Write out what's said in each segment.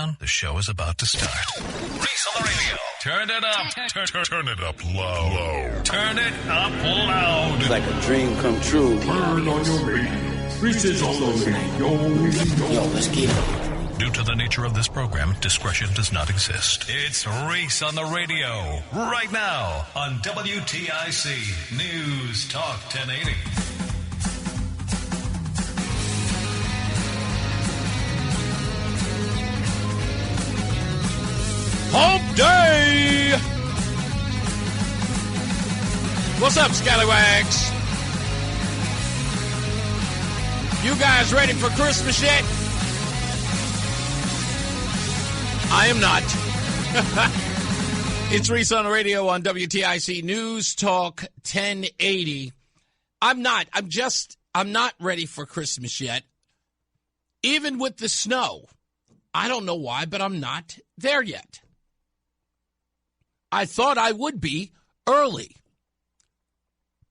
down? The show is about to start. Reese on the radio. Turn it up. Turn it up low. Turn it up loud. It's like a dream come true. Turn on your radio. Reese is on the radio. Yo, let's get it. Due to the nature of this program, discretion does not exist. It's Reese on the radio. Right now on WTIC News Talk 1080. Hump Day! What's up, scallywags? You guys ready for Christmas yet? I am not. It's Reese on the radio on WTIC News Talk 1080. I'm not ready for Christmas yet. Even with the snow. I don't know why, but I'm not there yet. I thought I would be early.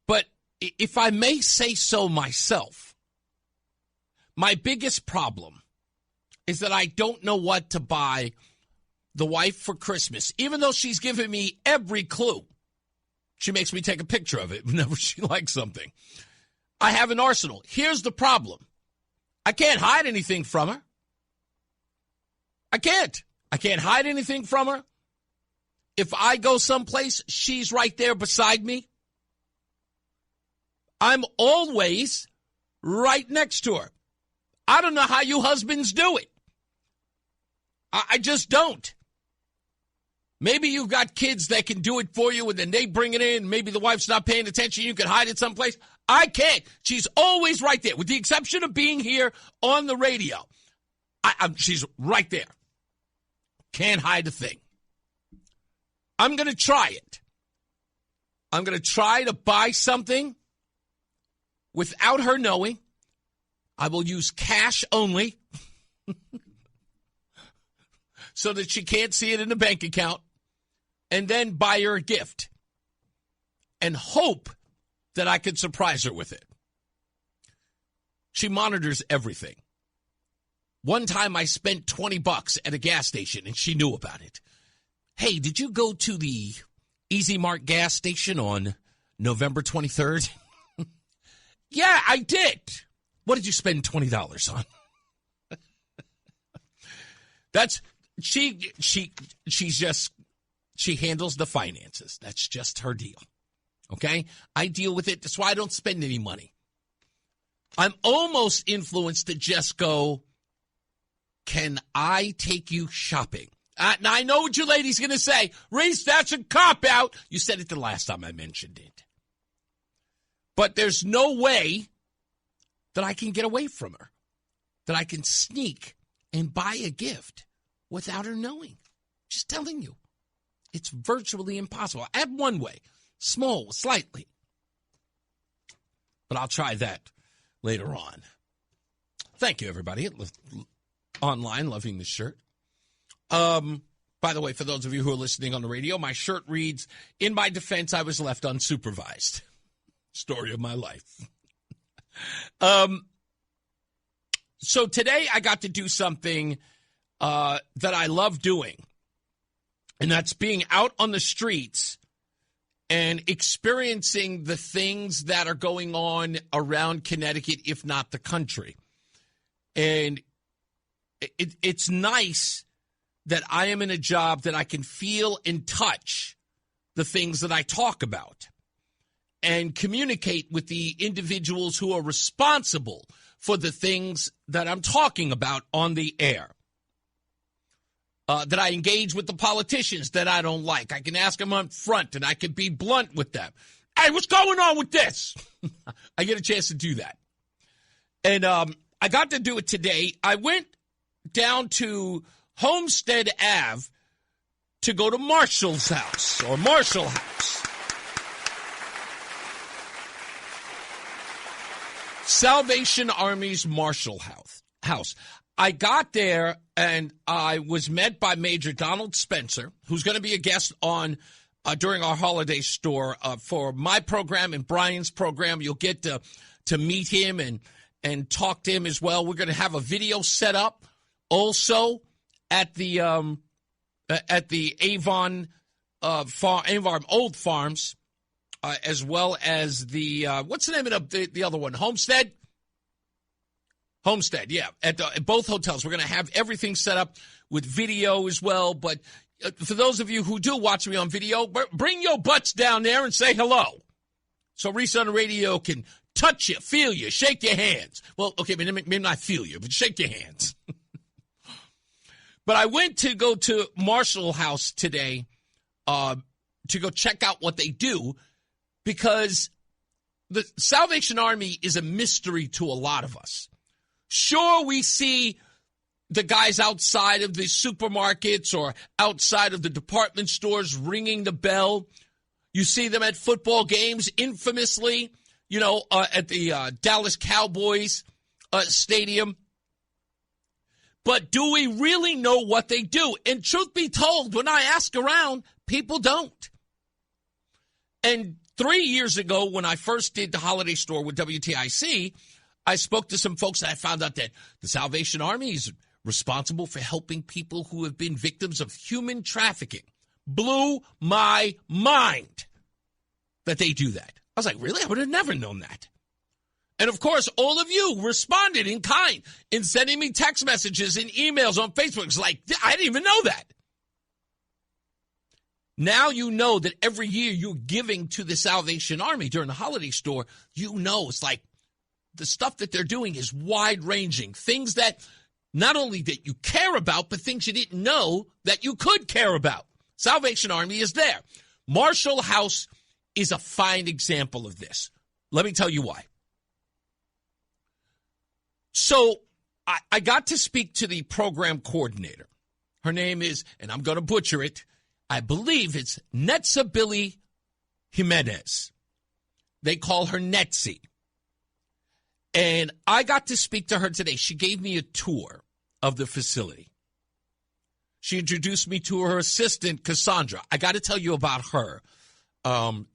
But if I may say so myself, my biggest problem is that I don't know what to buy the wife for Christmas, even though she's given me every clue. She makes me take a picture of it whenever she likes something. I have an arsenal. Here's the problem. I can't hide anything from her. I can't hide anything from her. If I go someplace, she's right there beside me. I'm always right next to her. I don't know how you husbands do it. I just don't. Maybe you've got kids that can do it for you, and then they bring it in. Maybe the wife's not paying attention. You can hide it someplace. I can't. She's always right there, with the exception of being here on the radio. She's right there. Can't hide a thing. I'm going to try it. I'm going to try to buy something without her knowing. I will use cash only so that she can't see it in the bank account, and then buy her a gift and hope that I can surprise her with it. She monitors everything. One time I spent $20 at a gas station, and she knew about it. Hey, did you go to the Easy Mart gas station on November 23rd? Yeah, I did. What did you spend $20 on? She handles the finances. That's just her deal. Okay? I deal with it. That's why I don't spend any money. I'm almost influenced to just go, can I take you shopping? Now, I know what you ladies going to say. Reese, that's a cop-out. You said it the last time I mentioned it. But there's no way that I can get away from her, that I can sneak and buy a gift without her knowing. Just telling you. It's virtually impossible. I have one way, small, slightly. But I'll try that later on. Thank you, everybody. Online, loving this shirt. By the way, for those of you who are listening on the radio, my shirt reads, "In my defense, I was left unsupervised." Story of my life. So today I got to do something that I love doing, and that's being out on the streets and experiencing the things that are going on around Connecticut, if not the country. And it's nice that I am in a job that I can feel and touch the things that I talk about and communicate with the individuals who are responsible for the things that I'm talking about on the air. That I engage with the politicians that I don't like. I can ask them up front, and I can be blunt with them. Hey, what's going on with this? I get a chance to do that. And I got to do it today. I went down to Homestead Ave to go to Marshall's house, or Marshall House. Salvation Army's Marshall House. I got there, and I was met by Major Donald Spencer, who's going to be a guest on during our holiday store for my program and Brian's program. You'll get to meet him and talk to him as well. We're going to have a video set up also at the Avon Avon Old Farms, as well as the what's the name of the other one? Homestead, yeah. At both hotels, we're going to have everything set up with video as well. But for those of you who do watch me on video, bring your butts down there and say hello, so Reese on the radio can touch you, feel you, shake your hands. Well, okay, maybe not feel you, but shake your hands. But I went to go to Marshall House today to go check out what they do, because the Salvation Army is a mystery to a lot of us. Sure, we see the guys outside of the supermarkets or outside of the department stores ringing the bell. You see them at football games, infamously, at the Dallas Cowboys stadium. But do we really know what they do? And truth be told, when I ask around, people don't. And 3 years ago, when I first did the holiday store with WTIC, I spoke to some folks and I found out that the Salvation Army is responsible for helping people who have been victims of human trafficking. Blew my mind that they do that. I was like, really? I would have never known that. And, of course, all of you responded in kind in sending me text messages and emails on Facebook. It's like, I didn't even know that. Now you know that every year you're giving to the Salvation Army during the holiday store. It's like the stuff that they're doing is wide-ranging. Things that not only that you care about, but things you didn't know that you could care about. Salvation Army is there. Marshall House is a fine example of this. Let me tell you why. So I got to speak to the program coordinator. Her name is, and I'm going to butcher it, I believe it's Netzabilly Jimenez. They call her Netzi. And I got to speak to her today. She gave me a tour of the facility. She introduced me to her assistant, Cassandra. I got to tell you about her.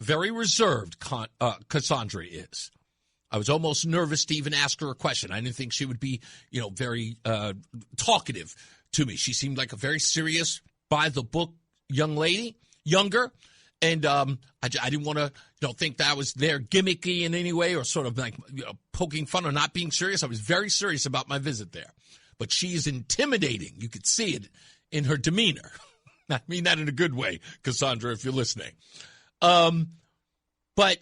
Very reserved, Cassandra is. I was almost nervous to even ask her a question. I didn't think she would be, very talkative to me. She seemed like a very serious, by-the-book young lady, younger. And I didn't want to, think that I was there gimmicky in any way or sort of like poking fun or not being serious. I was very serious about my visit there. But she is intimidating. You could see it in her demeanor. I mean that in a good way, Cassandra, if you're listening. But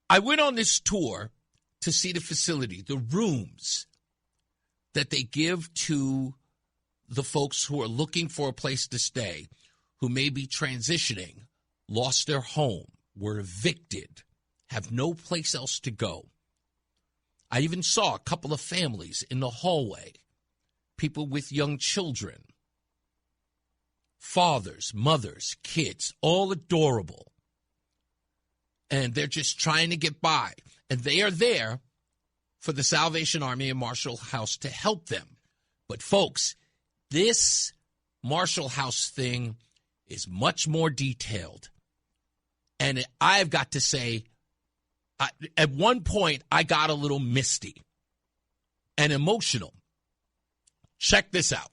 I went on this tour to see the facility, the rooms that they give to the folks who are looking for a place to stay, who may be transitioning, lost their home, were evicted, have no place else to go. I even saw a couple of families in the hallway, people with young children, fathers, mothers, kids, all adorable. And they're just trying to get by. And they are there for the Salvation Army and Marshall House to help them. But, folks, this Marshall House thing is much more detailed. And I've got to say, at one point, I got a little misty and emotional. Check this out.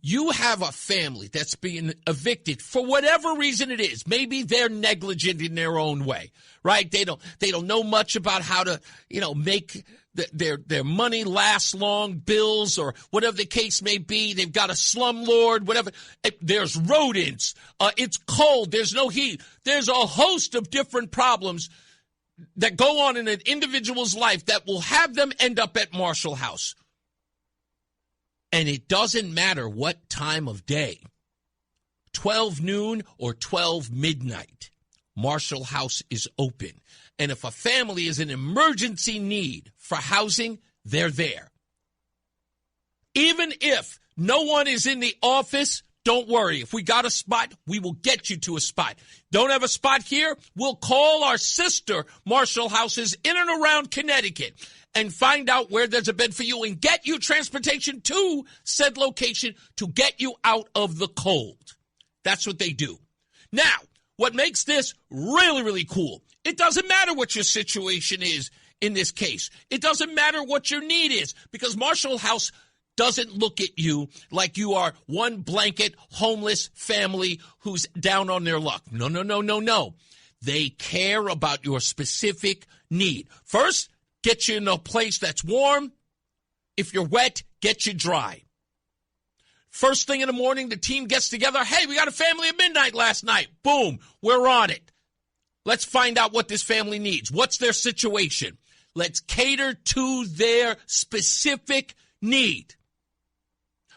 You have a family that's being evicted for whatever reason it is. Maybe they're negligent in their own way, right? They don't know much about how to, make their money last long, bills or whatever the case may be. They've got a slumlord, whatever. There's rodents. It's cold. There's no heat. There's a host of different problems that go on in an individual's life that will have them end up at Marshall House. And it doesn't matter what time of day, 12 noon or 12 midnight, Marshall House is open. And if a family is in emergency need for housing, they're there. Even if no one is in the office, don't worry. If we got a spot, we will get you to a spot. Don't have a spot here? We'll call our sister Marshall Houses in and around Connecticut and find out where there's a bed for you and get you transportation to said location to get you out of the cold. That's what they do. Now, what makes this really, really cool, it doesn't matter what your situation is in this case. It doesn't matter what your need is, because Marshall House doesn't look at you like you are one blanket homeless family who's down on their luck. No, no, no, no, no. They care about your specific need. First, get you in a place that's warm. If you're wet, get you dry. First thing in the morning, the team gets together. Hey, we got a family at midnight last night. Boom, we're on it. Let's find out what this family needs. What's their situation? Let's cater to their specific need.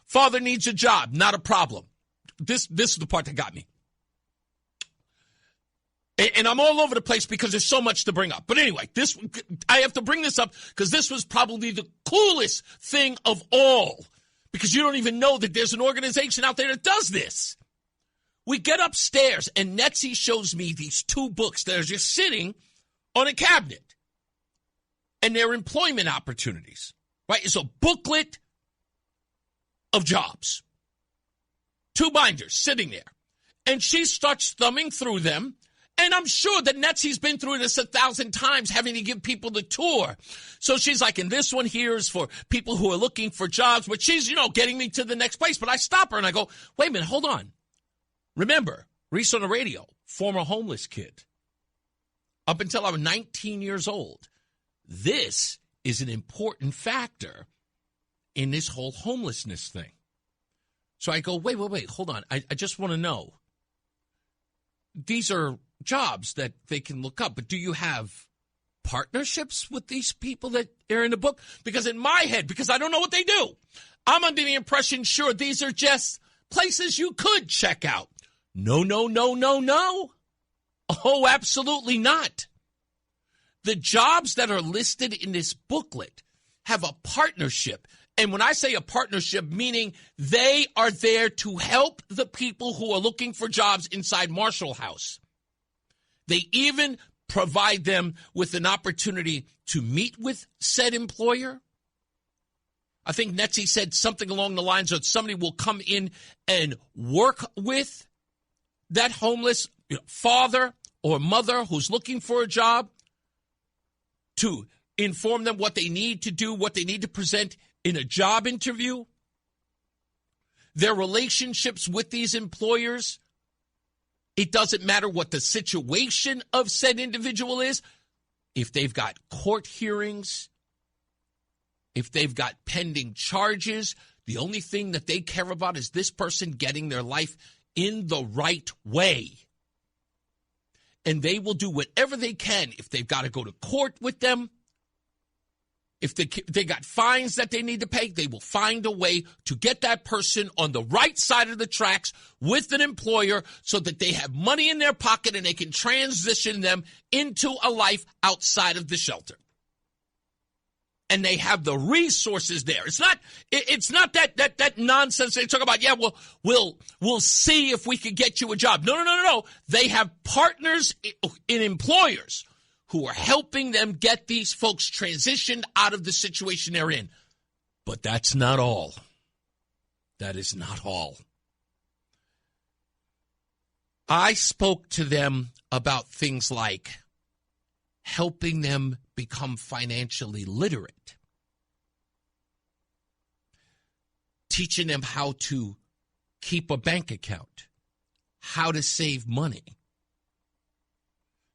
Father needs a job, not a problem. This is the part that got me. And I'm all over the place because there's so much to bring up. But anyway, I have to bring this up because this was probably the coolest thing of all. Because you don't even know that there's an organization out there that does this. We get upstairs, and Netzie shows me these two books that are just sitting on a cabinet. And they're employment opportunities, right? It's a booklet of jobs. Two binders sitting there. And she starts thumbing through them. And I'm sure that Netzie's been through this 1,000 times, having to give people the tour. So she's like, and this one here is for people who are looking for jobs. But she's, getting me to the next place. But I stop her and I go, wait a minute, hold on. Remember, Reese on the radio, former homeless kid. Up until I was 19 years old. This is an important factor in this whole homelessness thing. So I go, wait, hold on. I just want to know. These are jobs that they can look up, but do you have partnerships with these people that are in the book? Because in my head, because I don't know what they do, I'm under the impression, sure, these are just places you could check out. No. Oh, absolutely not. The jobs that are listed in this booklet have a partnership. And when I say a partnership, meaning they are there to help the people who are looking for jobs inside Marshall House. They even provide them with an opportunity to meet with said employer. I think Netzie said something along the lines of somebody will come in and work with that homeless father or mother who's looking for a job to inform them what they need to do, what they need to present in a job interview. Their relationships with these employers, it doesn't matter what the situation of said individual is. If they've got court hearings, if they've got pending charges, the only thing that they care about is this person getting their life in the right way. And they will do whatever they can. If they've got to go to court with them, if they got fines that they need to pay, they will find a way to get that person on the right side of the tracks with an employer so that they have money in their pocket and they can transition them into a life outside of the shelter. And they have the resources there. It's not that nonsense they talk about. Yeah, we'll see if we can get you a job. No. They have partners in employers who are helping them get these folks transitioned out of the situation they're in. But that's not all. That is not all. I spoke to them about things like helping them become financially literate, teaching them how to keep a bank account, how to save money,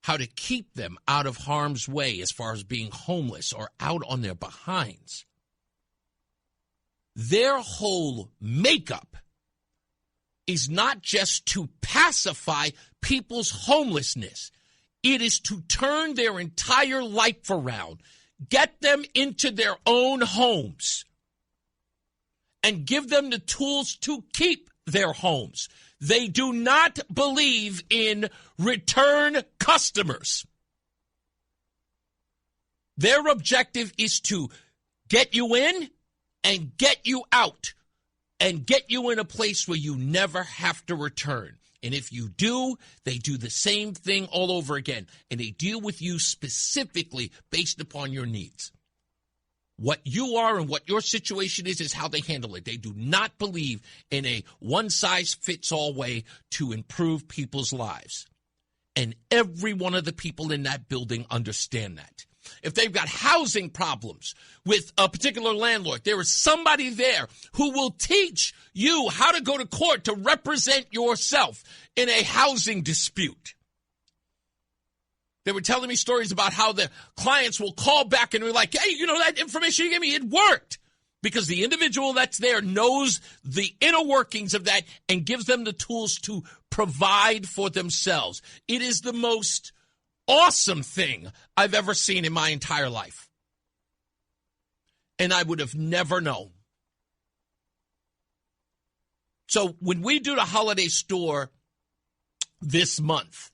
how to keep them out of harm's way as far as being homeless or out on their behinds. Their whole makeup is not just to pacify people's homelessness. It is to turn their entire life around, get them into their own homes, and give them the tools to keep their homes. They do not believe in return customers. Their objective is to get you in and get you out and get you in a place where you never have to return. And if you do, they do the same thing all over again. And they deal with you specifically based upon your needs. What you are and what your situation is how they handle it. They do not believe in a one-size-fits-all way to improve people's lives. And every one of the people in that building understand that. If they've got housing problems with a particular landlord, there is somebody there who will teach you how to go to court to represent yourself in a housing dispute. They were telling me stories about how the clients will call back and be like, hey, you know, that information you gave me, it worked. Because the individual that's there knows the inner workings of that and gives them the tools to provide for themselves. It is the most awesome thing I've ever seen in my entire life. And I would have never known. So when we do the holiday store this month,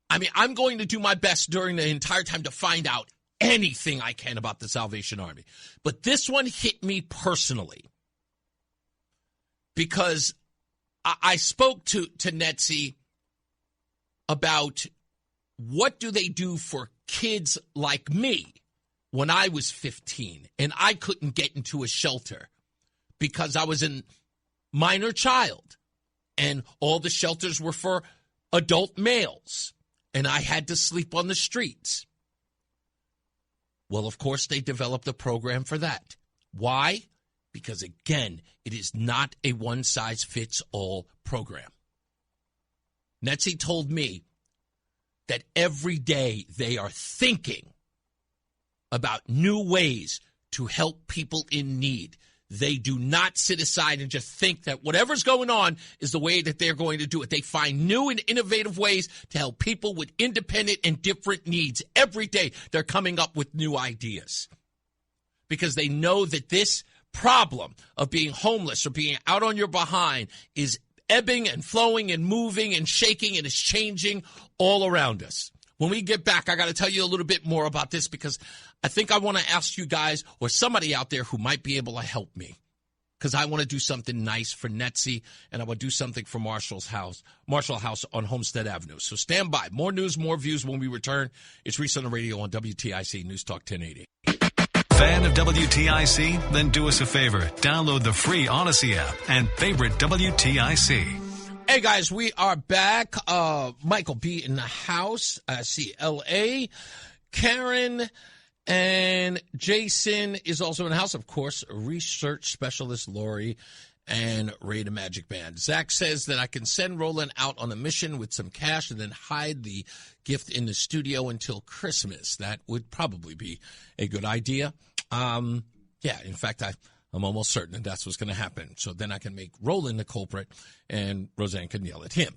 I mean, I'm going to do my best during the entire time to find out anything I can about the Salvation Army. But this one hit me personally because I spoke to Netzie about what do they do for kids like me when I was 15 and I couldn't get into a shelter because I was a minor child and all the shelters were for adult males and I had to sleep on the streets. Well, of course, they developed a program for that. Why? Because, again, it is not a one-size-fits-all program. Netzie told me that every day they are thinking about new ways to help people in need. They do not sit aside and just think that whatever's going on is the way that they're going to do it. They find new and innovative ways to help people with independent and different needs. Every day they're coming up with new ideas because they know that this problem of being homeless or being out on your behind is ebbing and flowing and moving and shaking and is changing all around us. When we get back, I got to tell you a little bit more about this because I think I want to ask you guys or somebody out there who might be able to help me because I want to do something nice for Netzie and I want to do something for Marshall House on Homestead Avenue. So stand by. More news, more views when we return. It's Reese on the radio on WTIC News Talk 1080. Fan of WTIC? Then do us a favor. Download the free Odyssey app and favorite WTIC. Hey, guys, we are back. Michael B. in the house. I see L.A. Karen and Jason is also in the house. Of course, research specialist Lori and Ray the Magic Band. Zach says that I can send Roland out on a mission with some cash and then hide the gift in the studio until Christmas. That would probably be a good idea. Yeah, in fact, I'm almost certain that that's what's going to happen. So then I can make Roland the culprit and Roseanne can yell at him.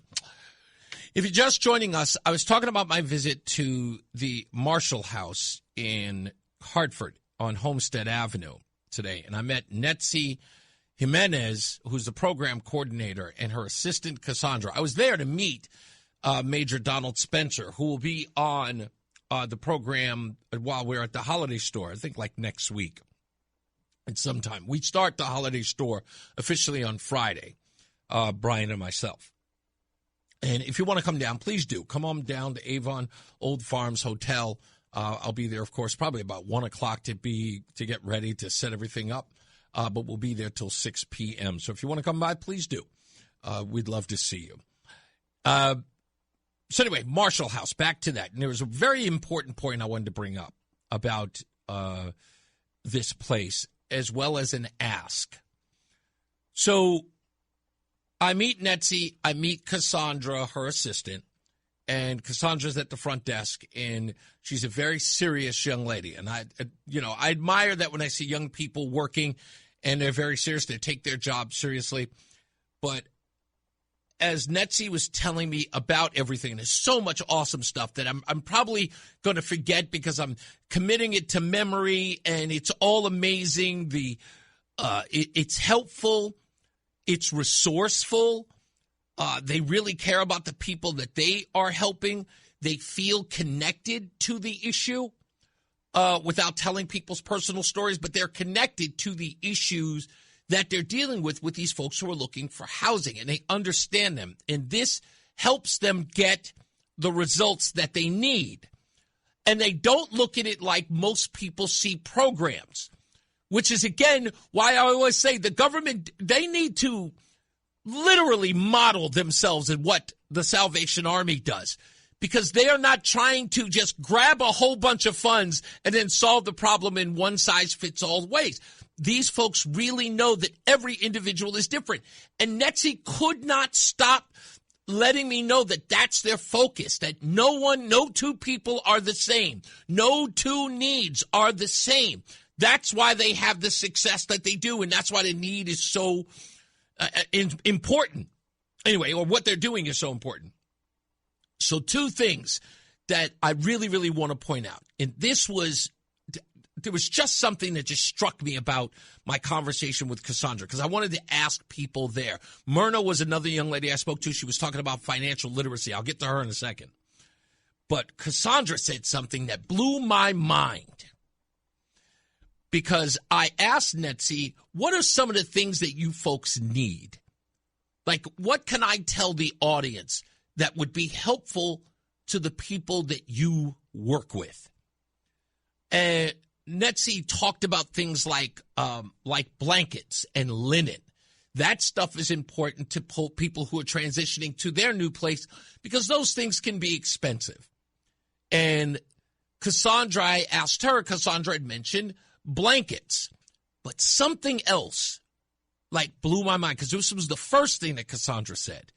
If you're just joining us, I was talking about my visit to the Marshall House in Hartford on Homestead Avenue today. And I met Netzie Jimenez, who's the program coordinator, and her assistant, Cassandra. I was there to meet Major Donald Spencer, who will be on the program while we're at the holiday store, I think like next week. At some time. We start the holiday store officially on Friday, Brian and myself. And if you want to come down, please do. Come on down to Avon Old Farms Hotel. I'll be there, of course, probably about 1 o'clock to get ready to set everything up. But we'll be there till 6 p.m. So if you want to come by, please do. We'd love to see you. So anyway, Marshall House, back to that. And there was a very important point I wanted to bring up about this place, as well as an ask. So I meet Netzie, I meet Cassandra, her assistant, and Cassandra's at the front desk, and she's a very serious young lady. And I admire that when I see young people working and they're very serious, they take their job seriously. But as Netzie was telling me about everything, there's so much awesome stuff that I'm probably going to forget because I'm committing it to memory, and it's all amazing. It's helpful. It's resourceful. They really care about the people that they are helping. They feel connected to the issue without telling people's personal stories, but they're connected to the issues that they're dealing with these folks who are looking for housing, and they understand them. And this helps them get the results that they need. And they don't look at it like most people see programs, which is, again, why I always say the government, they need to literally model themselves in what the Salvation Army does. because they are not trying to just grab a whole bunch of funds and then solve the problem in one-size-fits-all ways. These folks really know that every individual is different. And NETSI could not stop letting me know that that's their focus, that no two people are the same. No two needs are the same. That's why they have the success that they do, and that's why the need is so important. Anyway, or what they're doing is so important. So two things that I really, really want to point out. And there was just something that just struck me about my conversation with Cassandra, because I wanted to ask people there. Myrna was another young lady I spoke to. She was talking about financial literacy. I'll get to her in a second. But Cassandra said something that blew my mind, because I asked NETSI, what are some of the things that you folks need? Like, what can I tell the audience that would be helpful to the people that you work with? And NETSI talked about things like blankets and linen. That stuff is important to people who are transitioning to their new place, because those things can be expensive. And Cassandra, I asked her, Cassandra had mentioned blankets, but something else blew my mind, because this was the first thing that Cassandra said.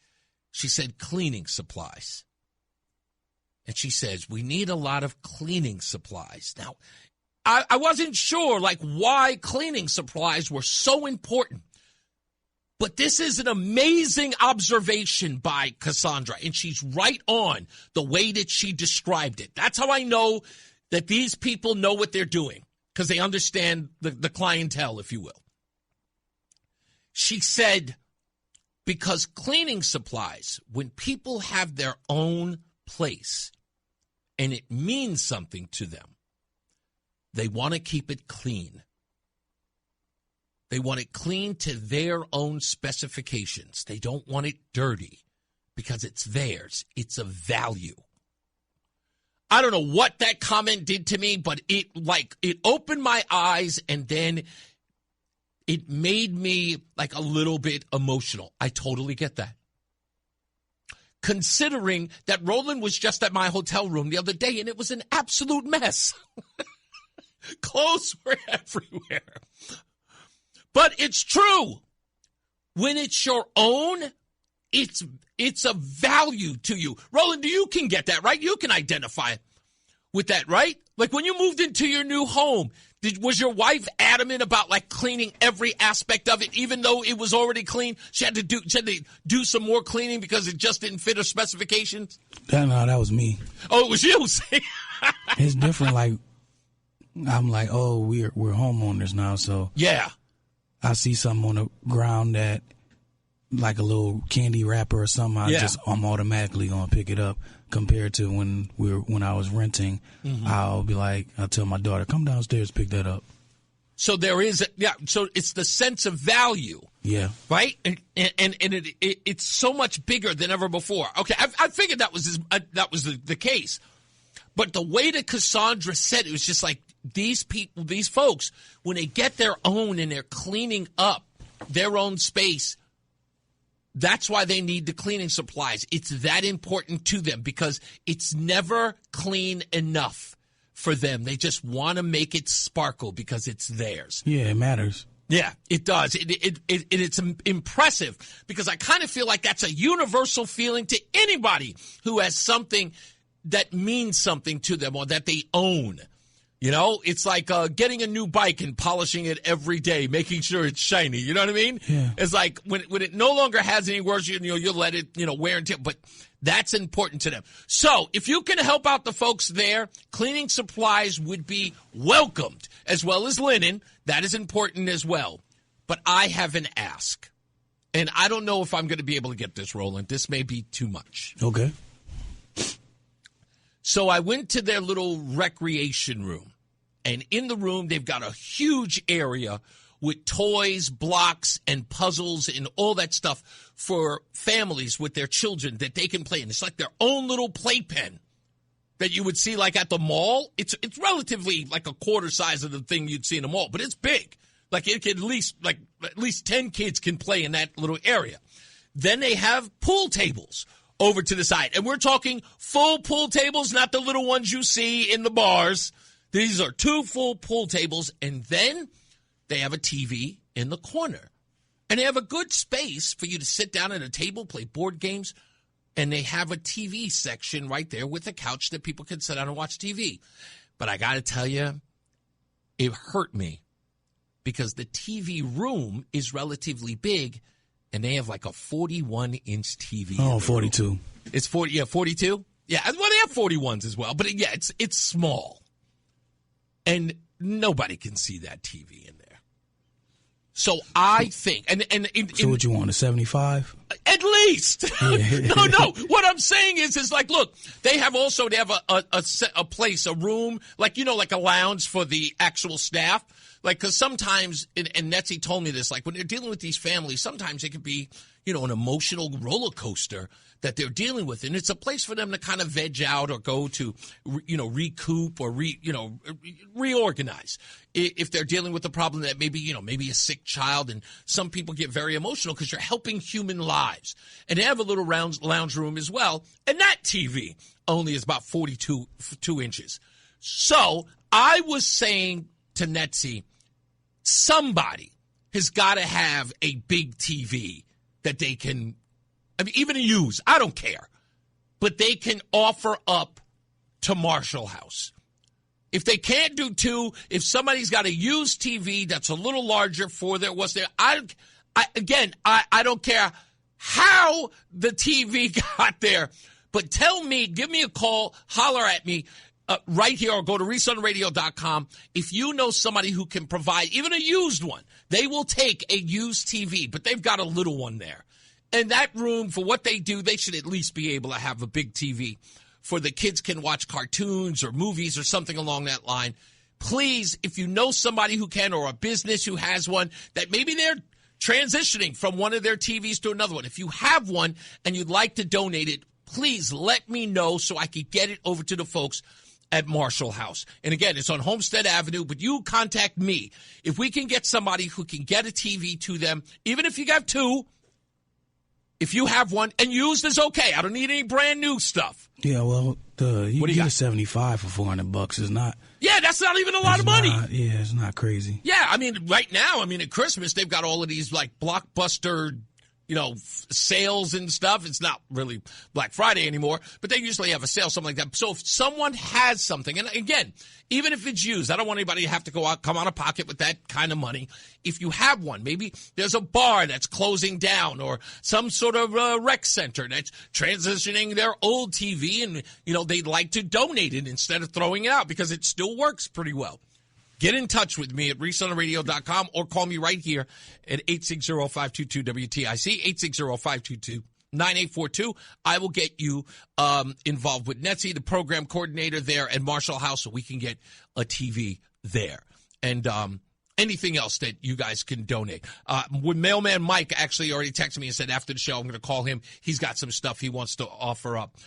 She said cleaning supplies. And she says, we need a lot of cleaning supplies. Now, I wasn't sure why cleaning supplies were so important. But this is an amazing observation by Cassandra, and she's right on the way that she described it. That's how I know that these people know what they're doing, because they understand the clientele, if you will. She said, because cleaning supplies, when people have their own place and it means something to them, they want to keep it clean. They want it clean to their own specifications. They don't want it dirty because it's theirs. It's a value. I don't know what that comment did to me, but it opened my eyes, and then it made me a little bit emotional. I totally get that. Considering that Roland was just at my hotel room the other day, and it was an absolute mess. Clothes were everywhere. But it's true. When it's your own, it's a value to you. Roland, you can get that, right? You can identify with that, right? When you moved into your new home, was your wife adamant about cleaning every aspect of it, even though it was already clean? She had to do some more cleaning because it just didn't fit her specifications? No, that was me. Oh, it was you. It's different. I'm we're homeowners now, so yeah. I see something on the ground that, a little candy wrapper or something, I'm automatically gonna pick it up. Compared to when I was renting, I'll tell my daughter, come downstairs, pick that up. So there is, so it's the sense of value. Yeah. Right? And it's so much bigger than ever before. Okay, I figured that was the case. But the way that Cassandra said it was just these people, these folks, when they get their own and they're cleaning up their own space, that's why they need the cleaning supplies. It's that important to them because it's never clean enough for them. They just want to make it sparkle because it's theirs. Yeah, it matters. Yeah, it does. It's impressive because I kind of feel like that's a universal feeling to anybody who has something that means something to them or that they own. You know, it's like getting a new bike and polishing it every day, making sure it's shiny. You know what I mean? Yeah. It's like when it no longer has any words, you'll let it, wear and tear. But that's important to them. So if you can help out the folks there, cleaning supplies would be welcomed, as well as linen. That is important as well. But I have an ask. And I don't know if I'm going to be able to get this, Roland. This may be too much. Okay. So I went to their little recreation room. And in the room, they've got a huge area with toys, blocks, and puzzles and all that stuff for families with their children that they can play in. It's like their own little playpen that you would see at the mall. It's relatively a quarter size of the thing you'd see in a mall, but it's big. It can at least 10 kids can play in that little area. Then they have pool tables over to the side. And we're talking full pool tables, not the little ones you see in the bars. These are 2 full pool tables, and then they have a TV in the corner. And they have a good space for you to sit down at a table, play board games, and they have a TV section right there with a couch that people can sit down and watch TV. But I got to tell you, it hurt me because the TV room is relatively big, and they have like a 41-inch TV. Oh, 42. It's 40. Yeah, 42. Yeah, well, they have 41s as well, but yeah, it's small, and nobody can see that TV in there. So I think, so what you want, a 75? At least. No. What I'm saying is like, look, they have a place, a room, like, like a lounge for the actual staff. Like, because sometimes, and Netzie told me this, like when they're dealing with these families, sometimes it could be, an emotional roller coaster that they're dealing with. And it's a place for them to kind of veg out or go to, recoup or reorganize. If they're dealing with a problem that maybe a sick child, and some people get very emotional because you're helping human lives. And they have a little lounge room as well. And that TV only is about 42 inches. So I was saying to Netzie, somebody has got to have a big TV that they can, even use. I don't care. But they can offer up to Marshall House. If they can't do 2, if somebody's got a used TV that's a little larger for I don't care how the TV got there, but give me a call, holler at me right here, or go to reaseonradio.com. If you know somebody who can provide even a used one, they will take a used TV, but they've got a little one there. And that room, for what they do, they should at least be able to have a big TV for the kids can watch cartoons or movies or something along that line. Please, if you know somebody who can, or a business who has one, that maybe they're transitioning from one of their TVs to another one. If you have one and you'd like to donate it, please let me know so I can get it over to the folks at Marshall House. And again, it's on Homestead Avenue, but you contact me. If we can get somebody who can get a TV to them, even if you got 2, if you have one, and used is okay. I don't need any brand new stuff. Yeah, well, you get a 75 for $400 is not. Yeah, that's not even a lot of money. It's not crazy. Yeah, I mean, right now, at Christmas, they've got all of these like blockbuster, sales and stuff. It's not really Black Friday anymore, but they usually have a sale, something like that. So if someone has something, and again, even if it's used, I don't want anybody to have to come out of pocket with that kind of money. If you have one, maybe there's a bar that's closing down, or some sort of rec center that's transitioning their old TV, and, they'd like to donate it instead of throwing it out because it still works pretty well. Get in touch with me at reaseonradio.com, or call me right here at 860-522-WTIC, 860-522-9842. I will get you involved with Netzie, the program coordinator there at Marshall House, so we can get a TV there. And anything else that you guys can donate. Mailman Mike actually already texted me and said after the show I'm going to call him. He's got some stuff he wants to offer up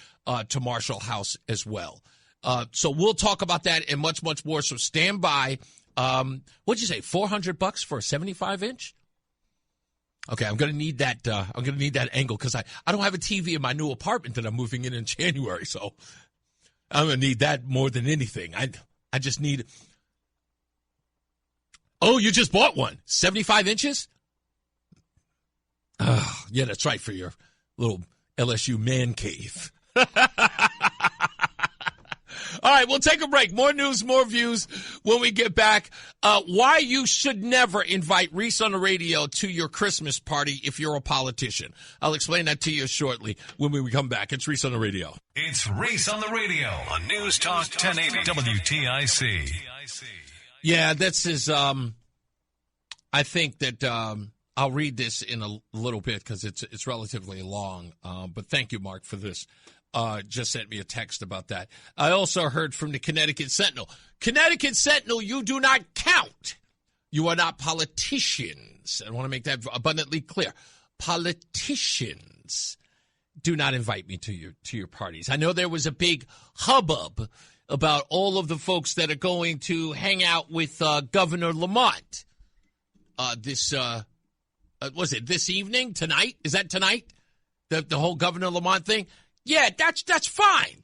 to Marshall House as well. So we'll talk about that and much, much more. So stand by. What'd you say? $400 for a 75-inch? Okay, I'm gonna need that. I'm gonna need that angle because I don't have a TV in my new apartment that I'm moving in January. So I'm gonna need that more than anything. I just need. Oh, you just bought one, 75 inches. Oh, yeah, that's right, for your little LSU man cave. All right, we'll take a break. More news, more views when we get back. Why you should never invite Reese on the radio to your Christmas party if you're a politician. I'll explain that to you shortly when we come back. It's Reese on the radio. It's Reese on the radio on NewsTalk 1080 WTIC. Yeah, this is, I think that I'll read this in a little bit because it's relatively long. But thank you, Mark, for this. Just sent me a text about that. I also heard from the Connecticut Sentinel. Connecticut Sentinel, you do not count. You are not politicians. I want to make that abundantly clear. Politicians do not invite me to your parties. I know there was a big hubbub about all of the folks that are going to hang out with Governor Lamont. Was it this evening? Tonight? Is that tonight? The whole Governor Lamont thing? yeah, that's fine.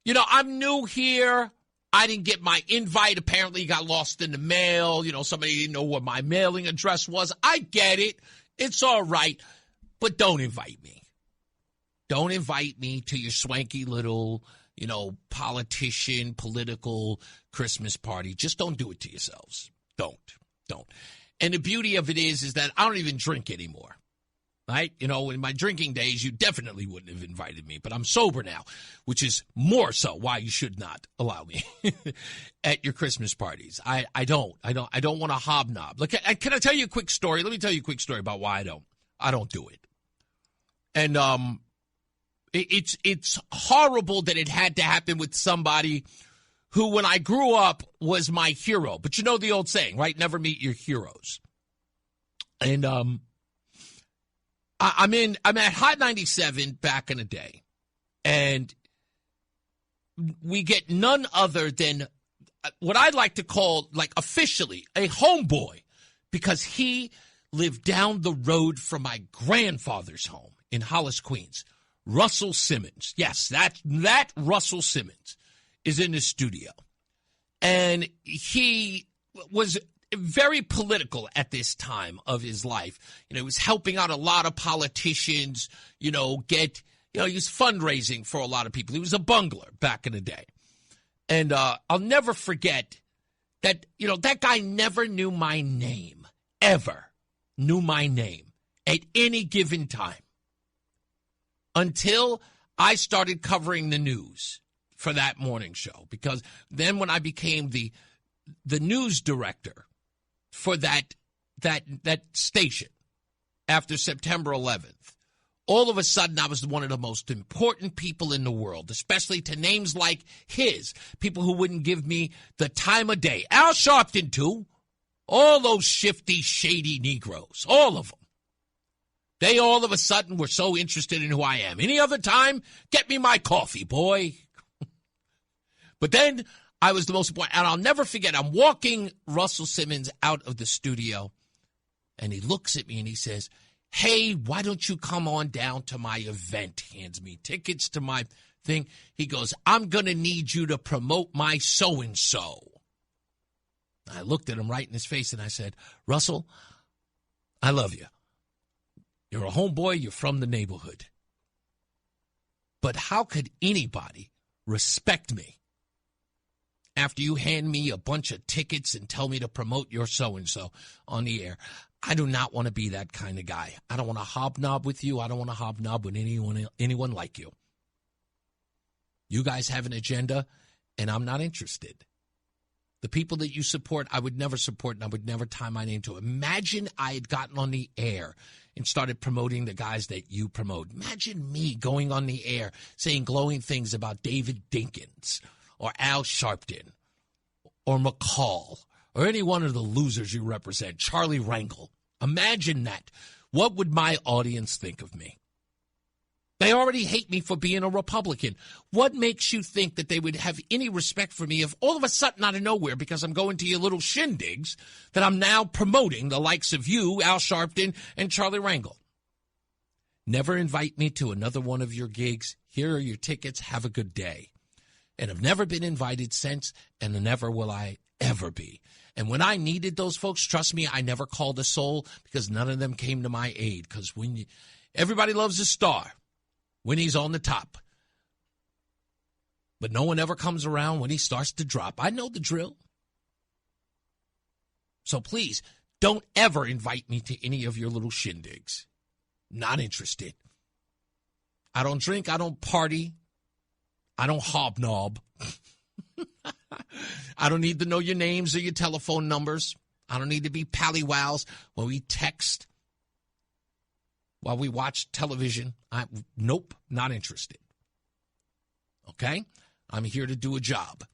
You know, I'm new here. I didn't get my invite. Apparently, it got lost in the mail. You know, somebody didn't know what my mailing address was. I get it. It's all right. But don't invite me. Don't invite me to your swanky little, you know, politician, political Christmas party. Just don't do it to yourselves. Don't. And the beauty of it is that I don't even drink anymore. Right? You know, in my drinking days, you definitely wouldn't have invited me, but I'm sober now, which is more so why you should not allow me at your Christmas parties. I don't want to hobnob. Look, can I tell you a quick story? Let me tell you a quick story about why I don't do it. And it's horrible that it had to happen with somebody who, when I grew up, was my hero. But you know the old saying, right? Never meet your heroes. And I'm at Hot 97 back in the day, and we get none other than what I'd like to call, like, officially a homeboy, because he lived down the road from my grandfather's home in Hollis, Queens. Russell Simmons. Yes, that Russell Simmons is in the studio. And he was very political at this time of his life. You know, he was helping out a lot of politicians, he was fundraising for a lot of people. He was a bungler back in the day. And I'll never forget that, that guy never knew my name, ever knew my name at any given time until I started covering the news for that morning show. Because then when I became the news director for that station after September 11th, all of a sudden I was one of the most important people in the world, especially to names like his, people who wouldn't give me the time of day. Al Sharpton, too. All those shifty, shady Negroes, all of them. They all of a sudden were so interested in who I am. Any other time, get me my coffee, boy. But then I was the most important. And I'll never forget, I'm walking Russell Simmons out of the studio, and he looks at me and he says, "Hey, why don't you come on down to my event?" Hands me tickets to my thing. He goes, "I'm going to need you to promote my so-and-so." I looked at him right in his face and I said, "Russell, I love you. You're a homeboy. You're from the neighborhood. But how could anybody respect me after you hand me a bunch of tickets and tell me to promote your so-and-so on the air? I do not want to be that kind of guy. I don't want to hobnob with you. I don't want to hobnob with anyone like you. You guys have an agenda, and I'm not interested. The people that you support, I would never support, and I would never tie my name to it. Imagine I had gotten on the air and started promoting the guys that you promote. Imagine me going on the air saying glowing things about David Dinkins or Al Sharpton or McCall or any one of the losers you represent, Charlie Rangel. Imagine that. What would my audience think of me? They already hate me for being a Republican. What makes you think that they would have any respect for me if all of a sudden, out of nowhere, because I'm going to your little shindigs, that I'm now promoting the likes of you, Al Sharpton, and Charlie Rangel? Never invite me to another one of your gigs. Here are your tickets. Have a good day. And I've never been invited since, and never will I ever be. And when I needed those folks, trust me, I never called a soul because none of them came to my aid. Because everybody loves a star when he's on the top. But no one ever comes around when he starts to drop. I know the drill. So please, don't ever invite me to any of your little shindigs. Not interested. I don't drink. I don't party. I don't hobnob. I don't need to know your names or your telephone numbers. I don't need to be pally-wows when we text, while we watch television. Nope, not interested. Okay? I'm here to do a job.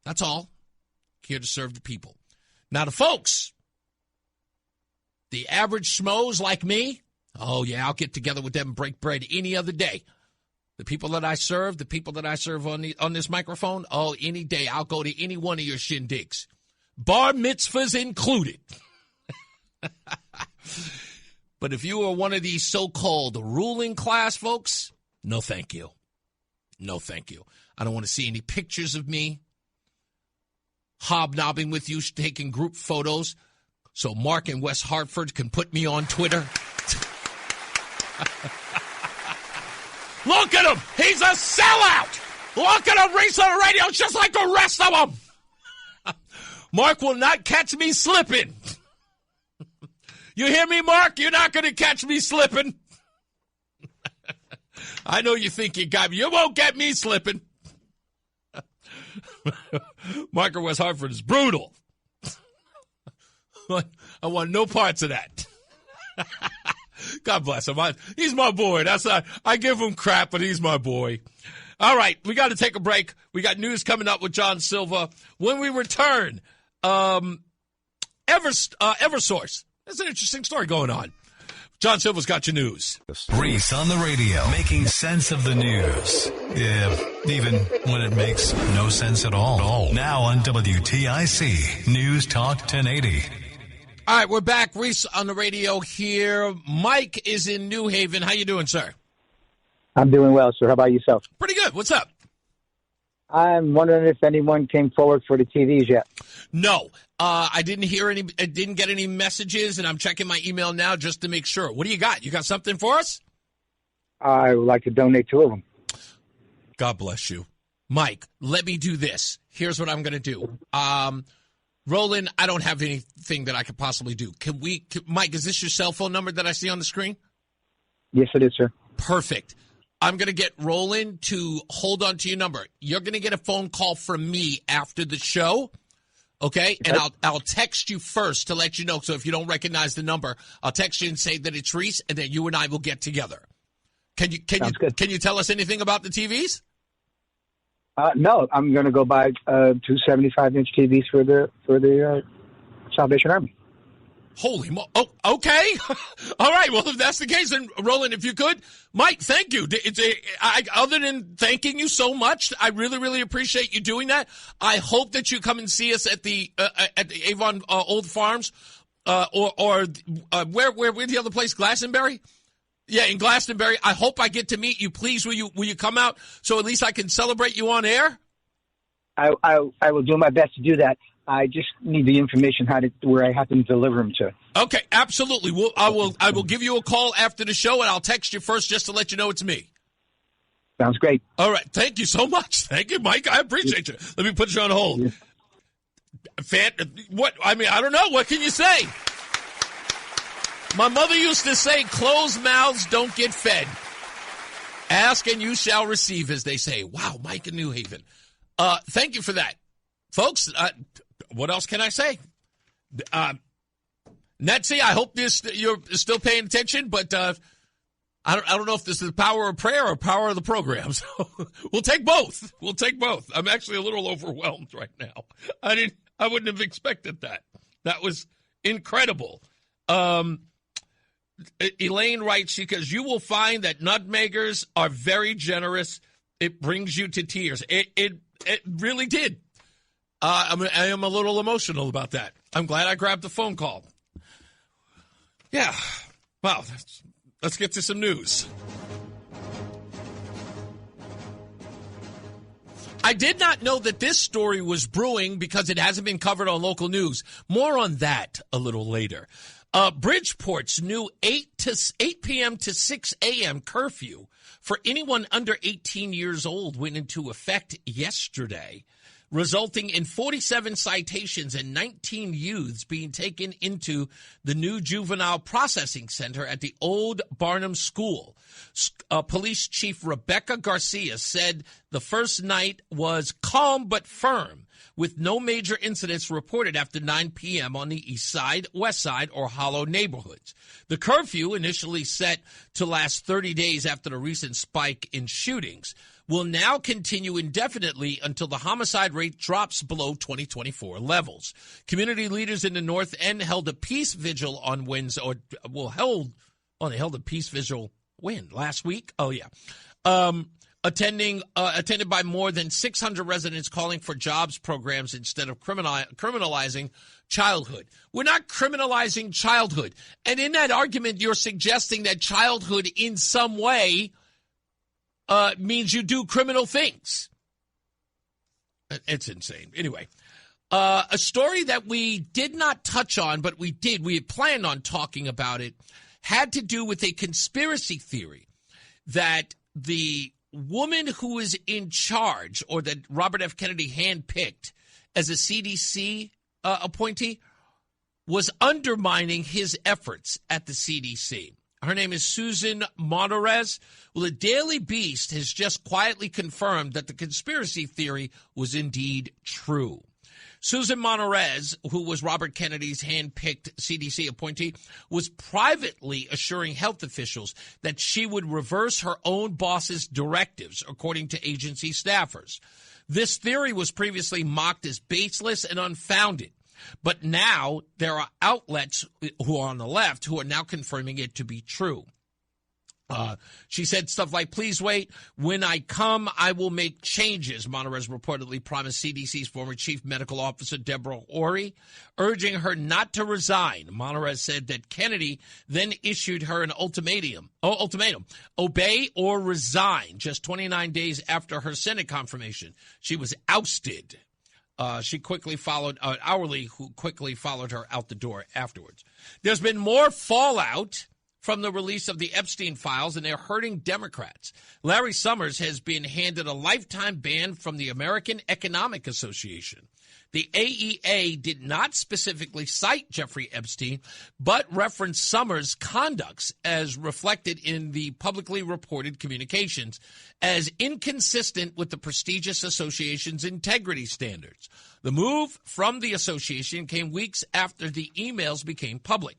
That's all. Here to serve the people. Now, the folks, the average schmoes like me, oh, yeah, I'll get together with them and break bread any other day. The people that I serve on this microphone, oh, any day I'll go to any one of your shindigs. Bar mitzvahs included. But if you are one of these so-called ruling class folks, no thank you. No, thank you. I don't want to see any pictures of me hobnobbing with you, taking group photos so Mark in West Hartford can put me on Twitter. Look at him. He's a sellout. Look at him. Reese on the radio just like the rest of them. Mark will not catch me slipping. You hear me, Mark? You're not going to catch me slipping. I know you think you got me. You won't get me slipping. Mark in West Hartford is brutal. I want no parts of that. God bless him. He's my boy. I give him crap, but he's my boy. All right, we got to take a break. We got news coming up with John Silva. When we return, Eversource. There's an interesting story going on. John Silva's got your news. Reese on the radio, making sense of the news. Yeah, even when it makes no sense at all. Now on WTIC, News Talk 1080. All right, we're back. Reese on the radio here. Mike is in New Haven. How you doing, sir? I'm doing well, sir. How about yourself? Pretty good. What's up? I'm wondering if anyone came forward for the TVs yet. No, I didn't get any messages, and I'm checking my email now just to make sure. What do you got? You got something for us? I would like to donate 2 of them. God bless you. Mike, let me do this. Here's what I'm going to do. Roland, I don't have anything that I could possibly do. Mike, is this your cell phone number that I see on the screen? Yes, it is, sir. Perfect. I'm going to get Roland to hold on to your number. You're going to get a phone call from me after the show, okay? And I'll text you first to let you know. So if you don't recognize the number, I'll text you and say that it's Reese, and then you and I will get together. Can you tell us anything about the TVs? No, I'm going to go buy 2 75-inch TVs for the Salvation Army. Holy oh, okay. All right. Well, if that's the case, then Roland, if you could, Mike, thank you. Other than thanking you so much, I really, really appreciate you doing that. I hope that you come and see us at the Avon Old Farms, or where the other place, Glastonbury. Yeah, in Glastonbury. I hope I get to meet you. Please, will you come out so at least I can celebrate you on air? I will do my best to do that. I just need the information where I have to deliver them to. Okay, absolutely. I will give you a call after the show, and I'll text you first just to let you know it's me. Sounds great. All right. Thank you so much. Thank you, Mike. I appreciate you. Let me put you on hold. What? I mean, I don't know. What can you say? My mother used to say, closed mouths don't get fed. Ask and you shall receive, as they say. Wow, Mike in New Haven. Thank you for that. Folks, what else can I say? Netsy, I hope you're still paying attention, but I don't know if this is the power of prayer or power of the program. So we'll take both. I'm actually a little overwhelmed right now. I wouldn't have expected that. That was incredible. Elaine writes, because you will find that nutmeggers are very generous. It brings you to tears. It really did. I am a little emotional about that. I'm glad I grabbed the phone call. Yeah. Wow. Let's get to some news. I did not know that this story was brewing because it hasn't been covered on local news. More on that a little later. Bridgeport's new 8 p.m. to 6 a.m. curfew for anyone under 18 years old went into effect yesterday, resulting in 47 citations and 19 youths being taken into the new juvenile processing center at the Old Barnum School. Police Chief Rebecca Garcia said the first night was calm but firm, with no major incidents reported after 9 p.m. on the east side, west side, or Hollow neighborhoods. The curfew, initially set to last 30 days after the recent spike in shootings, will now continue indefinitely until the homicide rate drops below 2024 levels. Community leaders in the North End held a peace vigil on Wednesday, they held a peace vigil when? Last week? Oh, yeah. Attended by more than 600 residents calling for jobs programs instead of criminalizing childhood. We're not criminalizing childhood. And in that argument, you're suggesting that childhood in some way means you do criminal things. It's insane. Anyway, a story that we did not touch on, but we had planned on talking about it, had to do with a conspiracy theory that the woman who is in charge, or that Robert F. Kennedy handpicked as a CDC appointee, was undermining his efforts at the CDC. Her name is Susan Monterez. Well, the Daily Beast has just quietly confirmed that the conspiracy theory was indeed true. Susan Monterez, who was Robert Kennedy's hand-picked CDC appointee, was privately assuring health officials that she would reverse her own boss's directives, according to agency staffers. This theory was previously mocked as baseless and unfounded, but now there are outlets who are on the left who are now confirming it to be true. She said stuff like, "Please wait. When I come, I will make changes," Monterez reportedly promised CDC's former chief medical officer, Deborah Ori, urging her not to resign. Monterez said that Kennedy then issued her an ultimatum, obey or resign. Just 29 days after her Senate confirmation, she was ousted. She quickly followed Hourly, who quickly followed her out the door afterwards. There's been more fallout from the release of the Epstein files, and they're hurting Democrats. Larry Summers has been handed a lifetime ban from the American Economic Association. The AEA did not specifically cite Jeffrey Epstein, but referenced Summers' conducts as reflected in the publicly reported communications as inconsistent with the prestigious association's integrity standards. The move from the association came weeks after the emails became public.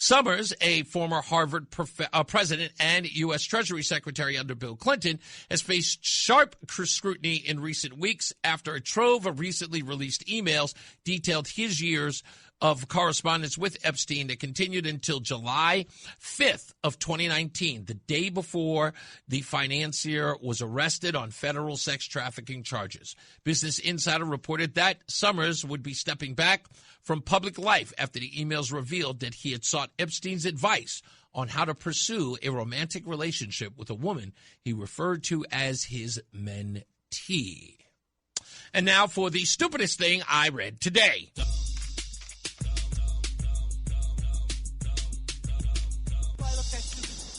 Summers, a former Harvard president and U.S. Treasury Secretary under Bill Clinton, has faced sharp scrutiny in recent weeks after a trove of recently released emails detailed his years of correspondence with Epstein that continued until July 5th of 2019, the day before the financier was arrested on federal sex trafficking charges. Business Insider reported that Summers would be stepping back from public life after the emails revealed that he had sought Epstein's advice on how to pursue a romantic relationship with a woman he referred to as his mentee. And now for the stupidest thing I read today.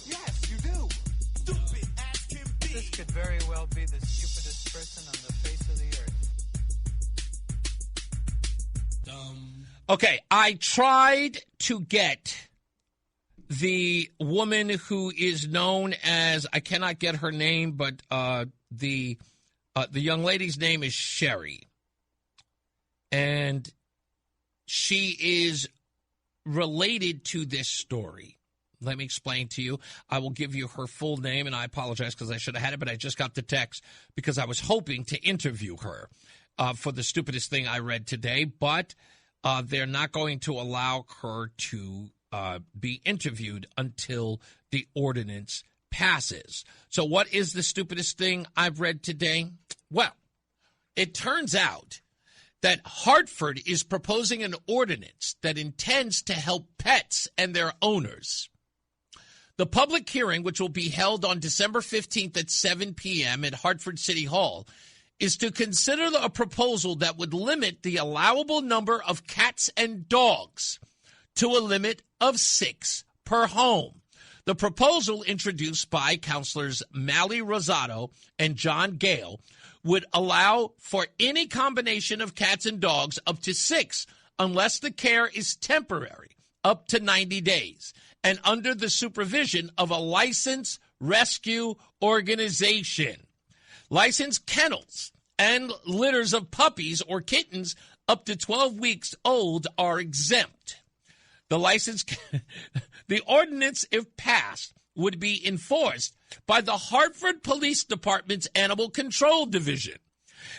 Yes, you do. Stupid as can be. This could very well be the stupidest person on the face of the earth. Okay, I tried to get the woman who is known as, I cannot get her name, but the young lady's name is Sherry. And she is related to this story. Let me explain to you. I will give you her full name, and I apologize because I should have had it, but I just got the text because I was hoping to interview her for the stupidest thing I read today, but they're not going to allow her to be interviewed until the ordinance passes. So what is the stupidest thing I've read today? Well, it turns out that Hartford is proposing an ordinance that intends to help pets and their owners. The public hearing, which will be held on December 15th at 7 p.m. at Hartford City Hall, is to consider a proposal that would limit the allowable number of cats and dogs to a limit of 6 per home. The proposal, introduced by Councilors Mally Rosado and John Gale, would allow for any combination of cats and dogs up to 6, unless the care is temporary, up to 90 days, and under the supervision of a licensed rescue organization. Licensed kennels and litters of puppies or kittens up to 12 weeks old are exempt. The ordinance, if passed, would be enforced by the Hartford Police Department's Animal Control Division,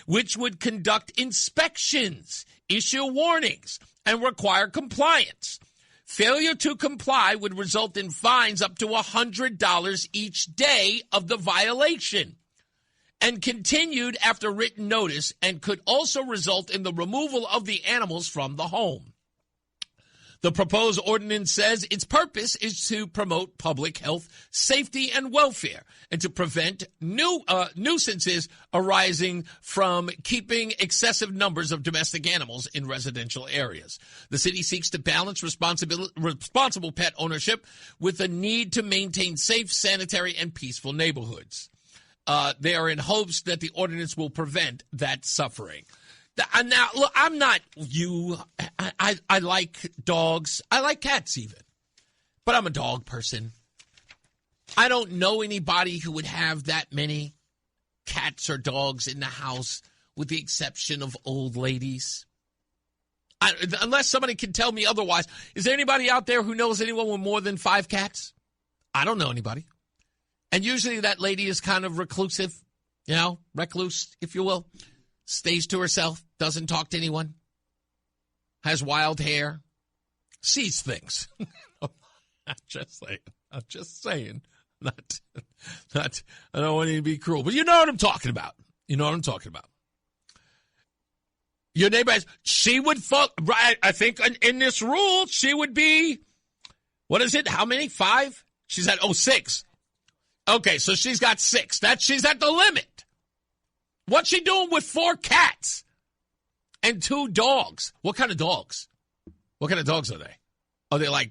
which would conduct inspections, issue warnings, and require compliance. Failure to comply would result in fines up to $100 each day of the violation, and continued after written notice, and could also result in the removal of the animals from the home. The proposed ordinance says its purpose is to promote public health, safety, and welfare, and to prevent nuisances arising from keeping excessive numbers of domestic animals in residential areas. The city seeks to balance responsible pet ownership with the need to maintain safe, sanitary, and peaceful neighborhoods. They are in hopes that the ordinance will prevent that suffering. Now, look, I'm not you. I like dogs. I like cats even. But I'm a dog person. I don't know anybody who would have that many cats or dogs in the house, with the exception of old ladies. Unless somebody can tell me otherwise. Is there anybody out there who knows anyone with more than 5 cats? I don't know anybody. And usually that lady is kind of reclusive, recluse, if you will. Stays to herself, doesn't talk to anyone, has wild hair, sees things. I'm just saying. Not, I don't want you to be cruel, but you know what I'm talking about. Your neighbor, she would fall, right? I think in this rule, she would be, what is it? How many? 5? She's at 6. Okay, so she's got 6. She's at the limit. What's she doing with 4 cats and 2 dogs? What kind of dogs? What kind of dogs are they? Are they like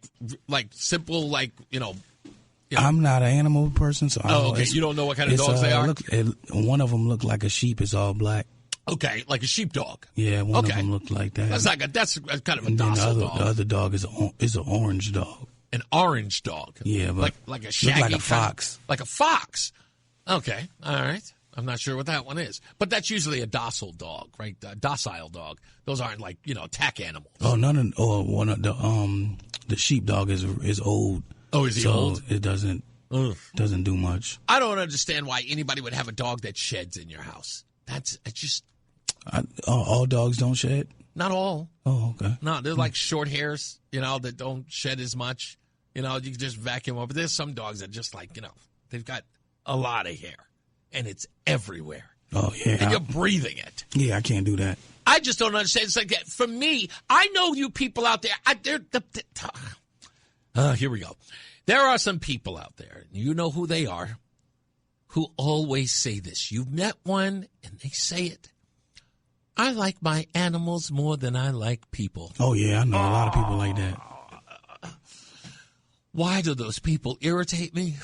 simple, I'm not an animal person, so I don't know. You don't know what kind of dogs they are? One of them looked like a sheep. It's all black. Okay, like a sheepdog. Yeah, one of them looked like that. That's kind of a docile dog. The other dog is an orange dog. An orange dog? Yeah, but like a shaggy like a fox. Like a fox. Okay, all right. I'm not sure what that one is. But that's usually a docile dog, right? A docile dog. Those aren't attack animals. Oh, one of the sheepdog is old. Oh, is he old? It doesn't do much. I don't understand why anybody would have a dog that sheds in your house. All dogs don't shed? Not all. Oh, okay. No, they're like short hairs, that don't shed as much. You can just vacuum up. But there's some dogs that just they've got a lot of hair. And it's everywhere. Oh, yeah. And you're breathing it. Yeah, I can't do that. I just don't understand. It's like that. For me, I know you people out there. Here we go. There are some people out there, and you know who they are, who always say this. You've met one, and they say it. I like my animals more than I like people. Oh, yeah, I know a lot of people like that. Why do those people irritate me?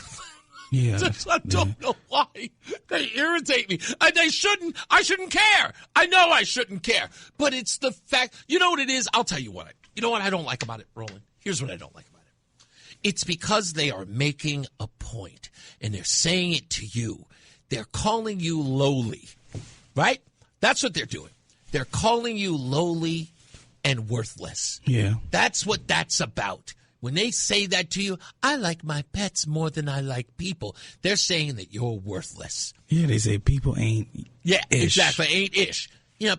Yeah, I don't know why. They irritate me. I shouldn't care. I know I shouldn't care. But it's the fact. You know what it is? I'll tell you what. You know what I don't like about it, Roland? Here's what I don't like about it. It's because they are making a point, and they're saying it to you. They're calling you lowly, right? That's what they're doing. They're calling you lowly and worthless. Yeah. That's what that's about. When they say that to you, I like my pets more than I like people. They're saying that you're worthless. Yeah, they say people ain't Yeah, ish. Exactly, ain't ish.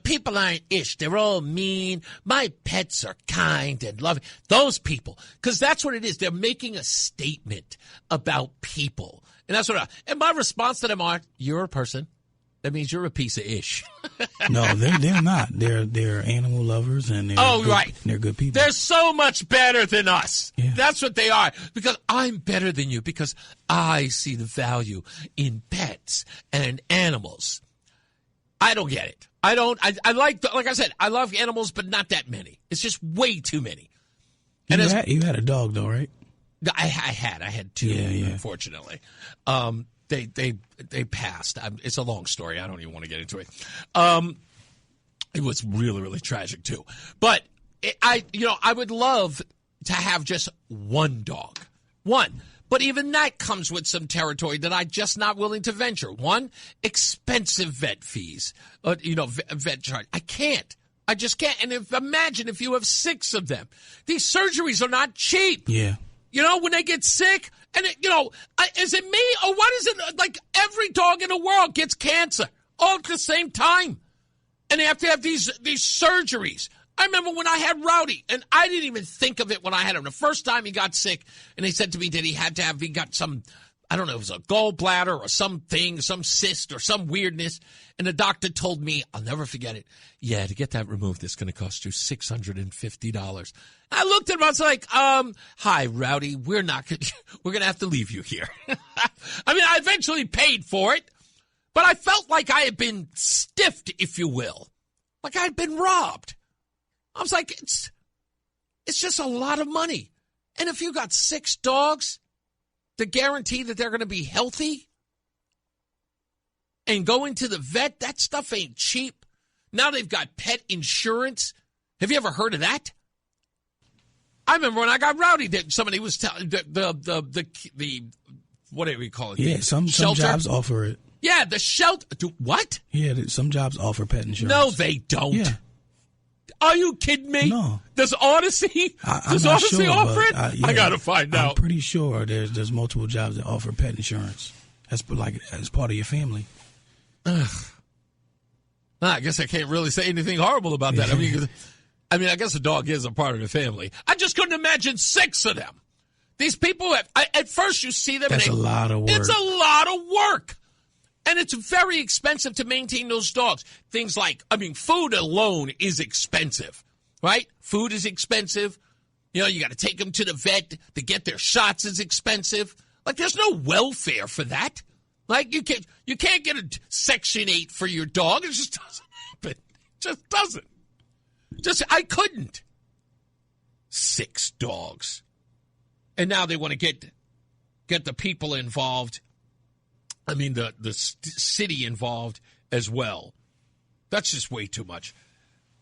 People aren't ish. They're all mean. My pets are kind and loving. Those people. Because that's what it is. They're making a statement about people. And that's what and my response to them are, you're a person. That means you're a piece of ish. No, they're not. They're animal lovers, and right. They're good people. They're so much better than us. Yeah. That's what they are. Because I'm better than you. Because I see the value in pets and animals. I don't get it. I don't. I like I said, I love animals, but not that many. It's just way too many. And you had a dog though, right? I had 2, unfortunately. They passed. It's a long story. I don't even want to get into it. It was really, really tragic too. But I would love to have just one dog. One. But even that comes with some territory that I'm just not willing to venture. One, expensive vet fees. Vet charge. I can't. I just can't. And imagine if you have 6 of them. These surgeries are not cheap. Yeah. When they get sick, and is it me, or what is it? Like every dog in the world gets cancer all at the same time, and they have to have these surgeries. I remember when I had Rowdy, and I didn't even think of it when I had him. The first time he got sick, and they said to me that he got some, I don't know, it was a gallbladder or something, some cyst or some weirdness. And the doctor told me, I'll never forget it. Yeah, to get that removed, it's going to cost you $650. I looked at him, I was like, hi, Rowdy, we're going to have to leave you here. I mean, I eventually paid for it, but I felt like I had been stiffed, if you will. Like I had been robbed. I was like, it's just a lot of money. And if you got 6 dogs, to guarantee that they're going to be healthy and going to the vet, that stuff ain't cheap. Now they've got pet insurance. Have you ever heard of that? I remember when I got Rowdy, that somebody was telling the what do we call it? Yeah, some jobs offer it. Yeah, the shelter. What? Yeah, some jobs offer pet insurance. No, they don't. Yeah. Are you kidding me? No. Does Odyssey offer it? I got to find out. I'm pretty sure there's multiple jobs that offer pet insurance. That's like as part of your family. I guess I can't really say anything horrible about that. I mean, I guess a dog is a part of the family. I just couldn't imagine 6 of them. These people, at first you see them. That's a lot of work. It's a lot of work. And it's very expensive to maintain those dogs. Things like, food alone is expensive, right? Food is expensive. You know, you got to take them to the vet to get their shots is expensive. Like, there's no welfare for that. Like, you can't get a Section 8 for your dog. It just doesn't happen. It just doesn't. I couldn't. 6 dogs. And now they want to get the people involved. The city involved as well. That's just way too much.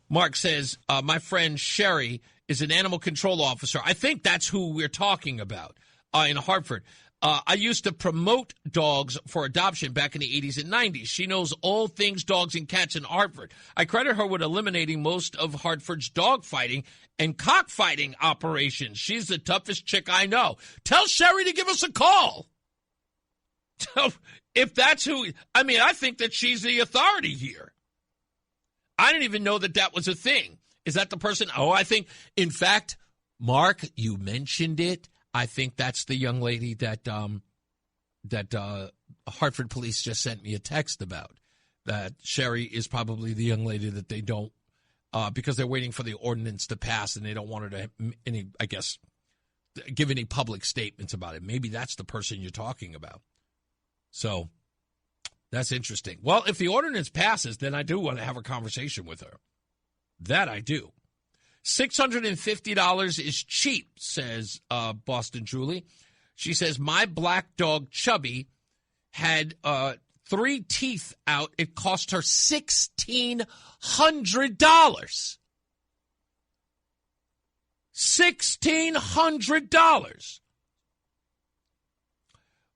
Mark says, my friend Sherry is an animal control officer. I think that's who we're talking about in Hartford. I used to promote dogs for adoption back in the 80s and 90s. She knows all things dogs and cats in Hartford. I credit her with eliminating most of Hartford's dog fighting and cockfighting operations. She's the toughest chick I know. Tell Sherry to give us a call. If that's who, I think that she's the authority here. I didn't even know that was a thing. Is that the person? Oh, I think, in fact, Mark, you mentioned it. I think that's the young lady that Hartford police just sent me a text about. That Sherry is probably the young lady that they don't, because they're waiting for the ordinance to pass and they don't want her to, give any public statements about it. Maybe that's the person you're talking about. So that's interesting. Well, if the ordinance passes, then I do want to have a conversation with her. That I do. $650 is cheap, says Boston Julie. She says, my black dog, Chubby, had 3 teeth out. It cost her $1,600. $1,600.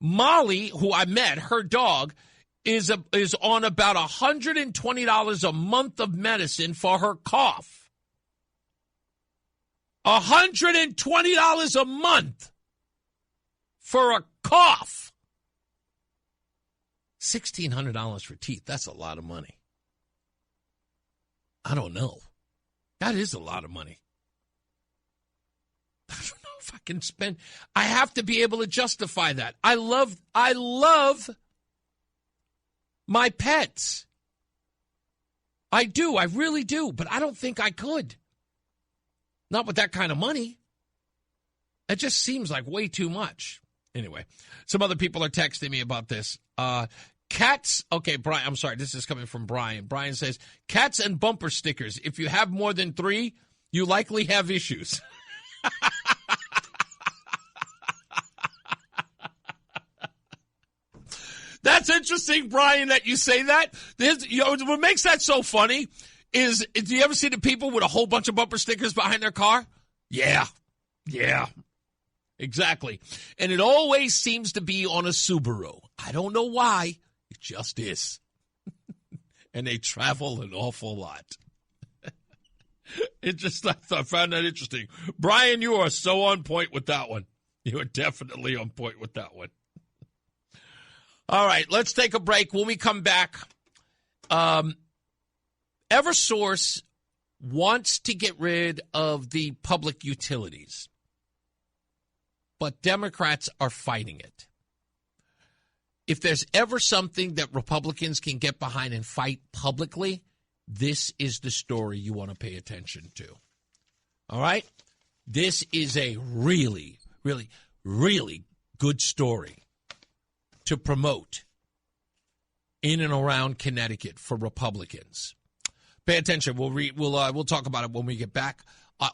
Molly, who I met, her dog, is on about $120 a month of medicine for her cough. $120 a month for a cough. $1,600 for teeth. That's a lot of money. I don't know. That is a lot of money. I don't know if I can spend. I have to be able to justify that. I love my pets. I do. I really do. But I don't think I could. Not with that kind of money. It just seems like way too much. Anyway, some other people are texting me about this. Cats. Okay, Brian, I'm sorry. This is coming from Brian. Brian says, cats and bumper stickers. If you have more than 3, you likely have issues. That's interesting, Brian, that you say that. What makes that so funny is, do you ever see the people with a whole bunch of bumper stickers behind their car? Yeah, exactly. And it always seems to be on a Subaru. I don't know why. It just is. And they travel an awful lot. I found that interesting. Brian, you are so on point with that one. You are definitely on point with that one. All right, let's take a break. When we come back, Eversource wants to get rid of the public utilities, but Democrats are fighting it. if there's ever something that Republicans can get behind and fight publicly, this is the story you want to pay attention to. All right? This is a really, really, really good story to promote in and around Connecticut for Republicans. Pay attention. We'll talk about it when we get back.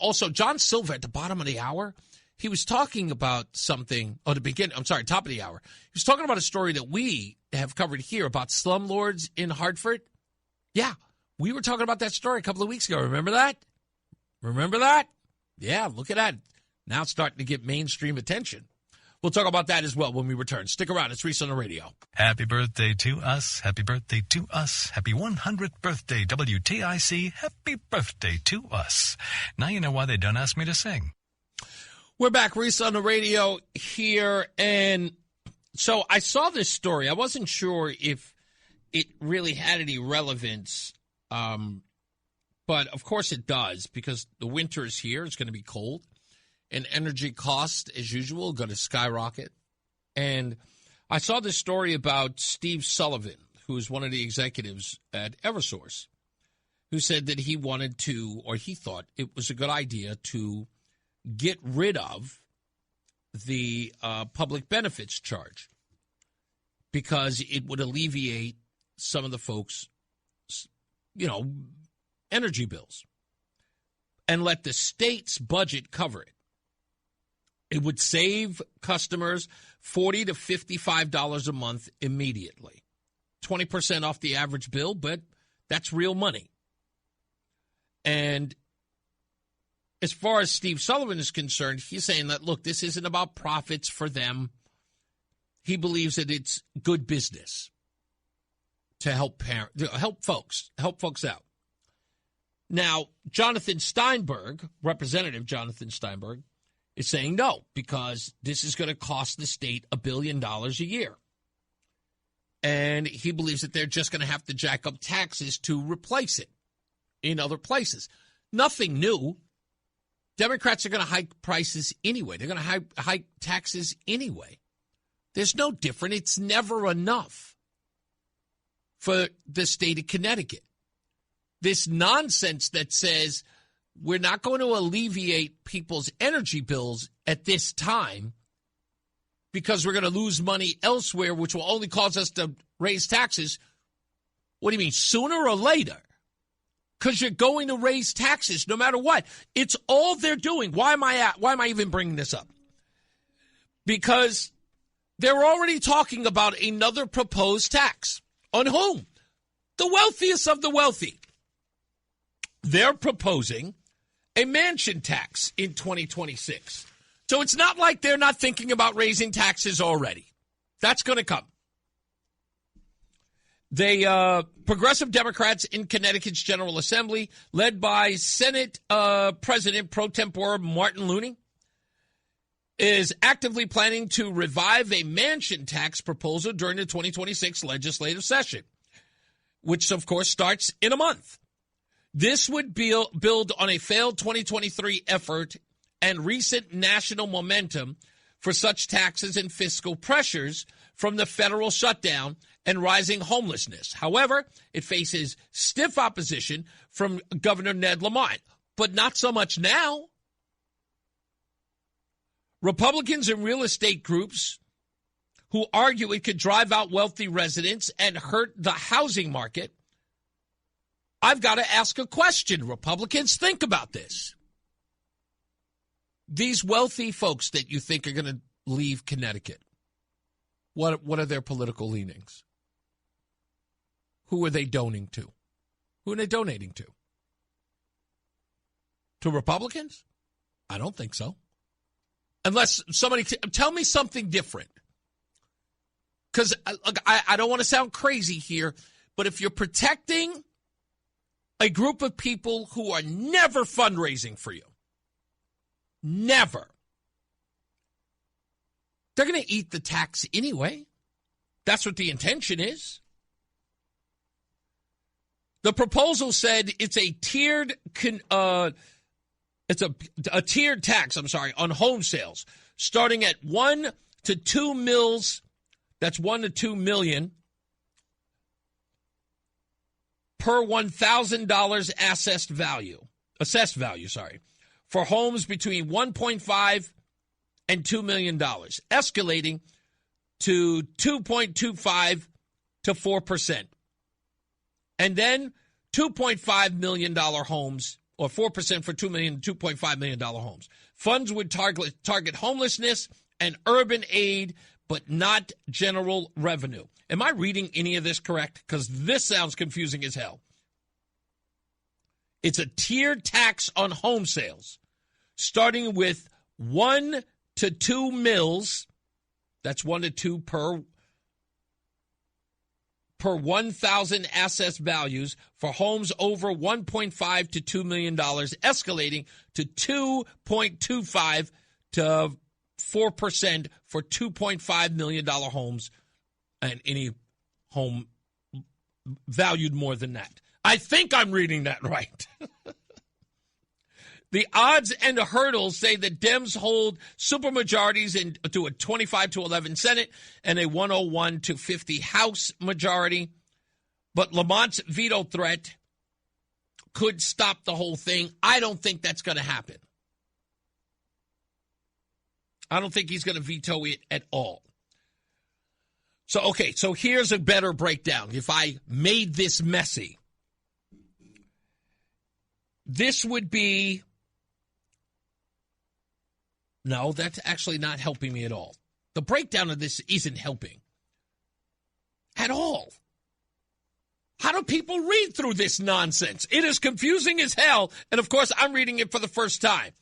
Also, John Silver at the bottom of the hour, he was talking about something. Top of the hour. He was talking about a story that we have covered here about slumlords in Hartford. Yeah, we were talking about that story a couple of weeks ago. Remember that? Yeah, look at that. Now it's starting to get mainstream attention. We'll talk about that as well when we return. Stick around. It's Reese on the radio. Happy birthday to us. Happy birthday to us. Happy 100th birthday, WTIC. Happy birthday to us. Now you know why they don't ask me to sing. We're back. Reese on the radio here. And so I saw this story. I wasn't sure if it really had any relevance. But, of course, it does because the winter is here. It's going to be cold. And energy costs, as usual, are going to skyrocket. And I saw this story about Steve Sullivan, who is one of the executives at Eversource, who said that he wanted to, or he thought it was a good idea to get rid of the public benefits charge because it would alleviate some of the folks, energy bills and let the state's budget cover it. It would save customers $40 to $55 a month immediately. 20% off the average bill, but that's real money. And as far as Steve Sullivan is concerned, he's saying that, look, this isn't about profits for them. He believes that it's good business to help folks out. Now, Representative Jonathan Steinberg, is saying no, because this is going to cost the state $1 billion a year. And he believes that they're just going to have to jack up taxes to replace it in other places. Nothing new. Democrats are going to hike prices anyway. They're going to hike taxes anyway. There's no different. It's never enough for the state of Connecticut. This nonsense that says we're not going to alleviate people's energy bills at this time because we're going to lose money elsewhere, which will only cause us to raise taxes. What do you mean, sooner or later? Because you're going to raise taxes no matter what. It's all they're doing. Why am I even bringing this up? Because they're already talking about another proposed tax. On whom? The wealthiest of the wealthy. They're proposing a mansion tax in 2026. So it's not like they're not thinking about raising taxes already. That's going to come. Progressive Democrats in Connecticut's General Assembly, led by Senate President pro tempore Martin Looney, is actively planning to revive a mansion tax proposal during the 2026 legislative session, which, of course, starts in a month. This would build on a failed 2023 effort and recent national momentum for such taxes and fiscal pressures from the federal shutdown and rising homelessness. However, it faces stiff opposition from Governor Ned Lamont, but not so much now. Republicans and real estate groups who argue it could drive out wealthy residents and hurt the housing market. I've got to ask a question. Republicans, think about this. These wealthy folks that you think are going to leave Connecticut, what are their political leanings? Who are they donating to? Who are they donating to? To Republicans? I don't think so. Unless somebody tell me something different. Because I don't want to sound crazy here, but if you're protecting a group of people who are never fundraising for you, never, they're going to eat the tax anyway. That's what the intention is. The proposal said it's a tiered tax, on home sales, starting at 1 to 2 mills That's $1 to $2 million per $1,000 assessed value, for homes between $1.5 and $2 million, escalating to 2.25 to 4%. And then $2.5 million homes, or 4% for $2 million, $2.5 million homes. Funds would target homelessness and urban aid, but not general revenue. Am I reading any of this correct? Because this sounds confusing as hell. It's a tiered tax on home sales, starting with 1 to 2 mils. That's 1 to 2 per 1,000 assessed values for homes over $1.5 to $2 million, escalating to 2.25 to 4% for $2.5 million homes and any home valued more than that. I think I'm reading that right. The odds and the hurdles say that Dems hold supermajorities to a 25 to 11 Senate and a 101 to 50 House majority. But Lamont's veto threat could stop the whole thing. I don't think that's going to happen. I don't think he's going to veto it at all. So here's a better breakdown. If I made this messy, this would be... No, that's actually not helping me at all. The breakdown of this isn't helping at all. How do people read through this nonsense? It is confusing as hell, and of course, I'm reading it for the first time.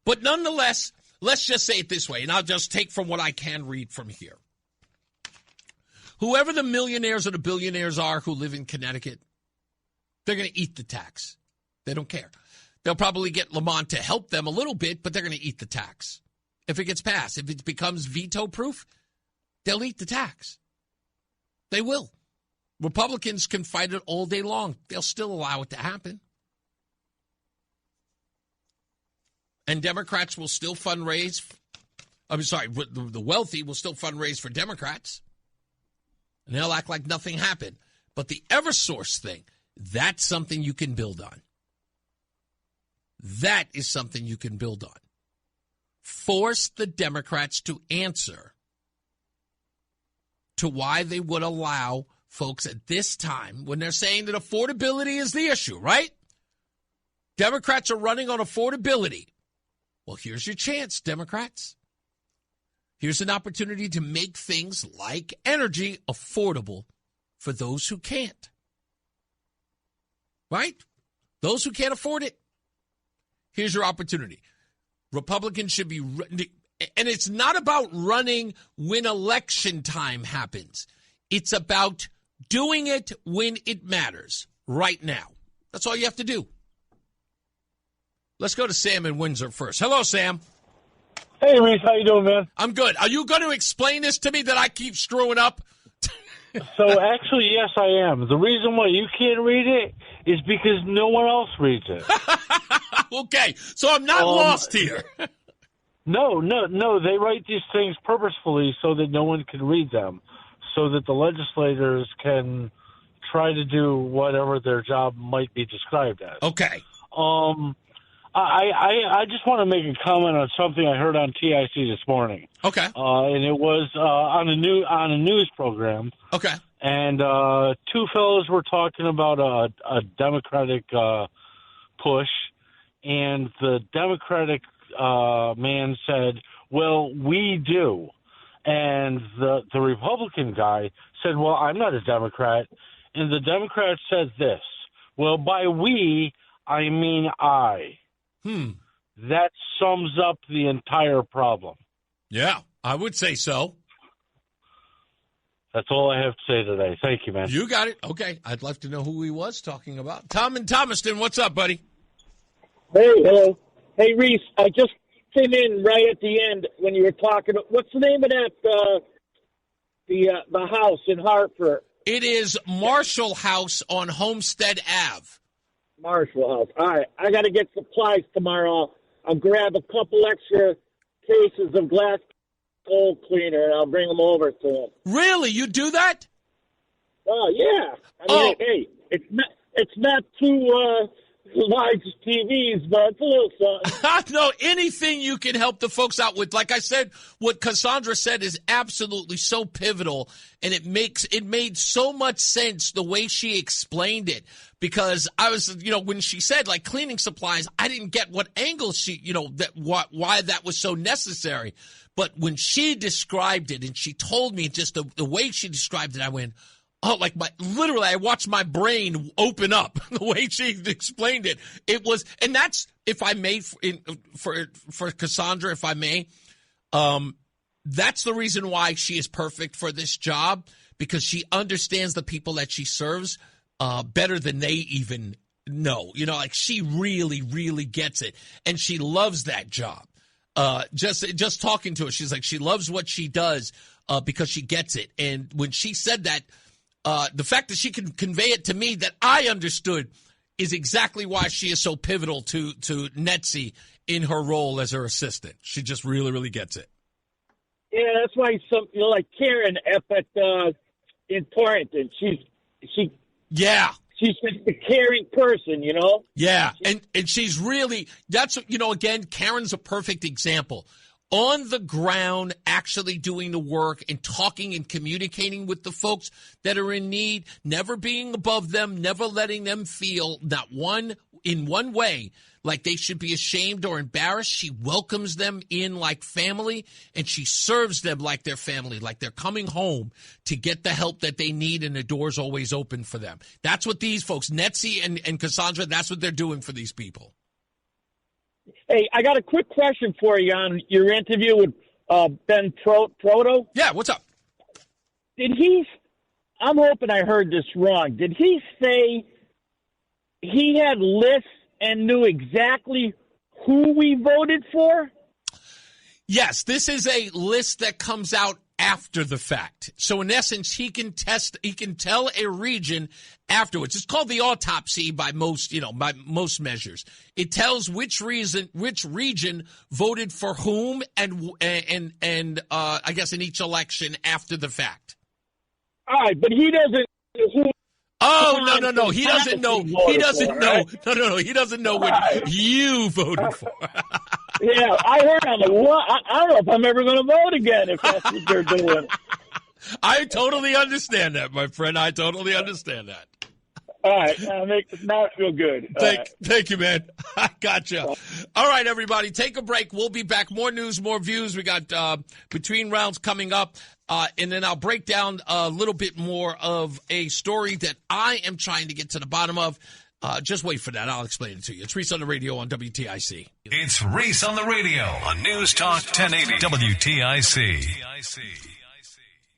But nonetheless, let's just say it this way, and I'll just take from what I can read from here. Whoever the millionaires or the billionaires are who live in Connecticut, they're going to eat the tax. They don't care. They'll probably get Lamont to help them a little bit, but they're going to eat the tax. If it gets passed, if it becomes veto-proof, they'll eat the tax. They will. Republicans can fight it all day long. They'll still allow it to happen. And Democrats will still fundraise. The wealthy will still fundraise for Democrats. And they'll act like nothing happened. But the Eversource thing, that's something you can build on. That is something you can build on. Force the Democrats to answer to why they would allow folks at this time, when they're saying that affordability is the issue, right? Democrats are running on affordability. Well, here's your chance, Democrats. Here's an opportunity to make things like energy affordable for those who can't. Right? Those who can't afford it. Here's your opportunity. Republicans should be, and it's not about running when election time happens. It's about doing it when it matters, right now. That's all you have to do. Let's go to Sam in Windsor first. Hello, Sam. Hey, Reese, how you doing, man? I'm good. Are you going to explain this to me that I keep screwing up? So, actually, yes, I am. The reason why you can't read it is because no one else reads it. Okay, so I'm not lost here. No. They write these things purposefully so that no one can read them, so that the legislators can try to do whatever their job might be described as. Okay. I just want to make a comment on something I heard on TIC this morning. Okay. And it was on a news program. Okay. And two fellows were talking about a Democratic push, and the Democratic man said, "Well, we do," and the Republican guy said, "Well, I'm not a Democrat," and the Democrat said this, "Well, by we, I mean I." That sums up the entire problem. Yeah, I would say so. That's all I have to say today. Thank you, man. You got it. Okay. I'd love to know who he was talking about. Tom in Thomaston, what's up, buddy? Hey, hello. Hey, Reese, I just came in right at the end when you were talking. What's the name of that, the house in Hartford? It is Marshall House on Homestead Ave. Marshall House. All right. I got to get supplies tomorrow. I'll grab a couple extra cases of glass cold cleaner, and I'll bring them over to him. Really? You do that? Oh, yeah. I mean, hey, it's not too large TVs, but it's a little something. No, anything you can help the folks out with. Like I said, what Cassandra said is absolutely so pivotal, and it made so much sense the way she explained it. Because I was, when she said like cleaning supplies, I didn't get what angle she, why that was so necessary. But when she described it and she told me just the way she described it, I went, oh, like literally, I watched my brain open up the way she explained it. It was, and that's, if I may, for Cassandra, if I may, that's the reason why she is perfect for this job, because she understands the people that she serves better than they even know. Like she really, really gets it, and she loves that job. Just talking to her, she's like, she loves what she does because she gets it. And when she said that, the fact that she can convey it to me that I understood is exactly why she is so pivotal to Netzie in her role as her assistant. She just really, really gets it. Yeah, that's why like Karen up at in Torrington, she's just a caring person, Yeah, and she's really, that's, again, Karen's a perfect example. On the ground, actually doing the work and talking and communicating with the folks that are in need, never being above them, never letting them feel in one way like they should be ashamed or embarrassed. She welcomes them in like family, and she serves them like their family, like they're coming home to get the help that they need, and the door's always open for them. That's what these folks, Netzie and Cassandra, that's what they're doing for these people. Hey, I got a quick question for you on your interview with Ben Proto. Yeah, what's up? I'm hoping I heard this wrong. Did he say he had lists and knew exactly who we voted for? Yes, this is a list that comes out after the fact. So in essence, he can tell a region afterwards. It's called the autopsy by most measures. It tells which region voted for whom and I guess in each election after the fact. All right, but he doesn't. Oh, no. He doesn't know. He doesn't know. Right? No. He doesn't know what you voted for. Yeah, I heard on the one. I don't know if I'm ever going to vote again if that's what they're doing. I totally understand that, my friend. I totally understand that. All right, now I feel good. Thank you, man. I gotcha. All right, everybody, take a break. We'll be back. More news, more views. We got between rounds coming up, and then I'll break down a little bit more of a story that I am trying to get to the bottom of. Just wait for that. I'll explain it to you. It's Reese on the radio on WTIC. It's Reese on the radio on News Talk 1080 WTIC.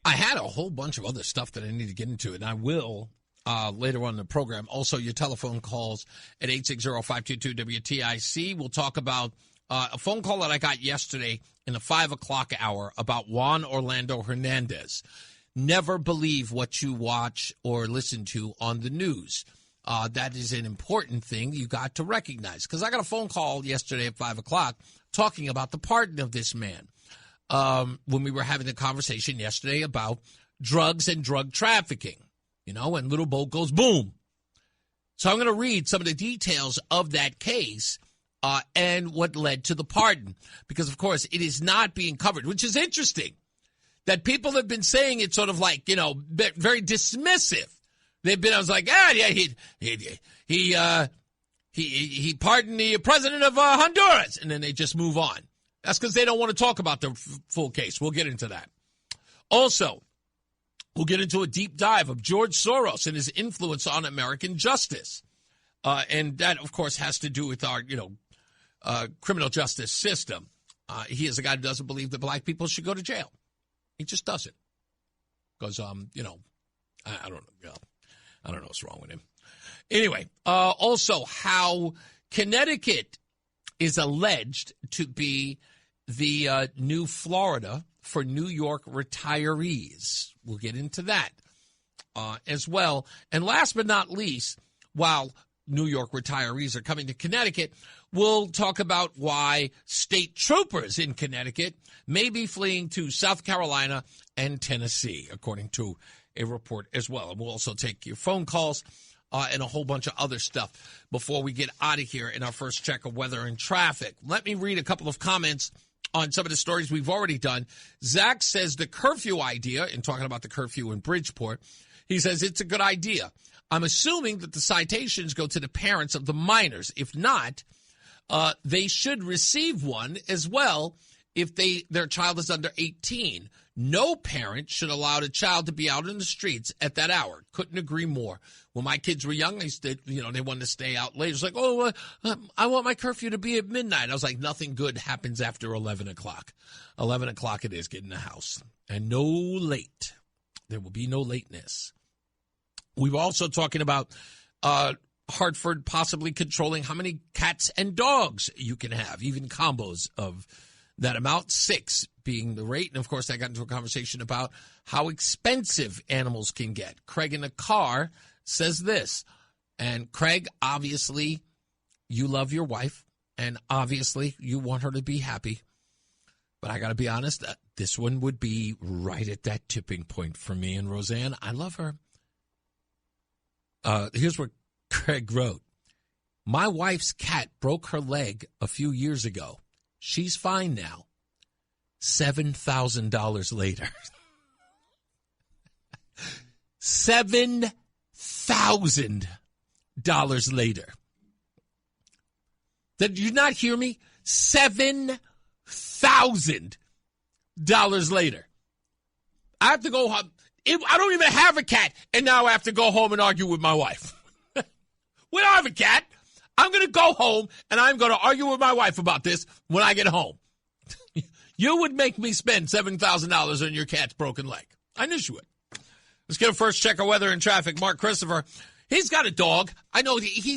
I had a whole bunch of other stuff that I need to get into, and I will later on in the program. Also, your telephone calls at 860-522-WTIC. We'll talk about a phone call that I got yesterday in the 5 o'clock hour about Juan Orlando Hernández. Never believe what you watch or listen to on the news. That is an important thing you got to recognize. Because I got a phone call yesterday at 5 o'clock talking about the pardon of this man when we were having the conversation yesterday about drugs and drug trafficking. And little boat goes boom. So I'm going to read some of the details of that case and what led to the pardon. Because, of course, it is not being covered, which is interesting. That people have been saying it sort of like, very dismissive. I was like, he pardoned the president of Honduras, and then they just move on. That's because they don't want to talk about the full case. We'll get into that. Also, we'll get into a deep dive of George Soros and his influence on American justice, and that, of course, has to do with our, criminal justice system. He is a guy who doesn't believe that black people should go to jail. He just doesn't, because I don't know. I don't know what's wrong with him. Anyway, also how Connecticut is alleged to be the new Florida for New York retirees. We'll get into that as well. And last but not least, while New York retirees are coming to Connecticut. We'll talk about why state troopers in Connecticut may be fleeing to South Carolina and Tennessee, according to a report as well. And we'll also take your phone calls and a whole bunch of other stuff before we get out of here in our first check of weather and traffic. Let me read a couple of comments on some of the stories we've already done. Zach says the curfew idea, in talking about the curfew in Bridgeport, he says it's a good idea. I'm assuming that the citations go to the parents of the minors. If not, they should receive one as well if their child is under 18. No parent should allow a child to be out in the streets at that hour. Couldn't agree more. When my kids were young, they wanted to stay out late. It's like, I want my curfew to be at midnight. I was like, nothing good happens after 11 o'clock. 11 o'clock it is. Get in the house. And no late. There will be no lateness. We were also talking about Hartford possibly controlling how many cats and dogs you can have, even combos of that amount, 6 being the rate. And, of course, I got into a conversation about how expensive animals can get. Craig in the car says this. And, Craig, obviously, you love your wife, and obviously you want her to be happy. But I got to be honest, this one would be right at that tipping point for me and Roseanne. I love her. Here's what Craig wrote. My wife's cat broke her leg a few years ago. She's fine now. $7,000 later. $7,000 later. Did you not hear me? $7,000 later. I have to go home. I don't even have a cat, and now I have to go home and argue with my wife. We don't have a cat. I'm going to go home, and I'm going to argue with my wife about this when I get home. You would make me spend $7,000 on your cat's broken leg. I knew you would. Let's get a first check of weather and traffic. Mark Christopher, he's got a dog. I know he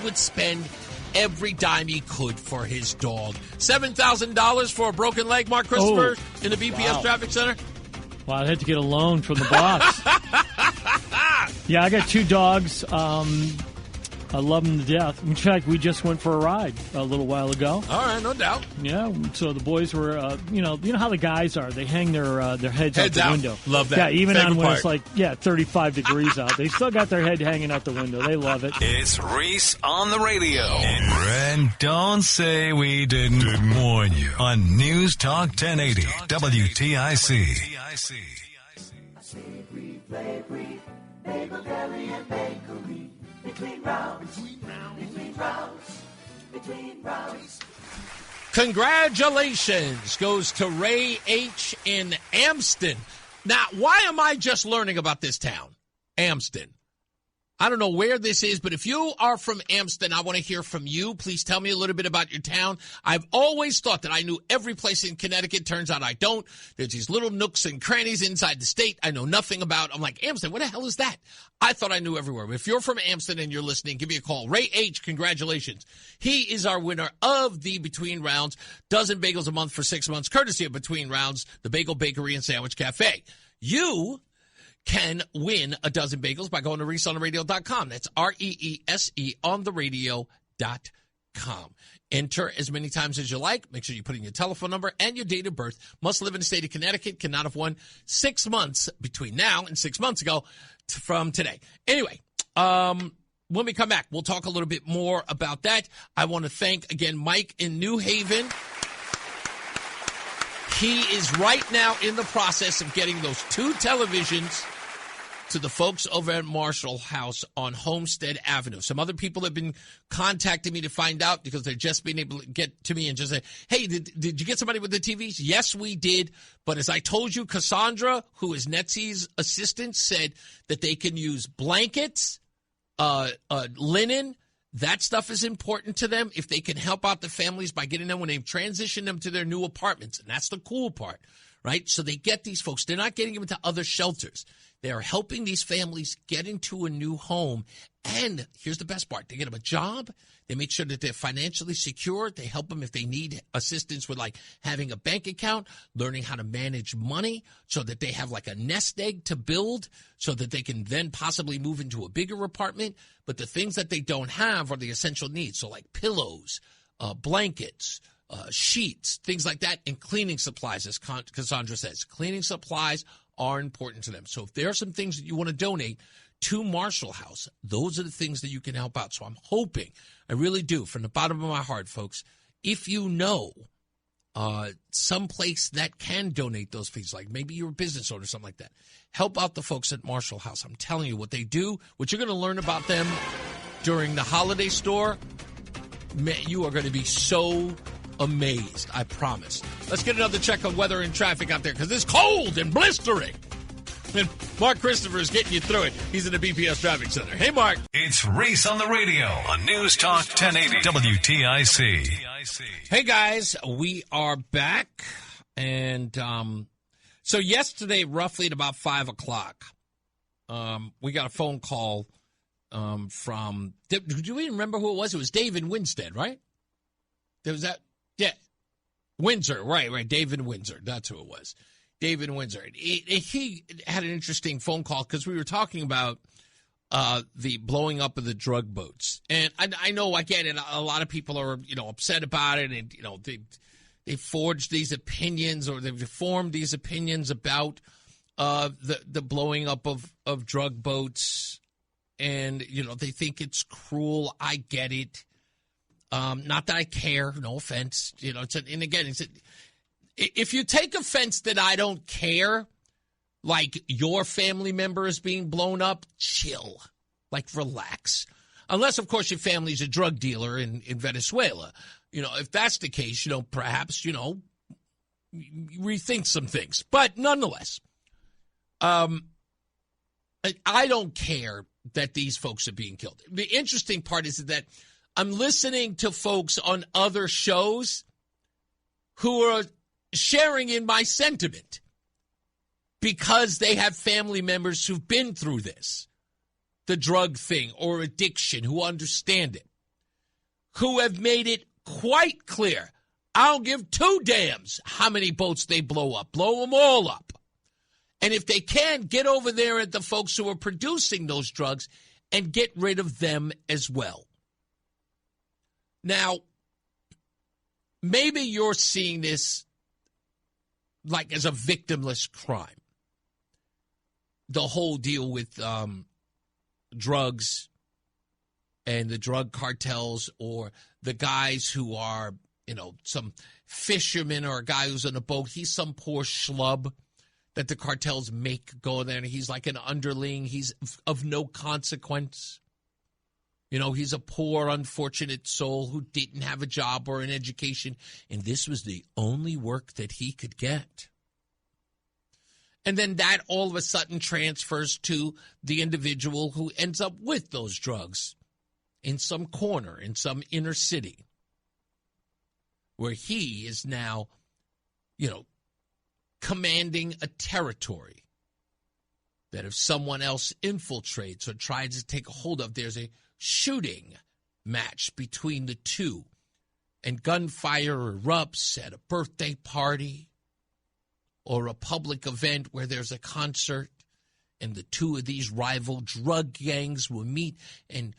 would spend every dime he could for his dog. $7,000 for a broken leg, Mark Christopher, in the BPS Traffic Center? Well, I'd have to get a loan from the boss. Yeah, I got 2 dogs. I love them to death. In fact, we just went for a ride a little while ago. All right, no doubt. Yeah, so the boys were, you know how the guys are. They hang their heads out the window. Love that. Yeah, even Favorite on when part. it's like 35 degrees out, they still got their head hanging out the window. They love it. It's Reese on the radio. And don't say we didn't warn you on News Talk 1080 WTIC. Bagel Deli and Bakery. Between rounds. Congratulations goes to Ray H. in Amston. Now, why am I just learning about this town, Amston? I don't know where this is, but if you are from Amston, I want to hear from you. Please tell me a little bit about your town. I've always thought that I knew every place in Connecticut. Turns out I don't. There's these little nooks and crannies inside the state I know nothing about. I'm like, Amston, what the hell is that? I thought I knew everywhere. But if you're from Amston and you're listening, give me a call. Ray H., congratulations. He is our winner of the Between Rounds, dozen bagels a month for 6 months, courtesy of Between Rounds, the Bagel Bakery and Sandwich Cafe. You can win a dozen bagels by going to ReeseOnTheRadio.com. That's REESE OnTheRadio.com. Enter as many times as you like. Make sure you put in your telephone number and your date of birth. Must live in the state of Connecticut. Cannot have won 6 months between now and 6 months ago from today. Anyway, when we come back, we'll talk a little bit more about that. I want to thank, again, Mike in New Haven. He is right now in the process of getting those 2 televisions to the folks over at Marshall House on Homestead Avenue. Some other people have been contacting me to find out because they're just being able to get to me and just say, hey, did you get somebody with the TVs? Yes, we did. But as I told you, Cassandra, who is Netsy's assistant, said that they can use blankets, linen. That stuff is important to them if they can help out the families by getting them when they transition them to their new apartments. And that's the cool part, right? So they get these folks. They're not getting them into other shelters. They are helping these families get into a new home. And here's the best part. They get them a job. They make sure that they're financially secure. They help them if they need assistance with, like, having a bank account, learning how to manage money so that they have, like, a nest egg to build so that they can then possibly move into a bigger apartment. But the things that they don't have are the essential needs. So, like, pillows, blankets, sheets, things like that, and cleaning supplies, as Cassandra says. Cleaning supplies are important to them. So if there are some things that you want to donate to Marshall House, those are the things that you can help out. So I'm hoping, I really do, from the bottom of my heart, folks, if you know someplace that can donate those things, like maybe you're a business owner or something like that, help out the folks at Marshall House. I'm telling you what they do, what you're going to learn about them during the holiday store, man, you are going to be so amazed, I promise. Let's get another check on weather and traffic out there, because it's cold and blistering. And Mark Christopher is getting you through it. He's in the BPS Traffic Center. Hey, Mark. It's Reese on the radio on News Talk 1080 WTIC. Hey, guys. We are back. And so yesterday, roughly at about 5 o'clock, we got a phone call from, do we remember who it was? It was David Winstead, right? There was that? Yeah. Windsor, right. David Windsor. That's who it was. David Windsor. He had an interesting phone call because we were talking about the blowing up of the drug boats. And I know, again, and a lot of people are, upset about it. And, they forged these opinions, or they've formed these opinions about the blowing up of drug boats. And, they think it's cruel. I get it. Not that I care. No offense. If you take offense that I don't care, like your family member is being blown up, chill. Like, relax. Unless, of course, your family's a drug dealer in Venezuela. If that's the case, perhaps, rethink some things. But nonetheless, I don't care that these folks are being killed. The interesting part is that I'm listening to folks on other shows who are sharing in my sentiment because they have family members who've been through this, the drug thing or addiction, who understand it, who have made it quite clear. I'll give two damns how many boats they blow up. Blow them all up. And if they can, get over there at the folks who are producing those drugs and get rid of them as well. Now, maybe you're seeing this like as a victimless crime. The whole deal with drugs and the drug cartels, or the guys who are, some fisherman or a guy who's on a boat. He's some poor schlub that the cartels make go there, and he's like an underling. He's of no consequence. He's a poor, unfortunate soul who didn't have a job or an education, and this was the only work that he could get. And then that all of a sudden transfers to the individual who ends up with those drugs in some corner, in some inner city, where he is now, commanding a territory that if someone else infiltrates or tries to take a hold of, there's a shooting match between the two, and gunfire erupts at a birthday party or a public event where there's a concert, and the two of these rival drug gangs will meet, and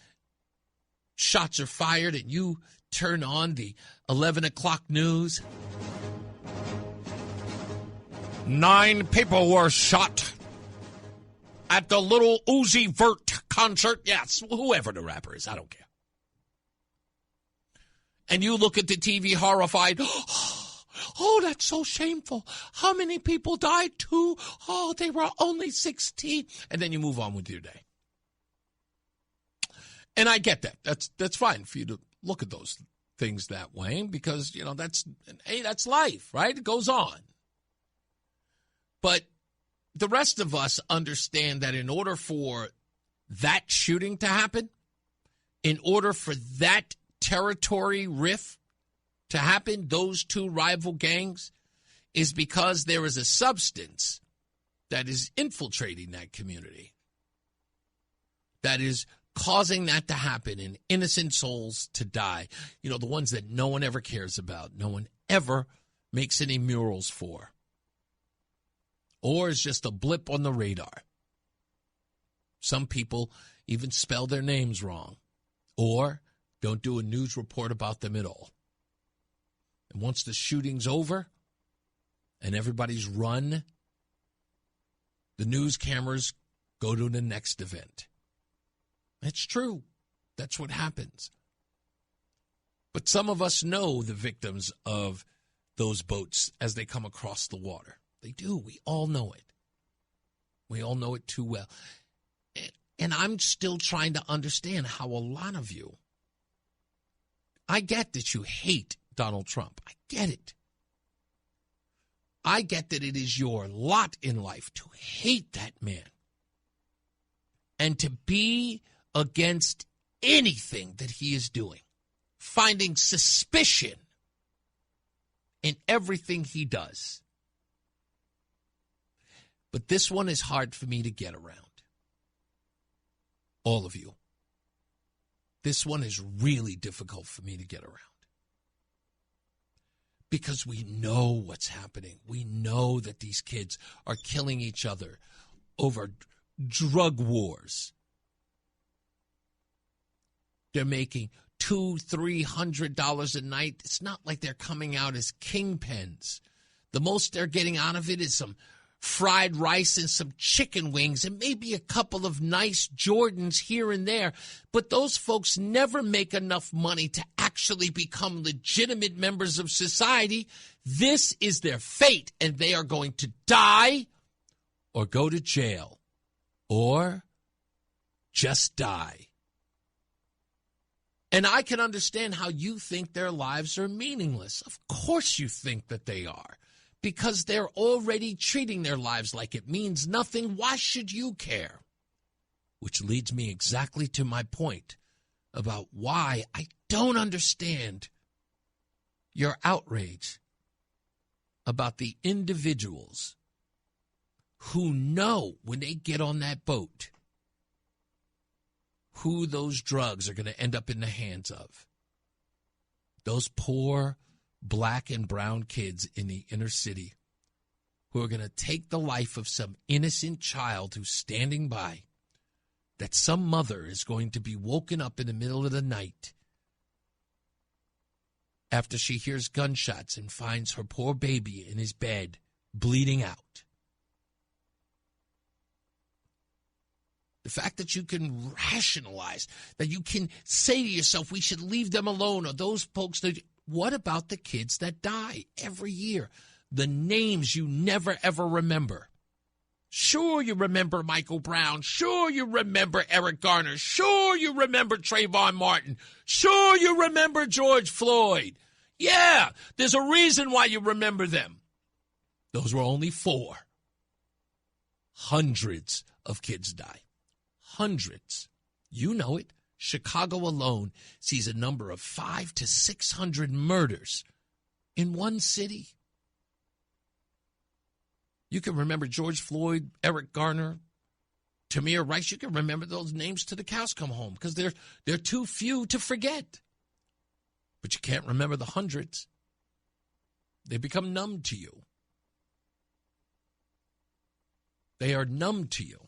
shots are fired, and you turn on the 11 o'clock news. 9 people were shot at the Little Uzi Vert concert. Yes, whoever the rapper is, I don't care. And you look at the TV horrified. Oh, that's so shameful. How many people died too? Oh, they were only 16. And then you move on with your day. And I get that. That's fine for you to look at those things that way, because, that's life, right? It goes on. But the rest of us understand that in order for that shooting to happen, in order for that territory rift to happen, those two rival gangs, is because there is a substance that is infiltrating that community, that is causing that to happen and innocent souls to die. You know, the ones that no one ever cares about, no one ever makes any murals for, or is just a blip on the radar. Some people even spell their names wrong or don't do a news report about them at all. And once the shooting's over and everybody's run, the news cameras go to the next event. It's true. That's what happens. But some of us know the victims of those boats as they come across the water. They do. We all know it. We all know it too well. And I'm still trying to understand how a lot of you, I get that you hate Donald Trump. I get it. I get that it is your lot in life to hate that man and to be against anything that he is doing, finding suspicion in everything he does. But this one is hard for me to get around. All of you. This one is really difficult for me to get around. Because we know what's happening. We know that these kids are killing each other over drug wars. They're making $200-300 a night. It's not like they're coming out as kingpins. The most they're getting out of it is some fried rice and some chicken wings and maybe a couple of nice Jordans here and there. But those folks never make enough money to actually become legitimate members of society. This is their fate, and they are going to die or go to jail or just die. And I can understand how you think their lives are meaningless. Of course you think that they are, because they're already treating their lives like it means nothing. Why should you care? Which leads me exactly to my point about why I don't understand your outrage about the individuals who know when they get on that boat who those drugs are going to end up in the hands of. Those poor black and brown kids in the inner city who are going to take the life of some innocent child who's standing by, that some mother is going to be woken up in the middle of the night after she hears gunshots and finds her poor baby in his bed bleeding out. The fact that you can rationalize, that you can say to yourself, we should leave them alone, or those folks that... What about the kids that die every year? The names you never, ever remember. Sure, you remember Michael Brown. Sure, you remember Eric Garner. Sure, you remember Trayvon Martin. Sure, you remember George Floyd. Yeah, there's a reason why you remember them. Those were only 4. Hundreds of kids die. Hundreds. You know it. Chicago alone sees a number of 500 to 600 murders in one city. You can remember George Floyd, Eric Garner, Tamir Rice. You can remember those names till the cows come home because they're too few to forget. But you can't remember the hundreds. They become numb to you. They are numb to you.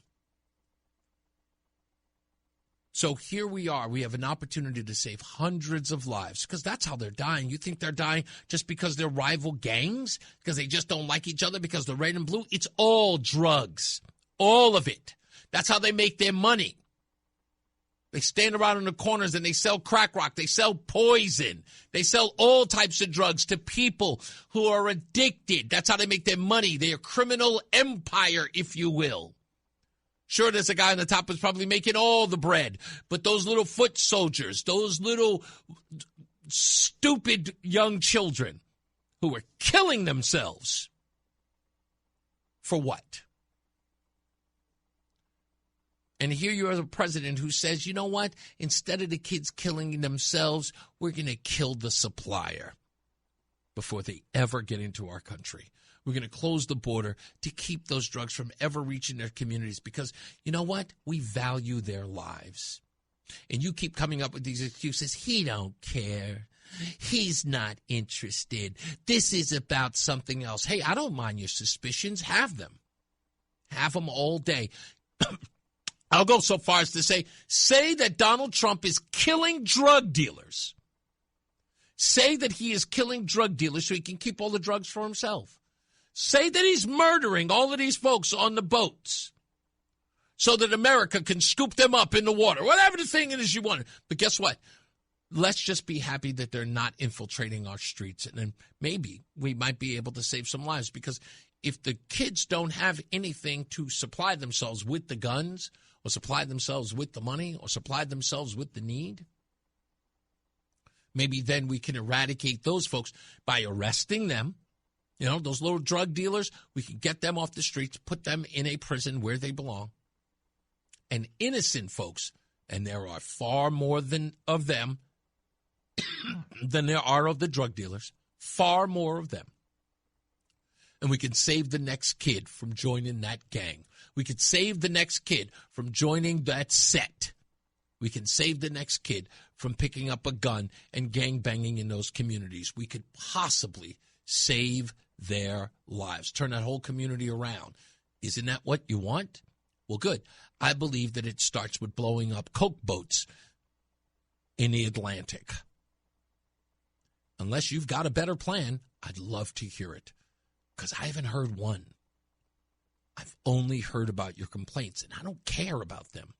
So here we are. We have an opportunity to save hundreds of lives because that's how they're dying. You think they're dying just because they're rival gangs, because they just don't like each other, because they're red and blue? It's all drugs, all of it. That's how they make their money. They stand around in the corners and they sell crack rock. They sell poison. They sell all types of drugs to people who are addicted. That's how they make their money. They're a criminal empire, if you will. Sure, there's a guy on the top who's probably making all the bread, but those little foot soldiers, those little stupid young children who are killing themselves, for what? And here you are, the president who says, you know what? Instead of the kids killing themselves, we're going to kill the supplier before they ever get into our country. We're going to close the border to keep those drugs from ever reaching their communities because, you know what? We value their lives. And you keep coming up with these excuses. He don't care. He's not interested. This is about something else. Hey, I don't mind your suspicions. Have them. Have them all day. I'll go so far as to say that Donald Trump is killing drug dealers. Say that he is killing drug dealers so he can keep all the drugs for himself. Say that he's murdering all of these folks on the boats so that America can scoop them up in the water. Whatever the thing is you want. But guess what? Let's just be happy that they're not infiltrating our streets. And then maybe we might be able to save some lives. Because if the kids don't have anything to supply themselves with the guns or supply themselves with the money or supply themselves with the need, maybe then we can eradicate those folks by arresting them. You know, those little drug dealers, we can get them off the streets, put them in a prison where they belong. And innocent folks, and there are far more of them than there are of the drug dealers, far more of them. And we can save the next kid from joining that gang. We could save the next kid from joining that set. We can save the next kid from picking up a gun and gang banging in those communities. We could possibly save their lives, turn that whole community around. Isn't that what you want? Well, good. I believe that it starts with blowing up Coke boats in the Atlantic. Unless you've got a better plan, I'd love to hear it, because I haven't heard one. I've only heard about your complaints, and I don't care about them.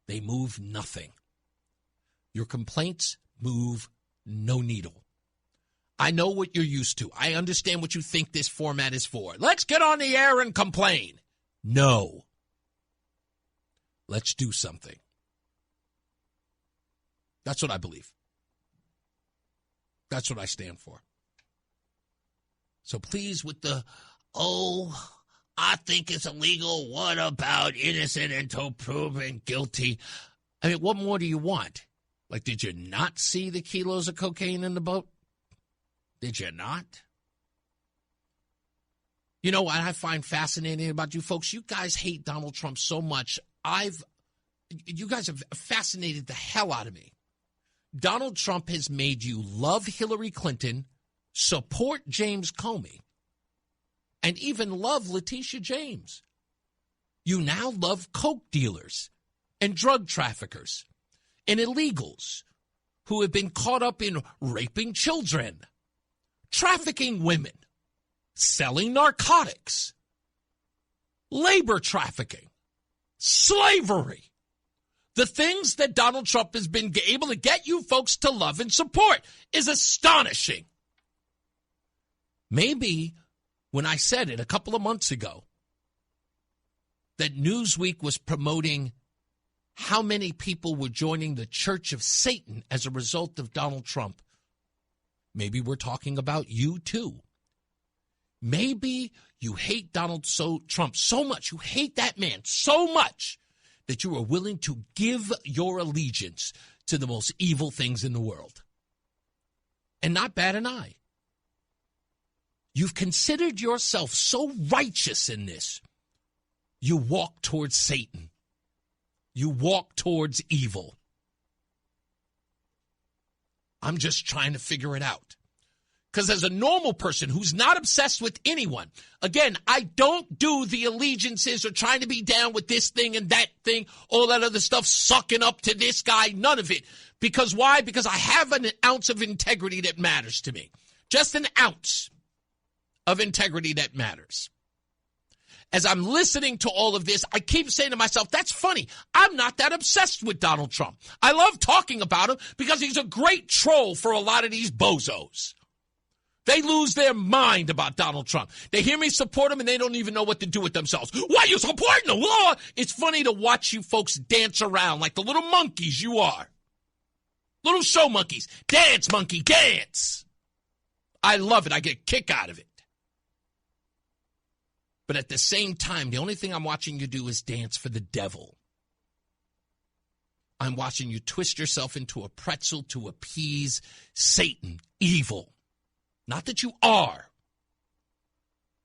They move nothing. Your complaints move no needle. I know what you're used to. I understand what you think this format is for. Let's get on the air and complain. No. Let's do something. That's what I believe. That's what I stand for. So please, with the, I think it's illegal. What about innocent until proven guilty? I mean, what more do you want? Like, did you not see the kilos of cocaine in the boat? Did you not? You know what I find fascinating about you folks? You guys hate Donald Trump so much. You guys have fascinated the hell out of me. Donald Trump has made you love Hillary Clinton, support James Comey, and even love Letitia James. You now love coke dealers and drug traffickers and illegals who have been caught up in raping children, trafficking women, selling narcotics, labor trafficking, slavery. The things that Donald Trump has been able to get you folks to love and support is astonishing. Maybe when I said it a couple of months ago that Newsweek was promoting how many people were joining the Church of Satan as a result of Donald Trump, maybe we're talking about you too. Maybe you hate Donald Trump so much, you hate that man so much, that you are willing to give your allegiance to the most evil things in the world. And not bat an eye. You've considered yourself so righteous in this, you walk towards Satan. You walk towards evil. I'm just trying to figure it out. Because as a normal person who's not obsessed with anyone, again, I don't do the allegiances or trying to be down with this thing and that thing, all that other stuff, sucking up to this guy, none of it. Because why? Because I have an ounce of integrity that matters to me. Just an ounce of integrity that matters. As I'm listening to all of this, I keep saying to myself, that's funny. I'm not that obsessed with Donald Trump. I love talking about him because he's a great troll for a lot of these bozos. They lose their mind about Donald Trump. They hear me support him, and they don't even know what to do with themselves. Why are you supporting him? It's funny to watch you folks dance around like the little monkeys you are. Little show monkeys. Dance, monkey, dance. I love it. I get a kick out of it. But at the same time, the only thing I'm watching you do is dance for the devil. I'm watching you twist yourself into a pretzel to appease Satan, evil. Not that you are,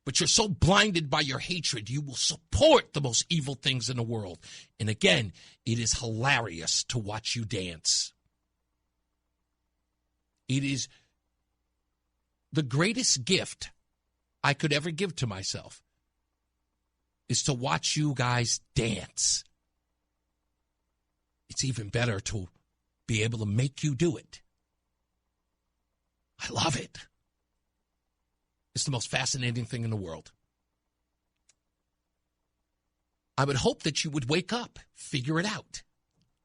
But you're so blinded by your hatred, you will support the most evil things in the world. And again, it is hilarious to watch you dance. It is the greatest gift I could ever give to myself is to watch you guys dance. It's even better to be able to make you do it. I love it. It's the most fascinating thing in the world. I would hope that you would wake up, figure it out.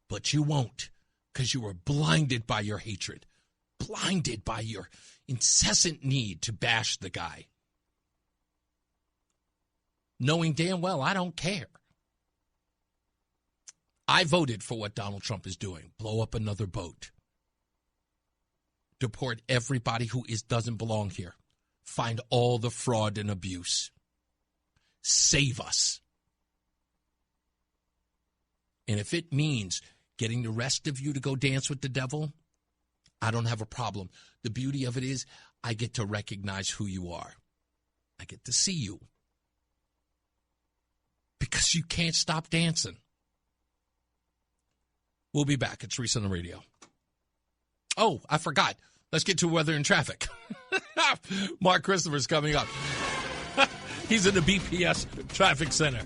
But you won't, because you are blinded by your hatred, blinded by your incessant need to bash the guy, knowing damn well I don't care. I voted for what Donald Trump is doing. Blow up another boat. Deport everybody who doesn't belong here. Find all the fraud and abuse. Save us. And if it means getting the rest of you to go dance with the devil, I don't have a problem. The beauty of it is I get to recognize who you are. I get to see you. Because you can't stop dancing. We'll be back. It's Reese on the radio. Oh, I forgot. Let's get to weather and traffic. Mark Christopher's coming up. He's in the BPS Traffic Center.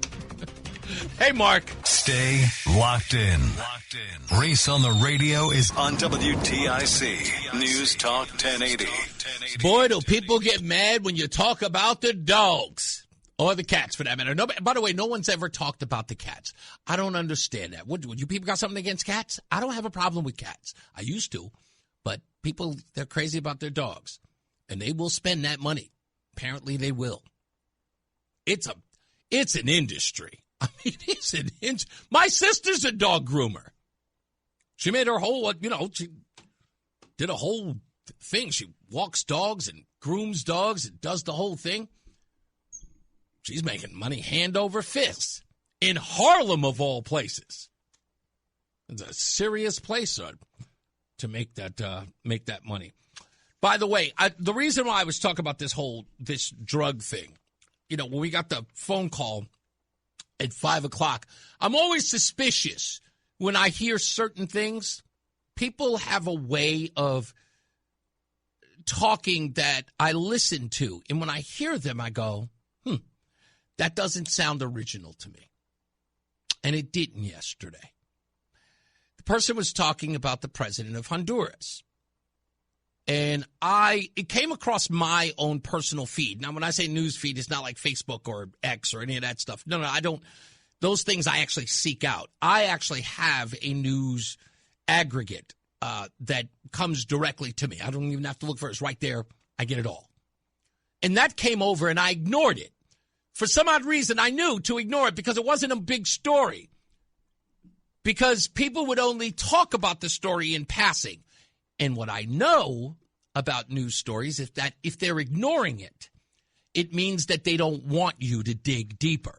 Hey, Mark. Stay locked in. Reese on the radio is on WTIC News Talk 1080. Boy, do people get mad when you talk about the dogs. Or the cats, for that matter. No, by the way, no one's ever talked about the cats. I don't understand that. Would you people got something against cats? I don't have a problem with cats. I used to. But people, they're crazy about their dogs. And they will spend that money. Apparently they will. It's an industry. I mean, it's an industry. My sister's a dog groomer. She made her whole, she did a whole thing. She walks dogs and grooms dogs and does the whole thing. She's making money hand over fist in Harlem, of all places. It's a serious place to make that money. By the way, the reason why I was talking about this drug thing, when we got the phone call at 5 o'clock, I'm always suspicious when I hear certain things. People have a way of talking that I listen to, and when I hear them, I go, that doesn't sound original to me. And it didn't yesterday. The person was talking about the president of Honduras. And it came across my own personal feed. Now, when I say news feed, it's not like Facebook or X or any of that stuff. No, I don't. Those things I actually seek out. I actually have a news aggregate that comes directly to me. I don't even have to look for it. It's right there. I get it all. And that came over, and I ignored it. For some odd reason, I knew to ignore it because it wasn't a big story. Because people would only talk about the story in passing. And what I know about news stories is that if they're ignoring it, it means that they don't want you to dig deeper.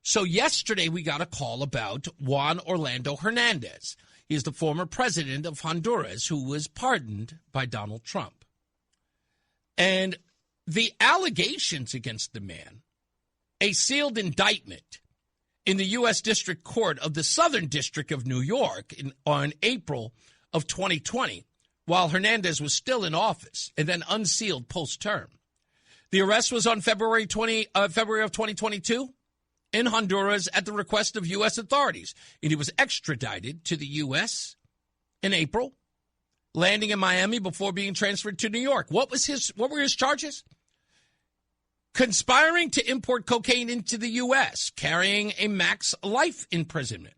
So yesterday we got a call about Juan Hernández. He's the former president of Honduras who was pardoned by Donald Trump. And the allegations against the man, a sealed indictment in the U.S. District Court of the Southern District of New York on April of 2020, while Hernández was still in office and then unsealed post-term. The arrest was on February of 2022 in Honduras at the request of U.S. authorities, and he was extradited to the U.S. in April, landing in Miami before being transferred to New York. What were his charges? Conspiring to import cocaine into the U.S., carrying a max life imprisonment,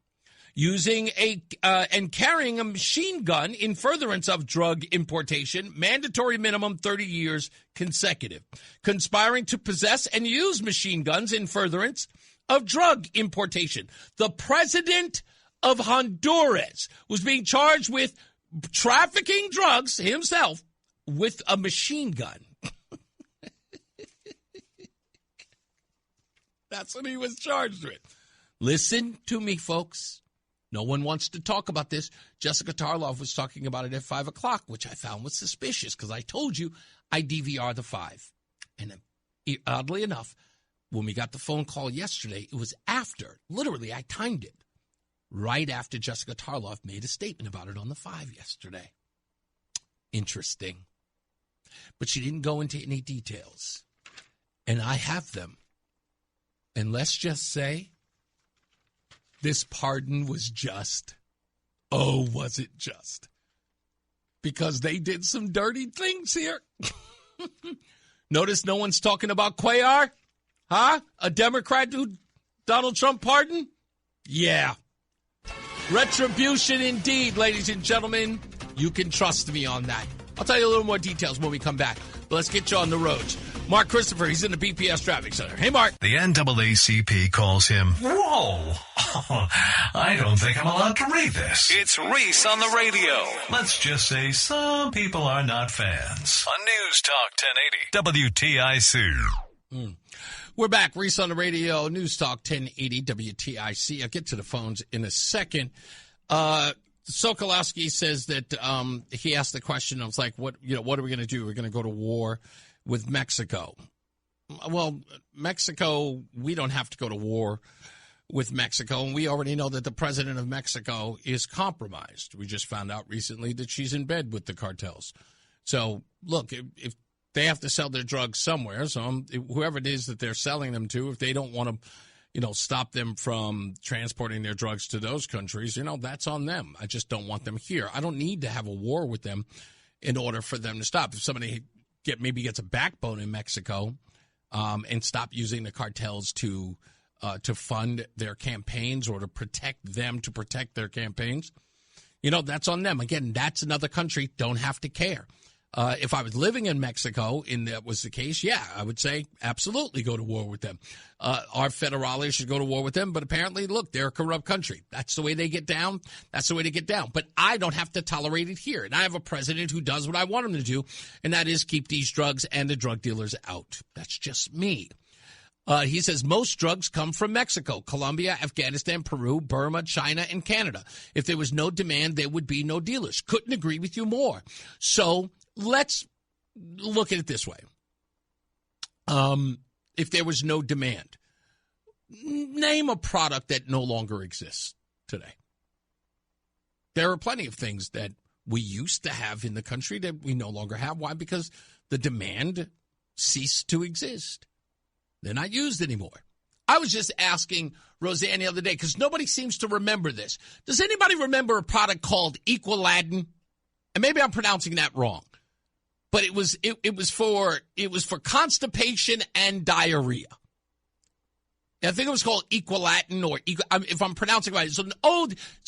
and carrying a machine gun in furtherance of drug importation, mandatory minimum 30 years consecutive. Conspiring to possess and use machine guns in furtherance of drug importation. The president of Honduras was being charged with trafficking drugs himself with a machine gun. That's what he was charged with. Listen to me, folks. No one wants to talk about this. Jessica Tarloff was talking about it at 5 o'clock, which I found was suspicious because I told you I DVR the 5. And oddly enough, when we got the phone call yesterday, it was after, literally, I timed it, right after Jessica Tarloff made a statement about it on the 5 yesterday. Interesting. But she didn't go into any details. And I have them. And let's just say this pardon was just. Oh, was it just? Because they did some dirty things here. Notice no one's talking about Cuellar? Huh? A Democrat who Donald Trump pardoned? Yeah. Retribution indeed, ladies and gentlemen. You can trust me on that. I'll tell you a little more details when we come back. But let's get you on the roads. Mark Christopher, he's in the BPS Traffic Center. Hey, Mark. The NAACP calls him, whoa, I don't think I'm allowed to read this. It's Reese on the radio. Let's just say some people are not fans. On News Talk 1080 WTIC. We're back. Reese on the radio, News Talk 1080 WTIC. I'll get to the phones in a second. Sokolowski says that he asked the question. I was like, what are we going to do? We're going to go to war with Mexico. Well, Mexico, we don't have to go to war with Mexico, and we already know that the president of Mexico is compromised. We just found out recently that she's in bed with the cartels. So, look, if they have to sell their drugs somewhere, so whoever it is that they're selling them to, if they don't want to stop them from transporting their drugs to those countries, that's on them. I just don't want them here. I don't need to have a war with them in order for them to stop. If somebody maybe gets a backbone in Mexico and stop using the cartels to fund their campaigns or to protect their campaigns, that's on them. Again, that's another country. Don't have to care. If I was living in Mexico and that was the case, yeah, I would say absolutely go to war with them. Our federales should go to war with them, but apparently, look, they're a corrupt country. That's the way they get down. That's the way they get down. But I don't have to tolerate it here. And I have a president who does what I want him to do, and that is keep these drugs and the drug dealers out. That's just me. He says most drugs come from Mexico, Colombia, Afghanistan, Peru, Burma, China, and Canada. If there was no demand, there would be no dealers. Couldn't agree with you more. So let's look at it this way. If there was no demand, name a product that no longer exists today. There are plenty of things that we used to have in the country that we no longer have. Why? Because the demand ceased to exist. They're not used anymore. I was just asking Roseanne the other day, because nobody seems to remember this. Does anybody remember a product called Equiladen? And maybe I'm pronouncing that wrong. But it was for constipation and diarrhea. I think it was called Equiladen, or if I'm pronouncing it right, it's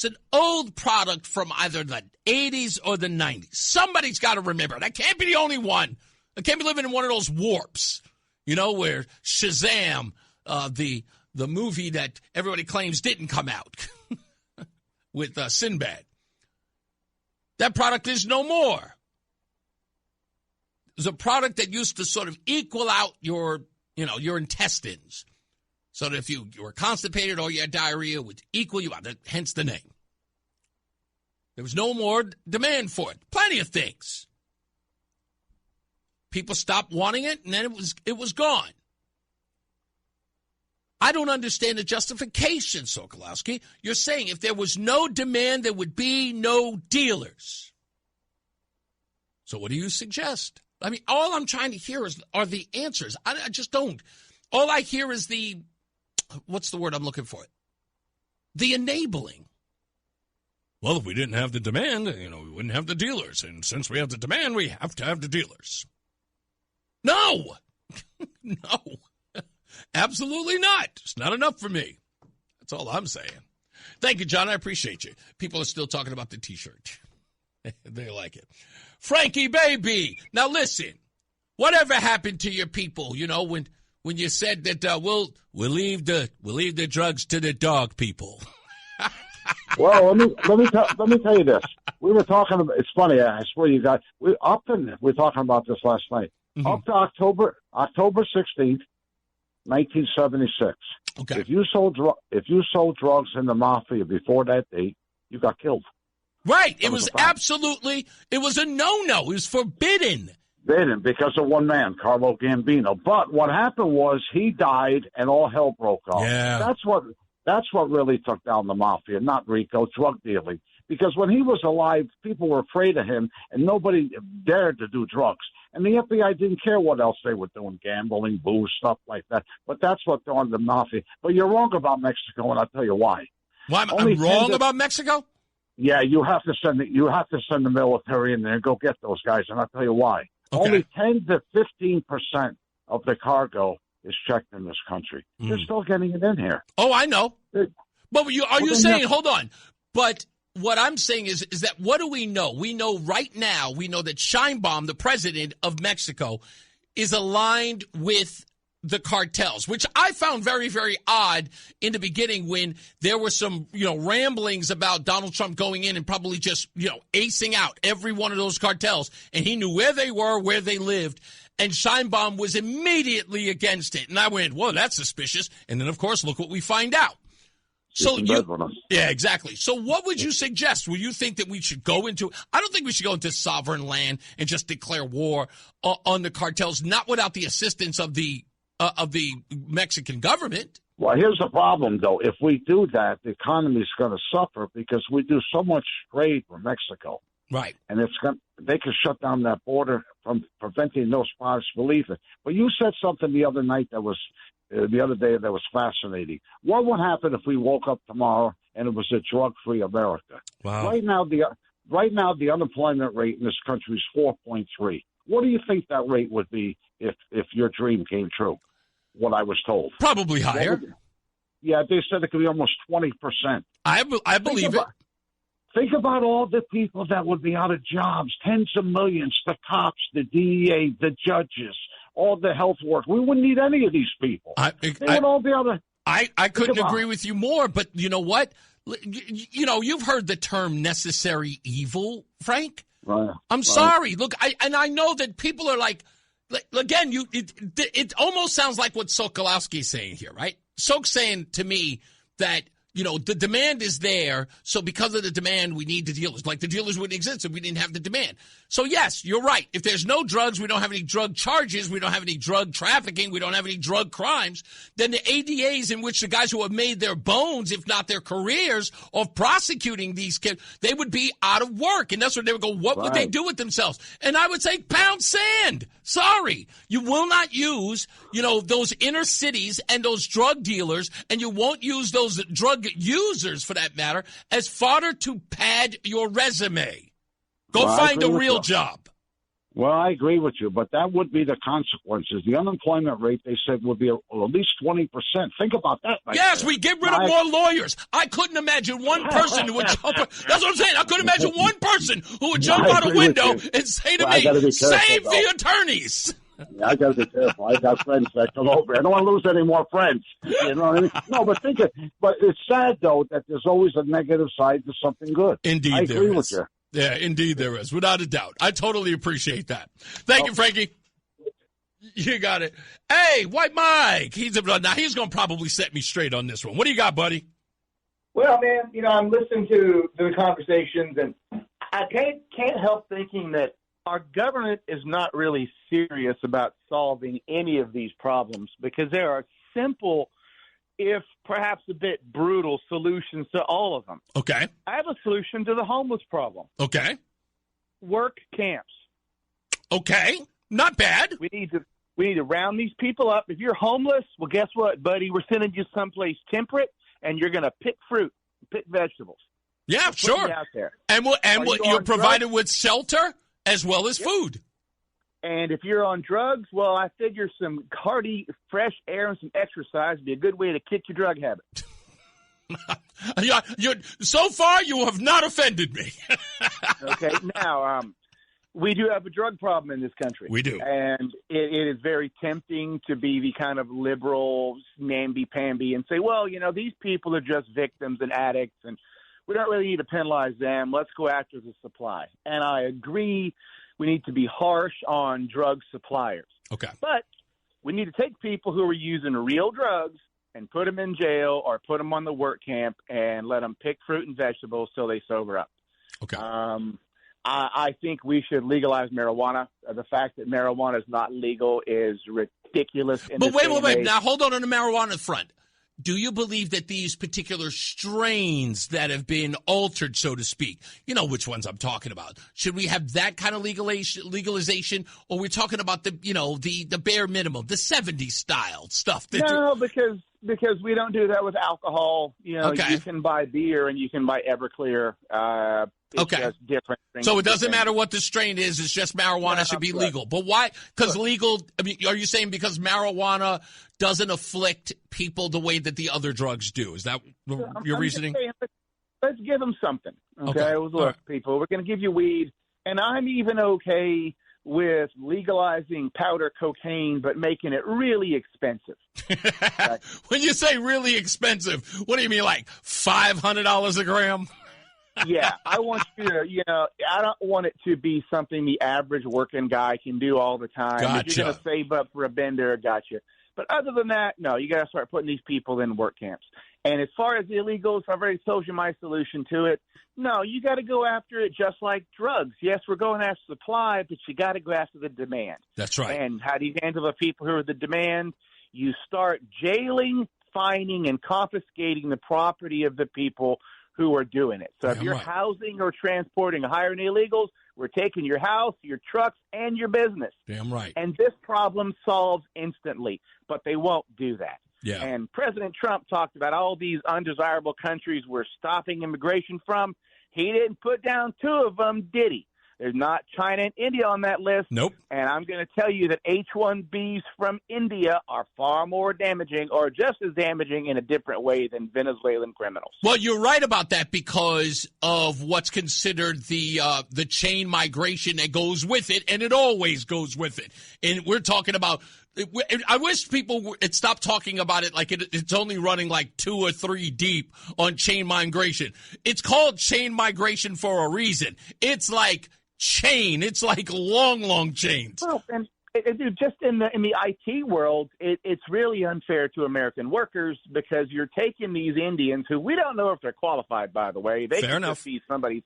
an old product from either the 80s or the 90s. Somebody's got to remember it. I can't be the only one. I can't be living in one of those warps, where Shazam, the movie that everybody claims didn't come out with Sinbad. That product is no more. It was a product that used to sort of equal out your intestines, so that if you were constipated or you had diarrhea, it would equal you out, hence the name. There was no more demand for it. Plenty of things. People stopped wanting it, and then it was gone. I don't understand the justification, Sokolowski. You're saying if there was no demand, there would be no dealers. So what do you suggest? I mean, all I'm trying to hear are the answers. I just don't. All I hear is what's the word I'm looking for? The enabling. Well, if we didn't have the demand, we wouldn't have the dealers. And since we have the demand, we have to have the dealers. No. No. Absolutely not. It's not enough for me. That's all I'm saying. Thank you, John. I appreciate you. People are still talking about the T-shirt. They like it. Frankie, baby. Now, listen. Whatever happened to your people, when you said that we'll leave the drugs to the dog people? Well, let me tell you this. We were talking about. It's funny. I swear you guys. We were talking about this last night. Mm-hmm. Up to October 16th, 1976. Okay. If you sold drugs in the mafia before that date, you got killed. Right. It was a no-no. It was forbidden. They didn't, because of one man, Carlo Gambino. But what happened was he died and all hell broke off. Yeah. That's what really took down the mafia, not Rico, drug dealing. Because when he was alive, people were afraid of him, and nobody dared to do drugs. And the FBI didn't care what else they were doing, gambling, booze, stuff like that. But that's what they're on the mafia. But you're wrong about Mexico, and I'll tell you why. Why I'm wrong about Mexico? Yeah, you have to send the military in there and go get those guys, and I'll tell you why. Okay. Only 10 to 15% of the cargo is checked in this country. They're still getting it in here. Oh, I know. But are you saying, hold on, but what I'm saying is that what do we know? We know right now, that Sheinbaum, the president of Mexico, is aligned with the cartels, which I found very, very odd in the beginning when there were some, ramblings about Donald Trump going in and probably just, acing out every one of those cartels. And he knew where they were, where they lived. And Sheinbaum was immediately against it. And I went, whoa, that's suspicious. And then, of course, look what we find out. Yeah, exactly. So what would you suggest? Would you think that we should go into – I don't think we should go into sovereign land and just declare war on the cartels, not without the assistance of the Mexican government. Well, here's the problem, though. If we do that, the economy is going to suffer because we do so much trade with Mexico. Right. And they can shut down that border from preventing those spots. Believe it. But you said something the other night that was the other day that was fascinating. What would happen if we woke up tomorrow and it was a drug-free America? Wow. Right now, the unemployment rate in this country is 4.3. What do you think that rate would be if your dream came true? What I was told. Probably higher. Yeah, they said it could be almost 20%. I believe it. Think about all the people that would be out of jobs, tens of millions, the cops, the DEA, the judges, all the health workers. We wouldn't need any of these people. I couldn't agree with you more, but you know what? You've heard the term necessary evil, Frank. I'm sorry. Look, I know that people are like again, it almost sounds like what Sokolowski is saying here, right? Sok's saying to me that, the demand is there, so because of the demand, we need the dealers. Like the dealers wouldn't exist if we didn't have the demand. So, yes, you're right. If there's no drugs, we don't have any drug charges, we don't have any drug trafficking, we don't have any drug crimes, then the ADAs in which the guys who have made their bones, if not their careers, of prosecuting these kids, they would be out of work. And that's when they would go, what would they do with themselves? And I would say, pound sand. Sorry. You will not use, those inner cities and those drug dealers, and you won't use those drug users, for that matter, as fodder to pad your resume. Go find a real job. Well, I agree with you, but that would be the consequences. The unemployment rate, they said, would be at least 20%. Think about that. Yes, we get rid of more lawyers. I couldn't imagine one person who would jump. That's what I'm saying. I couldn't imagine one person who would jump out a window and say to me, save the attorneys. Yeah, I got to be careful. I got friends that come over. I don't want to lose any more friends. You know what I mean? No, but but it's sad, though, that there's always a negative side to something good. Indeed, I agree with you. Yeah, indeed there is, without a doubt. I totally appreciate that. Thank you, Frankie. You got it. Hey, White Mike. He's going to probably set me straight on this one. What do you got, buddy? Well, man, I'm listening to the conversations, and I can't help thinking that our government is not really serious about solving any of these problems because there are simple, if perhaps a bit brutal, solutions to all of them. Okay. I have a solution to the homeless problem. Okay. Work camps. Okay. Not bad. We need to round these people up. If you're homeless, well, guess what, buddy? We're sending you someplace temperate, and you're going to pick fruit, pick vegetables. Yeah, sure. Out there. And you're provided with shelter as well as food. And if you're on drugs, well, I figure some hearty, fresh air and some exercise would be a good way to kick your drug habit. So far, you have not offended me. Okay, now, we do have a drug problem in this country. We do. And it is very tempting to be the kind of liberal namby-pamby and say, well, these people are just victims and addicts, and we don't really need to penalize them. Let's go after the supply. And I agree we need to be harsh on drug suppliers. Okay. But we need to take people who are using real drugs and put them in jail or put them on the work camp and let them pick fruit and vegetables till they sober up. Okay. I think we should legalize marijuana. The fact that marijuana is not legal is ridiculous. But wait. Now, hold on the marijuana front. Do you believe that these particular strains that have been altered, so to speak, you know which ones I'm talking about, should we have that kind of legalization, or we're talking about the bare minimum, the 70s style stuff? No, because we don't do that with alcohol. You can buy beer and you can buy Everclear. It's just different things. So it doesn't matter what the strain is. It's just marijuana should be legal. But why? Because legal, are you saying because marijuana doesn't afflict people the way that the other drugs do? Is that your reasoning? Saying, let's give them something. Okay. Look, people, we're going to give you weed. And I'm even okay with legalizing powder cocaine, but making it really expensive. Okay? When you say really expensive, what do you mean, like $500 a gram? Yeah, I want you to, I don't want it to be something the average working guy can do all the time. Gotcha. If you're going to save up for a bender, gotcha. But other than that, no, you got to start putting these people in work camps. And as far as the illegals, I've already told you my solution to it. No, you got to go after it just like drugs. Yes, we're going after supply, but you got to go after the demand. That's right. And how do you handle the people who are the demand? You start jailing, fining, and confiscating the property of the people who are doing it. So if you're housing or transporting, hiring illegals, we're taking your house, your trucks, and your business. Damn right. And this problem solves instantly, but they won't do that. Yeah. And President Trump talked about all these undesirable countries we're stopping immigration from. He didn't put down two of them, did he? There's not China and India on that list. Nope. And I'm going to tell you that H-1Bs from India are far more damaging, or just as damaging in a different way than Venezuelan criminals. Well, you're right about that because of what's considered the chain migration that goes with it, and it always goes with it. And we're talking about I wish people would stop talking about it like it's only running like 2 or 3 deep on chain migration. It's called chain migration for a reason. It's like chain. It's like long chains. Well, and dude, just in the IT world, it's really unfair to American workers because you're taking these Indians who we don't know if they're qualified, by the way. They Fair could enough. just be somebody's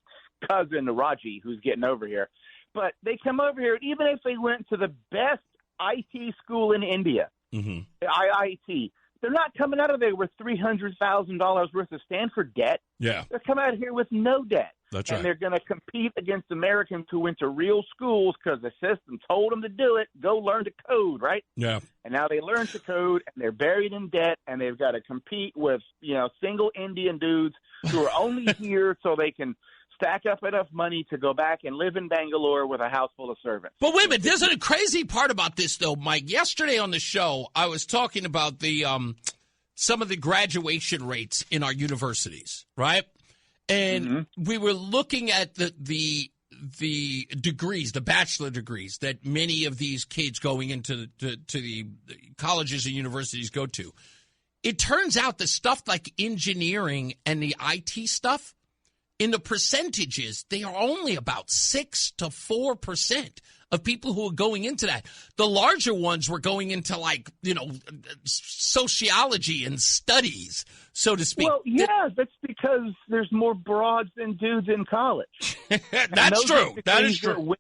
cousin, Raji, who's getting over here. But they come over here, even if they went to the best IT school in India, IIT, they're not coming out of there with $300,000 worth of Stanford debt. Yeah. They're coming out of here with no debt. That's and right. they're going to compete against Americans who went to real schools because the system told them to do it. Go learn to code, right? Yeah. And now they learn to code, and they're buried in debt, and they've got to compete with, single Indian dudes who are only here so they can stack up enough money to go back and live in Bangalore with a house full of servants. But wait a minute, there's a crazy part about this, though, Mike. Yesterday on the show, I was talking about the some of the graduation rates in our universities, right? And we were looking at the degrees, the bachelor degrees that many of these kids going into the colleges and universities go to. It turns out the stuff like engineering and the IT stuff, in the percentages, they are only about 6 to 4% of people who are going into that. The larger ones were going into sociology and studies, so to speak. Well, yeah, that's because there's more broads than dudes in college. That's true. That is true.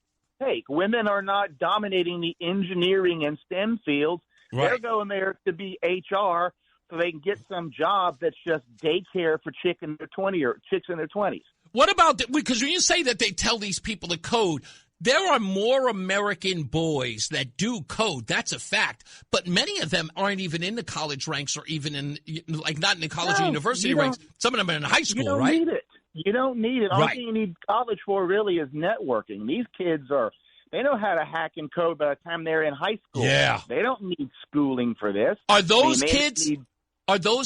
Women are not dominating the engineering and STEM fields. Right. They're going there to be HR so they can get some job that's just daycare for chicks in their 20s. What about because when you say that they tell these people to code, there are more American boys that do code. That's a fact. But many of them aren't even in the college ranks or even not in the college or university ranks. Some of them are in high school, right? You don't need it. All thing you need college for really is networking. These kids they know how to hack and code by the time they're in high school. Yeah. They don't need schooling for this. Are those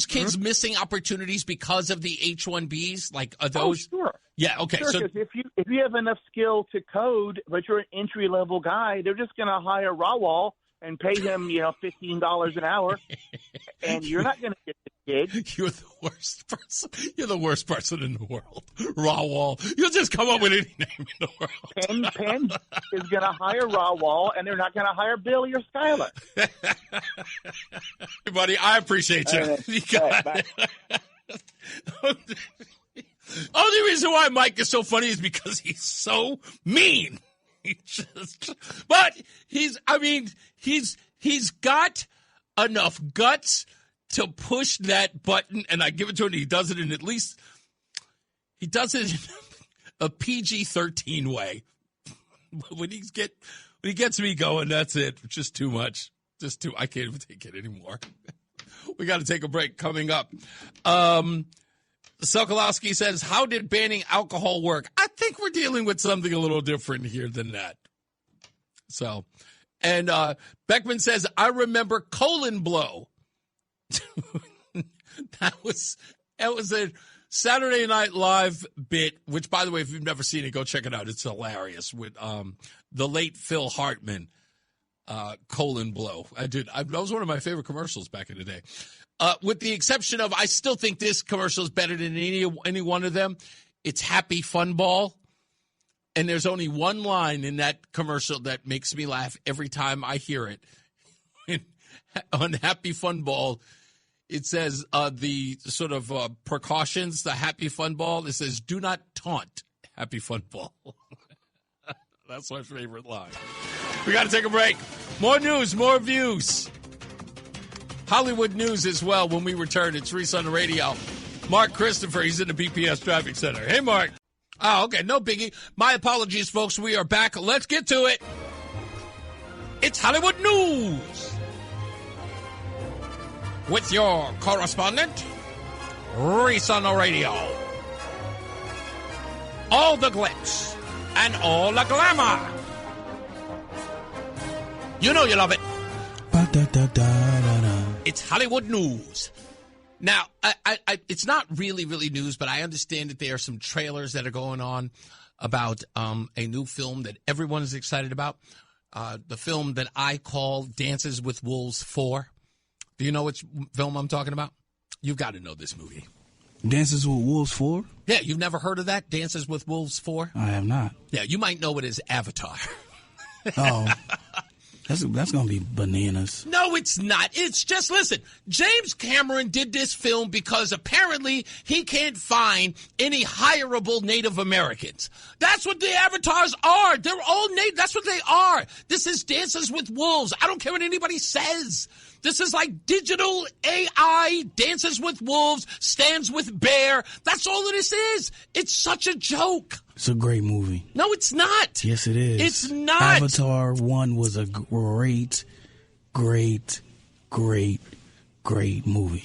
kids missing opportunities because of the H-1Bs? Like, are those? Oh, sure. Yeah. Okay. Sure, So if you have enough skill to code, but you're an entry level guy, they're just going to hire Rawal and pay him, $15 an hour, and you're not going to get the gig. You're the worst person. You're the worst person in the world, Rawal. You'll just come up with any name in the world. Penn is going to hire Rawal, and they're not going to hire Billy or Skylar. Hey, buddy, I appreciate you. You got it. Only reason why Mike is so funny is because he's so mean. But he's got enough guts to push that button, and I give it to him. He does it in he does it in a PG-13 way. When he gets me going, that's it. Just too much. I can't even take it anymore. We got to take a break coming up. Sokolowski says, how did banning alcohol work? I think we're dealing with something a little different here than that. So, and Beckman says, I remember colon blow. That was a Saturday Night Live bit, which, by the way, if you've never seen it, go check it out. It's hilarious with the late Phil Hartman, colon blow. That was one of my favorite commercials back in the day. With the exception of, I still think this commercial is better than any one of them. It's Happy Fun Ball. And there's only one line in that commercial that makes me laugh every time I hear it. On Happy Fun Ball, it says the sort of precautions, the Happy Fun Ball. It says, do not taunt Happy Fun Ball. That's my favorite line. We got to take a break. More news, more views. Hollywood news as well when we return. It's Reese on the radio. Mark Christopher, he's in the BPS Traffic Center. Hey, Mark. Oh, okay, no biggie. My apologies, folks. We are back. Let's get to it. It's Hollywood news with your correspondent, Reese on the radio. All the glitz and all the glamour. You know you love it. It's Hollywood news. Now, it's not really news, but I understand that there are some trailers that are going on about a new film that everyone is excited about. The film that I call Dances with Wolves 4. Do you know which film I'm talking about? You've got to know this movie. Dances with Wolves 4? Yeah, you've never heard of that? Dances with Wolves 4? I have not. Yeah, you might know it as Avatar. Oh. That's going to be bananas. No, it's not. It's just, listen, James Cameron did this film because apparently he can't find any hireable Native Americans. That's what the avatars are. They're all Native. That's what they are. This is Dances with Wolves. I don't care what anybody says. This is like digital AI, Dances with Wolves, Stands with Bear. That's all this is. It's such a joke. It's a great movie. No, it's not. Yes, it is. It's not. Avatar 1 was a great movie.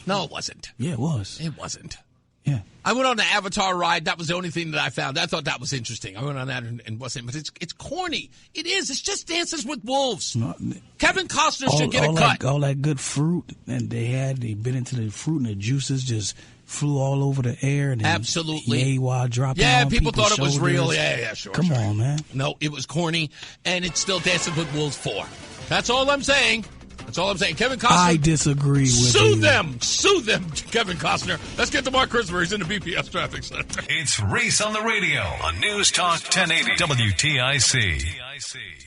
No, it wasn't. Yeah, it was. It wasn't. Yeah. I went on the Avatar ride. That was the only thing that I found. I thought that was interesting. I went on that and wasn't. But it's corny. It is. It's just Dances with Wolves. No, Kevin Costner should get a cut. All that good fruit and they bit into the fruit and the juices just flew all over the air. And absolutely. Dropped on people thought it was real. Yeah, sure. Come on, man. No, it was corny, and it's still Dances with Wolves 4. That's all I'm saying. That's all I'm saying. Kevin Costner. I disagree with you. Sue them, Kevin Costner. Let's get to Mark Christopher. He's in the BPS Traffic Center. It's Reese on the radio on NewsTalk 1080 WTIC.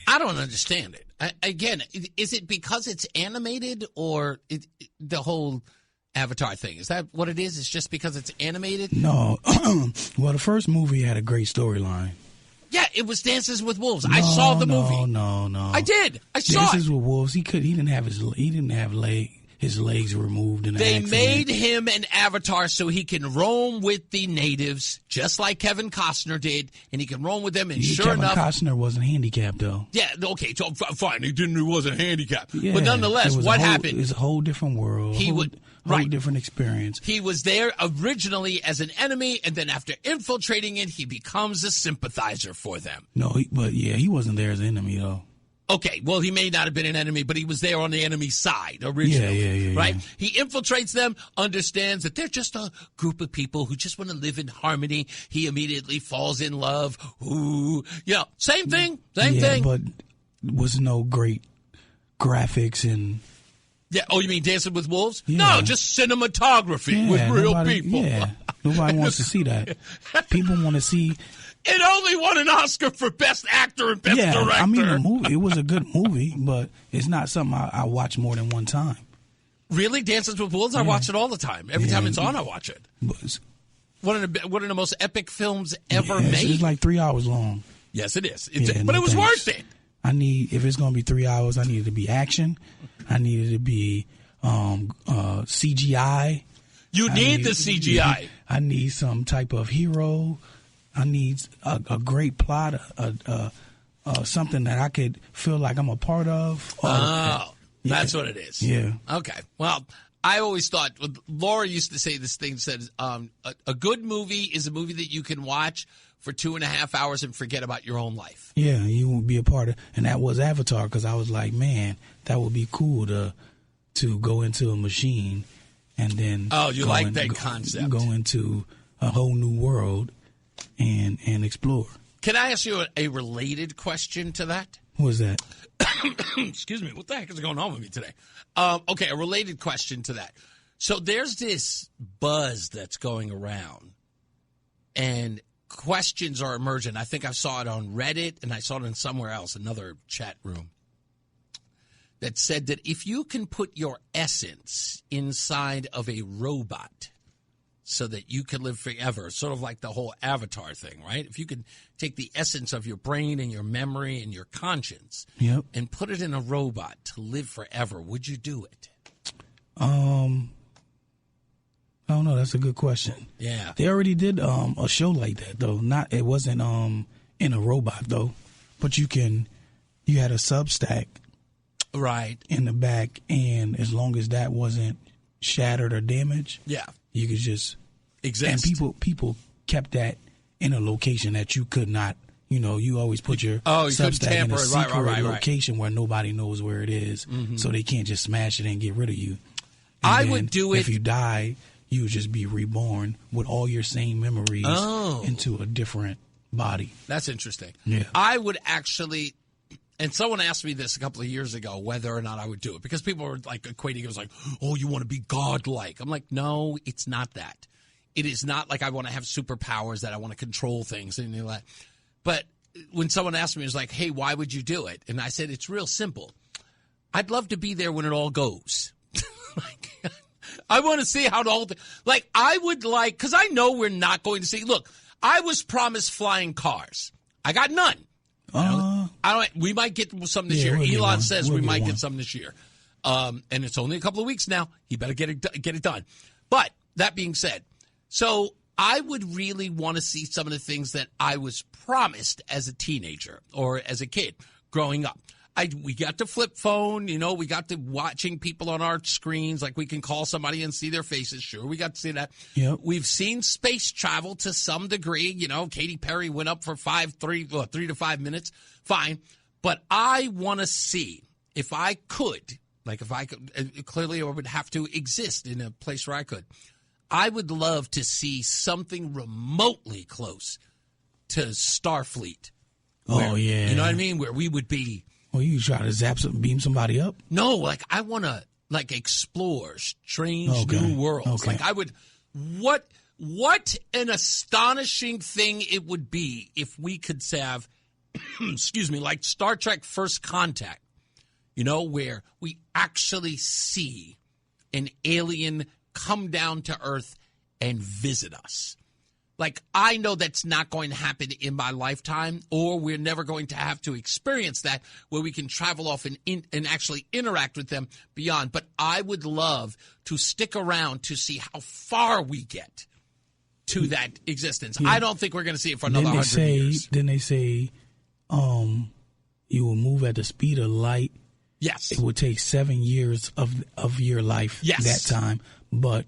I don't understand it. Again, is it because it's animated or the whole Avatar thing? Is that what it is? It's just because it's animated? No. Well, the first movie had a great storyline. Yeah, it was Dances with Wolves. I saw the movie. No. I did. I saw Dances with Wolves. He didn't have his legs removed in an They accident. made him an avatar so he can roam with the natives, just like Kevin Costner did, and he can roam with them. And sure enough, Kevin Costner wasn't handicapped though. Yeah, okay, so fine. He wasn't handicapped, yeah, but nonetheless, what happened? It was a whole different world. Whole different experience. He was there originally as an enemy, and then after infiltrating it, he becomes a sympathizer for them. No, he wasn't there as an enemy though. Okay, well, he may not have been an enemy, but he was there on the enemy side originally, yeah, right? He infiltrates them, understands that they're just a group of people who just want to live in harmony. He immediately falls in love. Ooh, same thing, but was no great graphics and... Yeah. Oh, you mean Dancing with Wolves? Yeah. No, just cinematography with real people. Yeah, nobody wants to see that. People want to see... It only won an Oscar for Best Actor and Best Director. I mean, the movie, it was a good movie, but it's not something I watch more than one time. Really? Dances with Wolves? I watch it all the time. Every time it's on, I watch it. one of the most epic films ever Yeah, made. It's like 3 hours long. Yes, it is. But it was worth it. If it's going to be 3 hours, I need it to be action. I need it to be CGI. You need the CGI. I need some type of hero. I need a great plot, something that I could feel like I'm a part of. That's what it is. Yeah. Okay. Well, I always thought, Laura used to say this thing, said a good movie is a movie that you can watch for 2.5 hours and forget about your own life. Yeah, you won't be a part of, and that was Avatar, because I was like, man, that would be cool to go into a machine and then that concept. Go into a whole new world and explore. Can I ask you a related question to that? What was that? Excuse me. What the heck is going on with me today? Okay, a related question to that. So there's this buzz that's going around, and questions are emerging. I think I saw it on Reddit, and I saw it in somewhere else, another chat room, that said that if you can put your essence inside of a robot so that you can live forever, sort of like the whole Avatar thing, right? If you could take the essence of your brain and your memory and your conscience and put it in a robot to live forever, would you do it? I don't know. That's a good question. Yeah. They already did a show like that, though. It wasn't in a robot, though. But you had a Substack right in the back, and as long as that wasn't shattered or damaged, you could just exist. And people kept that in a location that you could not. You always put your Substack in a secret location where nobody knows where it is, so they can't just smash it and get rid of you. And I would do it if you die. You would just be reborn with all your same memories into a different body. That's interesting. Yeah. I would actually, and someone asked me this a couple of years ago, whether or not I would do it, because people were like equating it was like, oh, you want to be godlike. I'm like, no, it's not that. It is not like I want to have superpowers that I want to control things and anything like that. But when someone asked me, it was like, hey, why would you do it? And I said, it's real simple. I'd love to be there when it all goes. I want to see how the whole thing, I would because I know we're not going to see. Look, I was promised flying cars. I got none. We might get some this year. Elon says we might get some this year. And it's only a couple of weeks now. He better get it done. But that being said, so I would really want to see some of the things that I was promised as a teenager or as a kid growing up. We got the flip phone, we got to watching people on our screens, like we can call somebody and see their faces. Sure, we got to see that. Yep. We've seen space travel to some degree. Katy Perry went up for 3 to 5 minutes. Fine. But I want to see if I could, clearly I would have to exist in a place where I could. I would love to see something remotely close to Starfleet. Oh, yeah. You know what I mean? Where we would be. Well, you try to beam somebody up? No, I want to explore strange new worlds. Okay. I would. What an astonishing thing it would be if we could have, excuse me, like Star Trek First Contact. Where we actually see an alien come down to Earth and visit us. I know that's not going to happen in my lifetime, or we're never going to have to experience that where we can travel off and actually interact with them beyond. But I would love to stick around to see how far we get to that existence. Yeah. I don't think we're going to see it for another 100 years. Then they say you will move at the speed of light. Yes. It would take 7 years of your life that time, but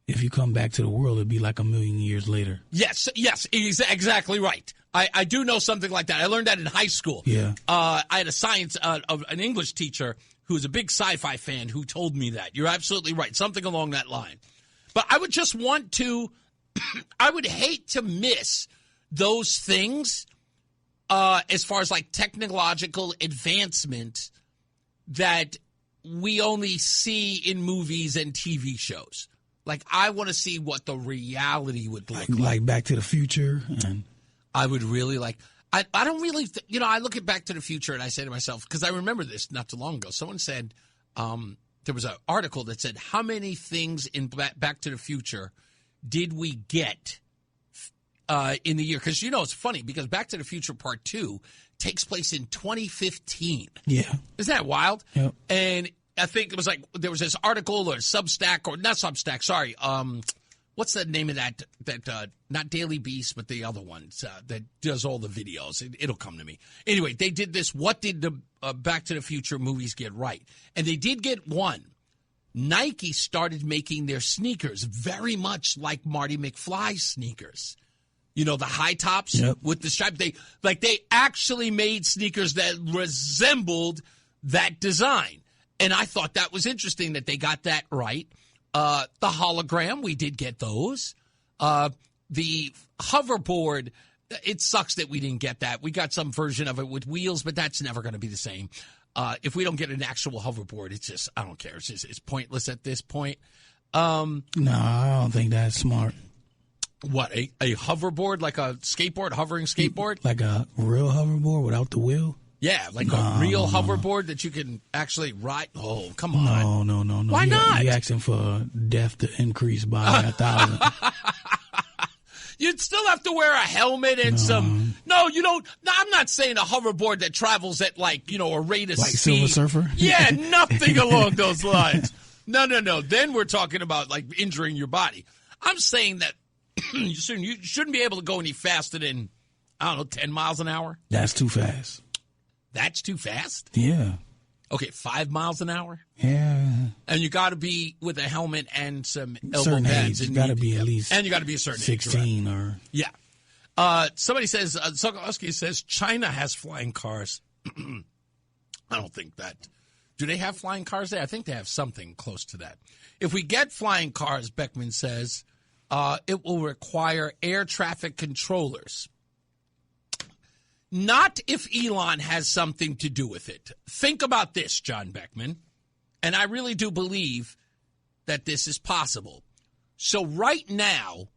if you come back to the world, it'd be like 1,000,000 years later. Yes, exactly right. I do know something like that. I learned that in high school. Yeah. I had a science of an English teacher who was a big sci-fi fan who told me that. You're absolutely right. Something along that line. But I would just want to I would hate to miss those things as far as technological advancement that we only see in movies and TV shows. I want to see what the reality would look like. Like Back to the Future. And I would really I don't really, I look at Back to the Future and I say to myself, because I remember this not too long ago. Someone said, there was an article that said, how many things in Back to the Future did we get in the year. Because, it's funny because Back to the Future Part 2 takes place in 2015. Yeah. Isn't that wild? Yep. And I think it was like there was this article or Substack, or not Substack, sorry. What's the name of that not Daily Beast, but the other one that does all the videos? It'll come to me. Anyway, they did this. What did the Back to the Future movies get right? And they did get one. Nike started making their sneakers very much like Marty McFly's sneakers. The high tops with the stripe. They actually made sneakers that resembled that design. And I thought that was interesting that they got that right. The hologram, we did get those. The hoverboard, it sucks that we didn't get that. We got some version of it with wheels, but that's never going to be the same. If we don't get an actual hoverboard, it's just, I don't care. It's pointless at this point. No, I don't think that's smart. What, a hoverboard, like a skateboard, hovering skateboard? Like a real hoverboard without the wheel? Yeah, like a real hoverboard that you can actually ride. Oh, come on. No. Why not? You're asking for depth to increase by 1,000. You'd still have to wear a helmet and some. No, you don't. No, I'm not saying a hoverboard that travels at a rate of like speed. Silver Surfer? Yeah, nothing along those lines. No. Then we're talking about injuring your body. I'm saying that you shouldn't be able to go any faster than, 10 miles an hour. That's too fast. That's too fast? Yeah. Okay, 5 miles an hour? Yeah. And you got to be with a helmet and some elbow certain pads. Age. You got to be at least. And you got to be a certain 16 age. Right? or. Yeah. Somebody says, Sokolowski says China has flying cars. I don't think that. Do they have flying cars there? I think they have something close to that. If we get flying cars, Beckman says, it will require air traffic controllers. Not if Elon has something to do with it. Think about this, John Beckman, and I really do believe that this is possible. So right now,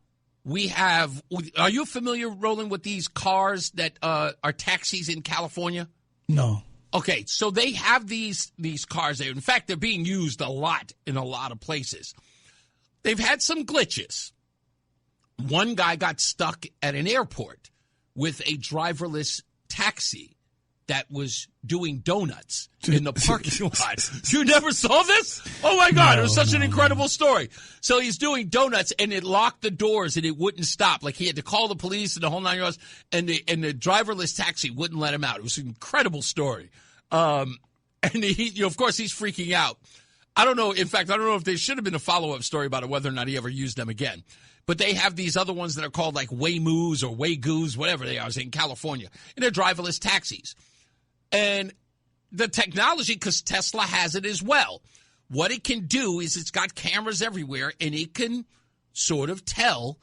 we have – are you familiar, Roland, with these cars that are taxis in California? No. Okay, so they have these cars there. In fact, they're being used a lot in a lot of places. They've had some glitches. One guy got stuck at an airport with a driverless taxi that was doing donuts in the parking lot. You never saw this? Oh, my God. It was such an incredible story. So he's doing donuts, and it locked the doors, and it wouldn't stop. Like, he had to call the police and the whole 9 yards, and the driverless taxi wouldn't let him out. It was an incredible story. And he, of course, he's freaking out. I don't know. In fact, I don't know if there should have been a follow-up story about it, whether or not he ever used them again. But they have these other ones that are called like Waymoos or Waygoos, whatever they are, in California. And they're driverless taxis. And the technology, because Tesla has it as well, what it can do is it's got cameras everywhere, and it can sort of tell,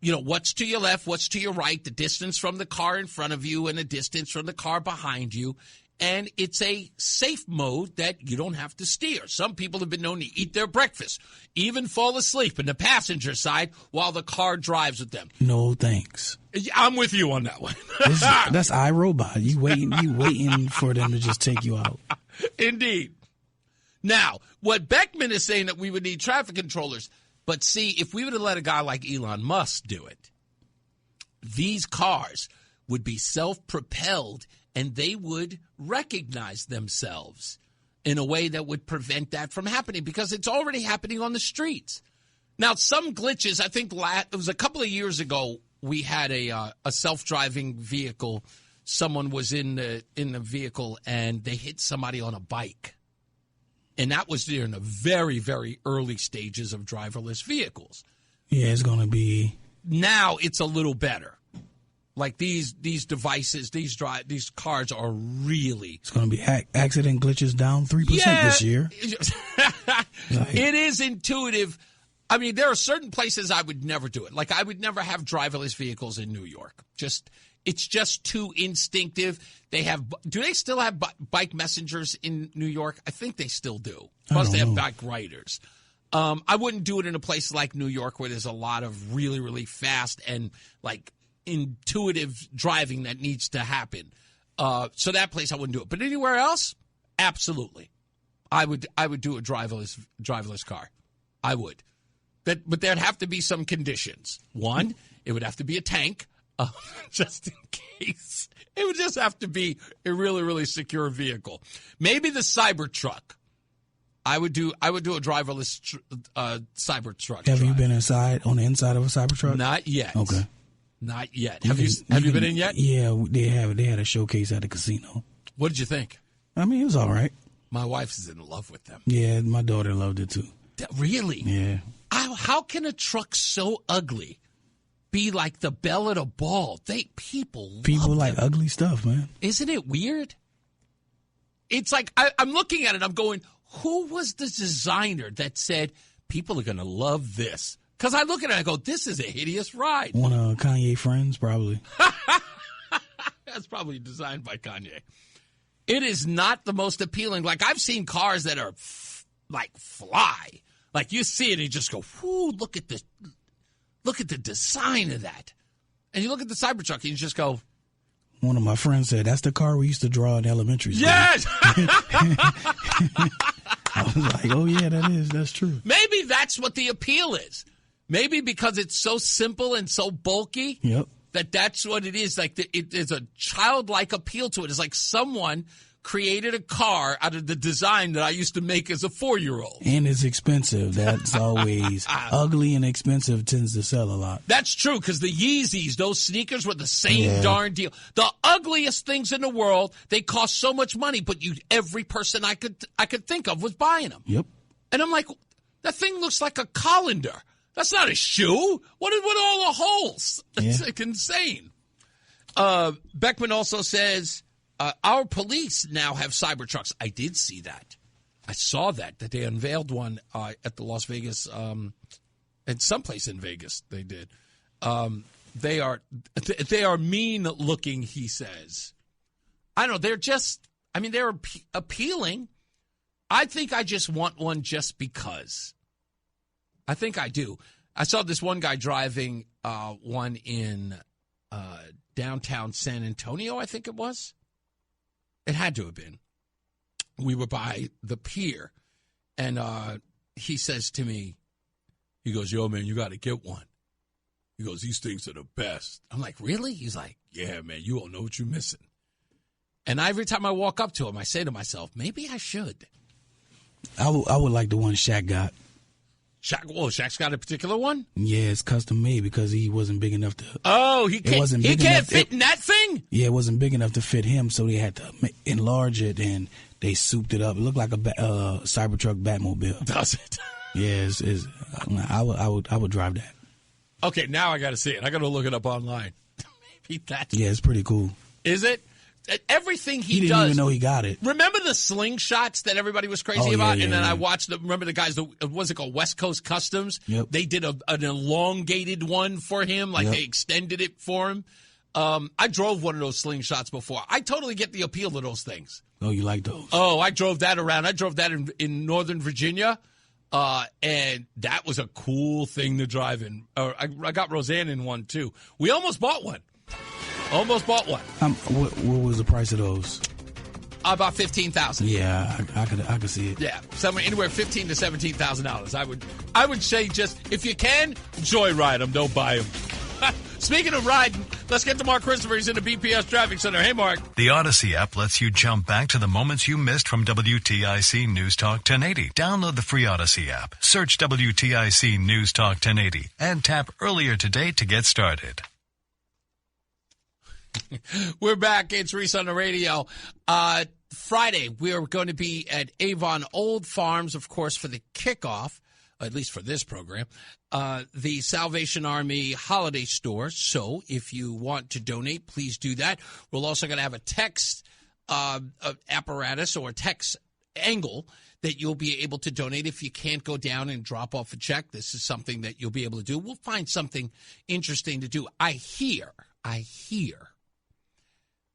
what's to your left, what's to your right, the distance from the car in front of you and the distance from the car behind you. And it's a safe mode that you don't have to steer. Some people have been known to eat their breakfast, even fall asleep in the passenger side while the car drives with them. No thanks. I'm with you on that one. That's iRobot. You waiting for them to just take you out. Indeed. Now, what Beckman is saying that we would need traffic controllers, but see, if we would have let a guy like Elon Musk do it, these cars would be self-propelled and they would recognize themselves in a way that would prevent that from happening because it's already happening on the streets. Now, some glitches, I think it was a couple of years ago, we had a self-driving vehicle. Someone was in the vehicle and they hit somebody on a bike. And that was during the very, very early stages of driverless vehicles. Yeah, it's going to be. Now it's a little better. Like these devices, these cars are really. It's going to be accident glitches down 3% this year. It is intuitive. I mean, there are certain places I would never do it. Like I would never have driverless vehicles in New York. It's just too instinctive. Do they still have bike messengers in New York? I think they still do. Plus they have bike riders. I wouldn't do it in a place like New York where there's a lot of really, really fast and like intuitive driving that needs to happen. So that place I wouldn't do it. But anywhere else, absolutely. I would do a driverless car. I would. But there'd have to be some conditions. One, It would have to be a tank, just in case. It would just have to be a really, really secure vehicle. Maybe the Cybertruck. I would do a driverless Cybertruck. Have you been on the inside of a Cybertruck? Not yet. Okay. Not yet. Have you been in yet? Yeah, they had a showcase at the casino. What did you think? I mean, it was all right. My wife is in love with them. Yeah, my daughter loved it too. Really? Yeah. How can a truck so ugly be like the belle of the ball? People like ugly stuff, man. Isn't it weird? It's like I'm looking at it. I'm going, who was the designer that said people are going to love this? Because I look at it and I go, this is a hideous ride. One of Kanye friends, probably. That's probably designed by Kanye. It is not the most appealing. Like, I've seen cars that are like fly. Like, you see it and you just go, whoo, look at the design of that. And you look at the Cybertruck and you just go. One of my friends said, that's the car we used to draw in elementary school. Yes! I was like, oh, yeah, that's true. Maybe that's what the appeal is. Maybe because it's so simple and so bulky. Yep. That's what it is. Like, it is a childlike appeal to it. It's like someone created a car out of the design that I used to make as a 4-year-old. And it's expensive. That's always ugly and expensive tends to sell a lot. That's true, because the Yeezys, those sneakers were the same darn deal. The ugliest things in the world, they cost so much money, but every person I could think of was buying them. Yep. And I'm like, that thing looks like a colander. That's not a shoe. What all the holes? That's like insane. Beckman also says, our police now have Cybertrucks. I did see that. I saw that they unveiled one at the Las Vegas, at someplace in Vegas they did. They are mean looking, he says. I don't know. They're appealing. I think I just want one just because. I think I do. I saw this one guy driving one in downtown San Antonio, I think it was. It had to have been. We were by the pier, and he says to me, he goes, yo, man, you got to get one. He goes, these things are the best. I'm like, really? He's like, yeah, man, you don't know what you're missing. And every time I walk up to him, I say to myself, maybe I should. I would like the one Shaq got. Shaq's got a particular one? Yeah, it's custom made because he wasn't big enough to. Oh, he can't fit in that thing? Yeah, it wasn't big enough to fit him, so they had to enlarge it and they souped it up. It looked like a Cybertruck Batmobile. Does it? Yeah, I would drive that. Okay, now I got to see it. I got to look it up online. Maybe that's. Yeah, it's pretty cool. Is it? Everything he didn't even know he got it. Remember the slingshots that everybody was crazy about? And then I watched remember the guys, what's it called, West Coast Customs? Yep. They did an elongated one for him, like they extended it for him. I drove one of those slingshots before. I totally get the appeal of those things. Oh, you like those? Oh, I drove that around. I drove that in Northern Virginia, and that was a cool thing to drive in. I got Roseanne in one, too. We almost bought one. Almost bought one. What was the price of those? About $15,000. Yeah, I could see it. Yeah, somewhere anywhere $15,000 to $17,000. I would say just if you can, joyride them. Don't buy them. Speaking of riding, let's get to Mark Christopher. He's in the BPS Traffic Center. Hey, Mark. The Odyssey app lets you jump back to the moments you missed from WTIC News Talk 1080. Download the free Odyssey app. Search WTIC News Talk 1080 and tap earlier today to get started. We're back. It's Reese on the radio. Friday, we are going to be at Avon Old Farms, of course, for the kickoff, at least for this program, the Salvation Army holiday store. So if you want to donate, please do that. We're also going to have a text apparatus or text angle that you'll be able to donate if you can't go down and drop off a check. This is something that you'll be able to do. We'll find something interesting to do. I hear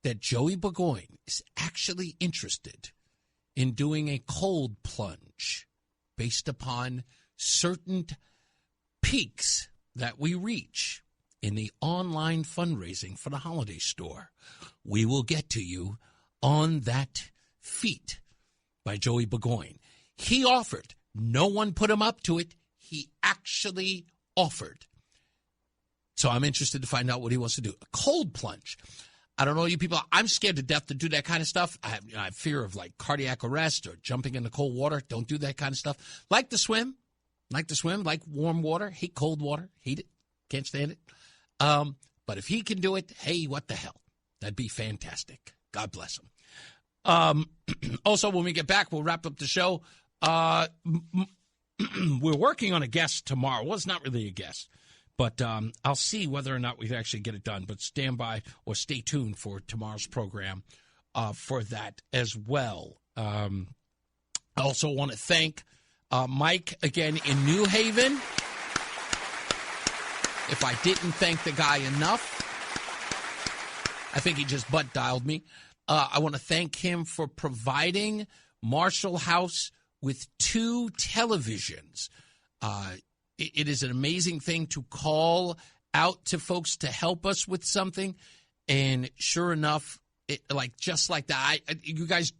that Joey Burgoyne is actually interested in doing a cold plunge based upon certain peaks that we reach in the online fundraising for the holiday store. We will get to you on that feat by Joey Burgoyne. He offered. No one put him up to it. He actually offered So I'm interested to find out what he wants to do. A cold plunge. I don't know you people. I'm scared to death to do that kind of stuff. I have fear of like cardiac arrest or jumping into cold water. Don't do that kind of stuff. Like to swim, like warm water. Hate cold water. Hate it. Can't stand it. But if he can do it, hey, what the hell? That'd be fantastic. God bless him. Also, when we get back, we'll wrap up the show. We're working on a guest tomorrow. Well, it's not really a guest. But I'll see whether or not we can actually get it done. But stand by or stay tuned for tomorrow's program for that as well. I also want to thank Mike again in New Haven. If I didn't thank the guy enough, I think he just butt dialed me. I want to thank him for providing Marshall House with 2 televisions. It is an amazing thing to call out to folks to help us with something. And sure enough, just like that, you guys,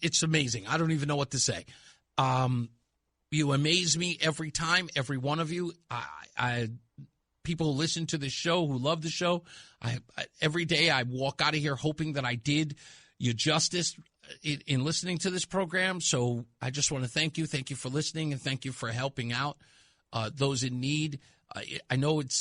it's amazing. I don't even know what to say. You amaze me every time, every one of you. People who listen to the show, who love the show, every day I walk out of here hoping that I did you justice in listening to this program. So I just want to thank you. Thank you for listening, and thank you for helping out those in need. I know it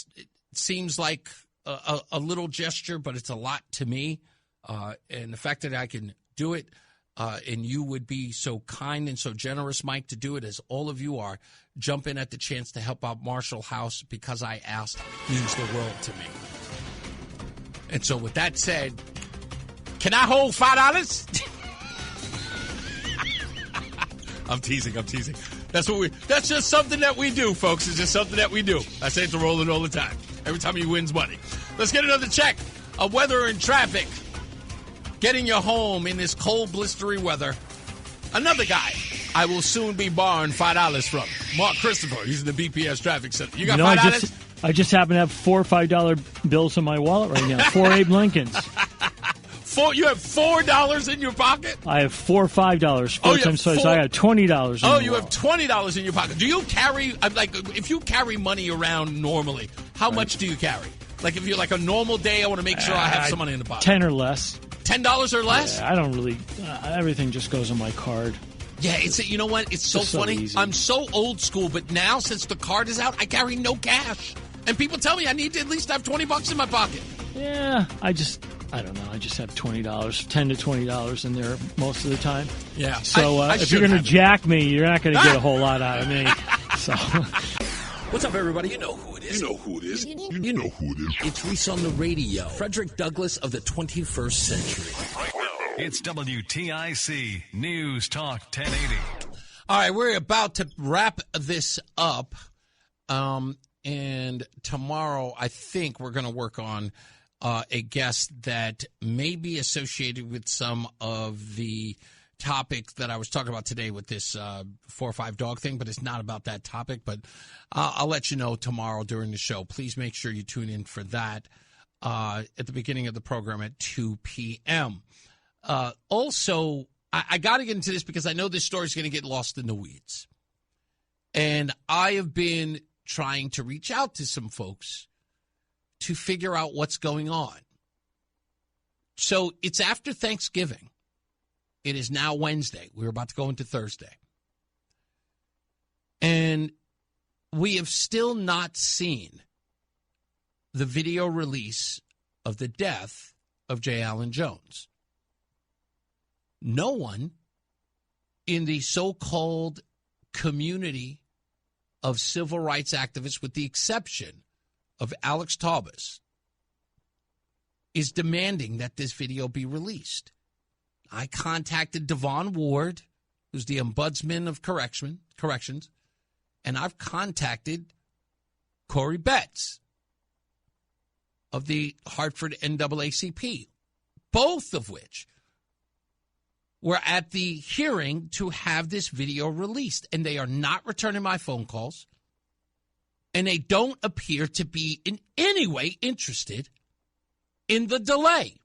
seems like a little gesture, but it's a lot to me. And the fact that I can do it, and you would be so kind and so generous, Mike, to do it, as all of you are, jumping at the chance to help out Marshall House because I asked, means the world to me. And so with that said, can I hold $5? I'm teasing. That's just something that we do, folks. It's just something that we do. I say it to Roland all the time. Every time he wins money. Let's get another check of weather and traffic. Getting you home in this cold, blistery weather. Another guy I will soon be borrowing $5 from. Mark Christopher. He's in the BPS Traffic Center. You got $5? I just happen to have 4 $5 bills in my wallet right now. 4 Abe Lincolns. You have $4 in your pocket? I have 4 $5. So I have $20 in you have $20 in your pocket. Do you carry, if you carry money around normally, how much do you carry? Like, if you're like a normal day, I want to make sure I have some money in the pocket. 10 or less. $10 or less? Yeah, I don't really, everything just goes on my card. Yeah, you know what? It's so funny. I'm so old school, but now, since the card is out, I carry no cash. And people tell me I need to at least have $20 in my pocket. Yeah, I don't know. I just have $20, $10 to $20 in there most of the time. Yeah. So if you're going to jack me, you're not going to get a whole lot out of me. So. What's up, everybody? You know who it is. You know who it is. You know who it is. It's Reese on the radio. Frederick Douglass of the 21st century. It's WTIC News Talk 1080. All right, we're about to wrap this up. And tomorrow, I think we're going to work on a guest that may be associated with some of the topics that I was talking about today with this 4 or 5 dog thing, but it's not about that topic. But I'll let you know tomorrow during the show. Please make sure you tune in for that at the beginning of the program at 2 p.m. Also, I got to get into this because I know this story is going to get lost in the weeds. And I have been trying to reach out to some folks to figure out what's going on. So it's after Thanksgiving. It is now Wednesday. We're about to go into Thursday. And we have still not seen the video release of the death of J. Allen Jones. No one in the so-called community of civil rights activists, with the exception of Alex Taubes, is demanding that this video be released. I contacted Devon Ward, who's the ombudsman of corrections, and I've contacted Corey Betts of the Hartford NAACP, both of which were at the hearing to have this video released, and they are not returning my phone calls, and they don't appear to be in any way interested in the delay.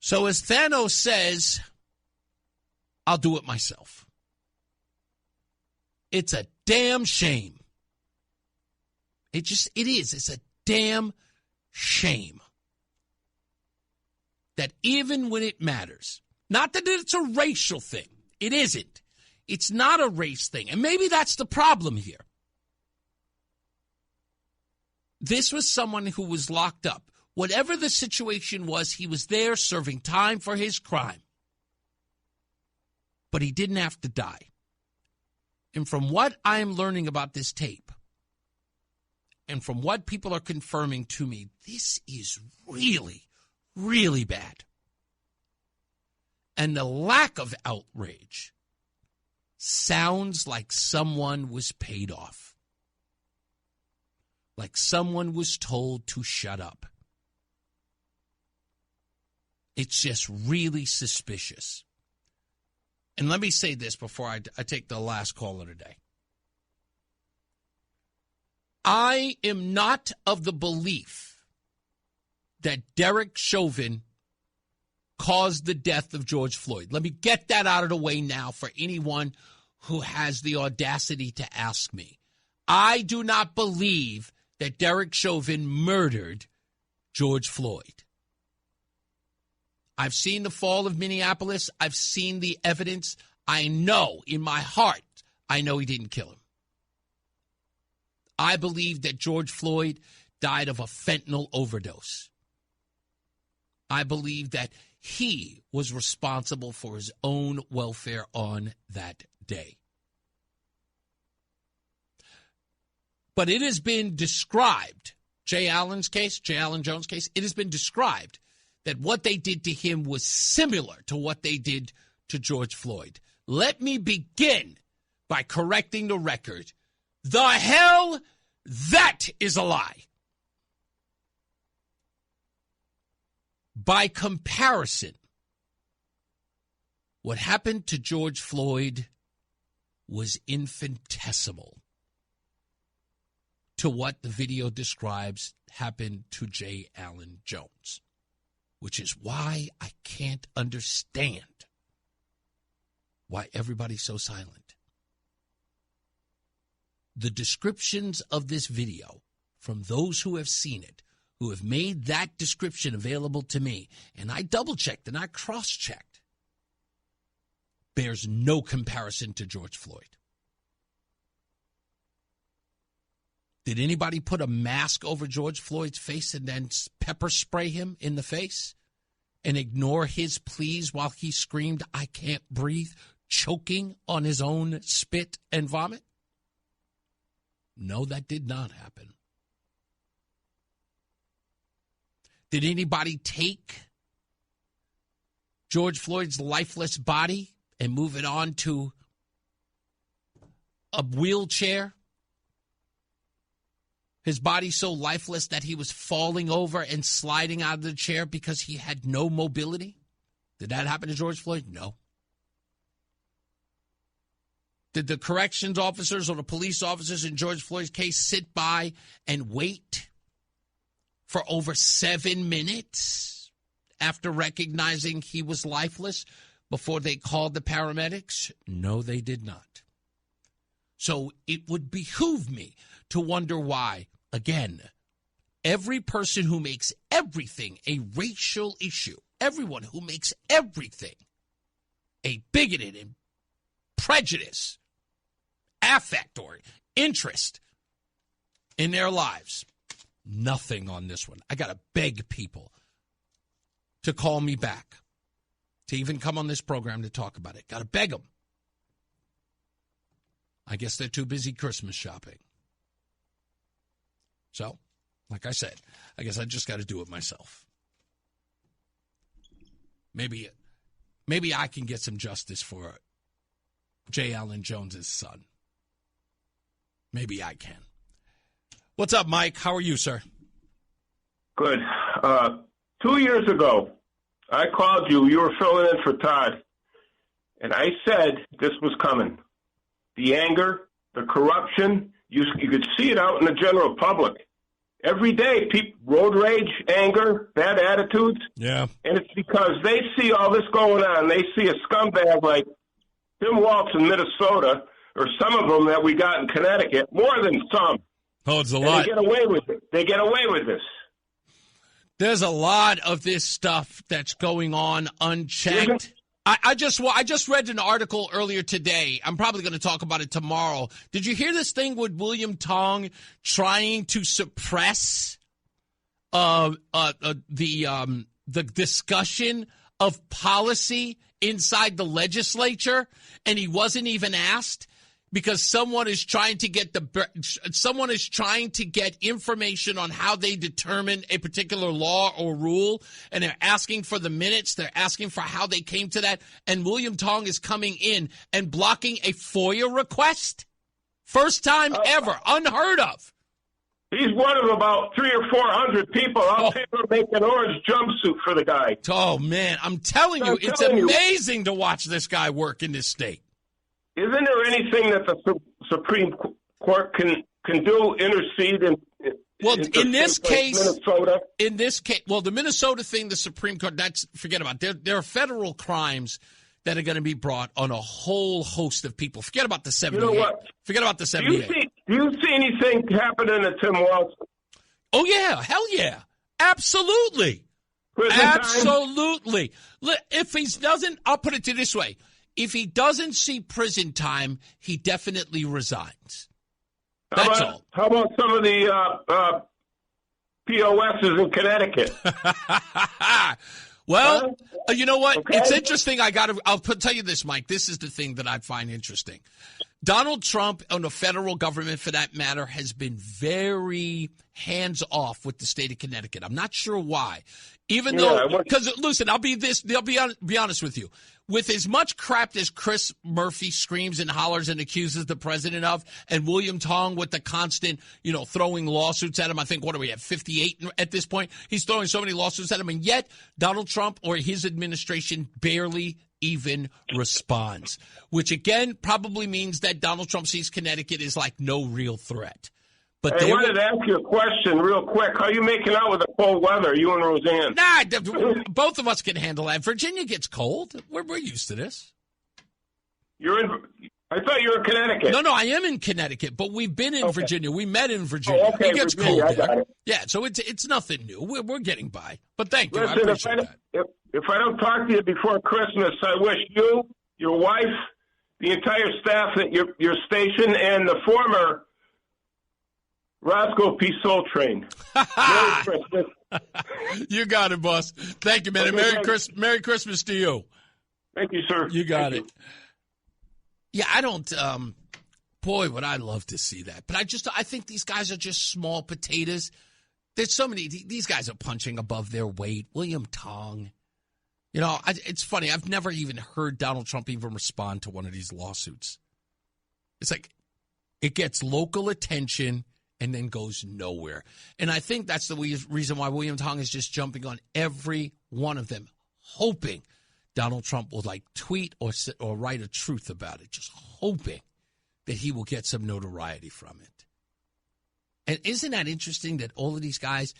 So as Thanos says, I'll do it myself. It's a damn shame. It is. It's a damn shame that even when it matters, not that it's a racial thing. It isn't. It's not a race thing. And maybe that's the problem here. This was someone who was locked up. Whatever the situation was, he was there serving time for his crime. But he didn't have to die. And from what I'm learning about this tape, and from what people are confirming to me, this is really, really bad. And the lack of outrage sounds like someone was paid off. Like someone was told to shut up. It's just really suspicious. And let me say this before I take the last caller today. I am not of the belief that Derek Chauvin caused the death of George Floyd. Let me get that out of the way now for anyone who has the audacity to ask me. I do not believe that Derek Chauvin murdered George Floyd. I've seen the fall of Minneapolis. I've seen the evidence. I know in my heart, I know he didn't kill him. I believe that George Floyd died of a fentanyl overdose. I believe that he was responsible for his own welfare on that day. But it has been described, Jay Allen Jones' case, it has been described that what they did to him was similar to what they did to George Floyd. Let me begin by correcting the record. The hell, that is a lie. By comparison, what happened to George Floyd was infinitesimal to what the video describes happened to Jay Allen Jones, which is why I can't understand why everybody's so silent. The descriptions of this video from those who have seen it, who have made that description available to me, and I double-checked and I cross-checked, bears no comparison to George Floyd. Did anybody put a mask over George Floyd's face and then pepper spray him in the face and ignore his pleas while he screamed, "I can't breathe," choking on his own spit and vomit? No, that did not happen. Did anybody take George Floyd's lifeless body and move it on to a wheelchair? His body so lifeless that he was falling over and sliding out of the chair because he had no mobility? Did that happen to George Floyd? No. Did the corrections officers or the police officers in George Floyd's case sit by and wait for over 7 minutes after recognizing he was lifeless before they called the paramedics? No, they did not. So it would behoove me to wonder why, again, every person who makes everything a racial issue, everyone who makes everything a bigoted and prejudice, affect or interest in their lives, nothing on this one. I got to beg people to call me back, to even come on this program to talk about it. Got to beg them. I guess they're too busy Christmas shopping. So, like I said, I guess I just got to do it myself. Maybe I can get some justice for Jay Allen Jones' son. Maybe I can. What's up, Mike? How are you, sir? Good. 2 years ago, I called you. You were filling in for Todd. And I said this was coming. The anger, the corruption, you could see it out in the general public. Every day, people, road rage, anger, bad attitudes. Yeah. And it's because they see all this going on. They see a scumbag like Tim Waltz in Minnesota or some of them that we got in Connecticut, more than some. Oh, it's a And lot. They get away with it. They get away with this. There's a lot of this stuff that's going on unchecked. I just read an article earlier today. I'm probably going to talk about it tomorrow. Did you hear this thing with William Tong trying to suppress the discussion of policy inside the legislature, and he wasn't even asked? Because someone is trying to get information on how they determine a particular law or rule, and they're asking for the minutes. They're asking for how they came to that. And William Tong is coming in and blocking a FOIA request. First time ever, unheard of. He's one of about 300 or 400 people. I'll pay to make an orange jumpsuit for the guy. Oh man, I'm telling you, it's amazing to watch this guy work in this state. Isn't there anything that the Supreme Court can do, intercede in? Well, in this case, Minnesota. In this case, well, the Minnesota thing, the Supreme Court, forget about it. There are federal crimes that are going to be brought on a whole host of people. Forget about the 78. You know what? Forget about the 78. Do you see anything happening to Tim Walz? Oh yeah, hell yeah, absolutely, absolutely. If he doesn't, I'll put it to this way. If he doesn't see prison time, he definitely resigns. That's all. How about some of the POSs in Connecticut? Well, you know what? Okay. It's interesting. I'll tell you this, Mike. This is the thing that I find interesting. Donald Trump, and the federal government for that matter, has been very hands-off with the state of Connecticut. I'm not sure why. Even though, because listen, I'll be honest with you. With as much crap as Chris Murphy screams and hollers and accuses the president of, and William Tong with the constant, throwing lawsuits at him. I think, what do we have, 58 at this point? He's throwing so many lawsuits at him, and yet Donald Trump or his administration barely even responds, which again probably means that Donald Trump sees Connecticut as like no real threat. But I wanted to ask you a question real quick. How are you making out with the cold weather, you and Roseanne? Nah, both of us can handle that. Virginia gets cold. We're used to this. I thought you were in Connecticut. No, I am in Connecticut, but we've been in Virginia. We met in Virginia. Oh, okay, it gets Virginia, cold there. Yeah, so it's nothing new. We're getting by. But thank you. Listen, I appreciate that. If I don't talk to you before Christmas, I wish you, your wife, the entire staff at your station, and the former Roscoe P. Soul Train. Merry Christmas. You got it, boss. Thank you, man. Okay, and Merry Christmas to you. Thank you, sir. You got it. Yeah, I don't. Boy, would I love to see that. But I think these guys are just small potatoes. There's so many. These guys are punching above their weight. William Tong. It's funny. I've never even heard Donald Trump even respond to one of these lawsuits. It's like it gets local attention and then goes nowhere. And I think that's the reason why William Tong is just jumping on every one of them, hoping Donald Trump will tweet or write a truth about it, just hoping that he will get some notoriety from it. And isn't that interesting that all of these guys,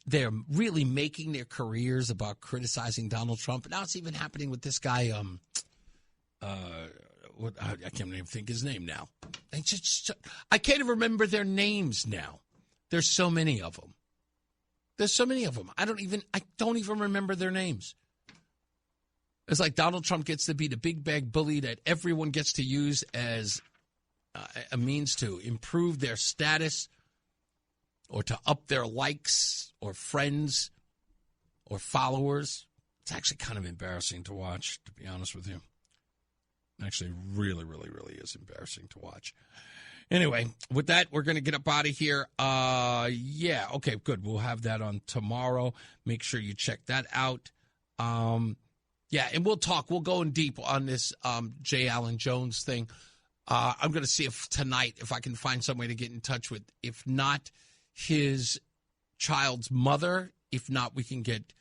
they're really making their careers about criticizing Donald Trump? Now it's even happening with this guy, I can't even think his name now. I can't even remember their names now. There's so many of them. I don't even remember their names. It's like Donald Trump gets to be the big bag bully that everyone gets to use as a means to improve their status or to up their likes or friends or followers. It's actually kind of embarrassing to watch, to be honest with you. Actually, really, really, really is embarrassing to watch. Anyway, with that, we're going to get up out of here. Yeah, okay, good. We'll have that on tomorrow. Make sure you check that out. Yeah, and we'll talk. We'll go in deep on this J. Allen Jones thing. I'm going to see if tonight, if I can find some way to get in touch with, if not his child's mother, if not, we can get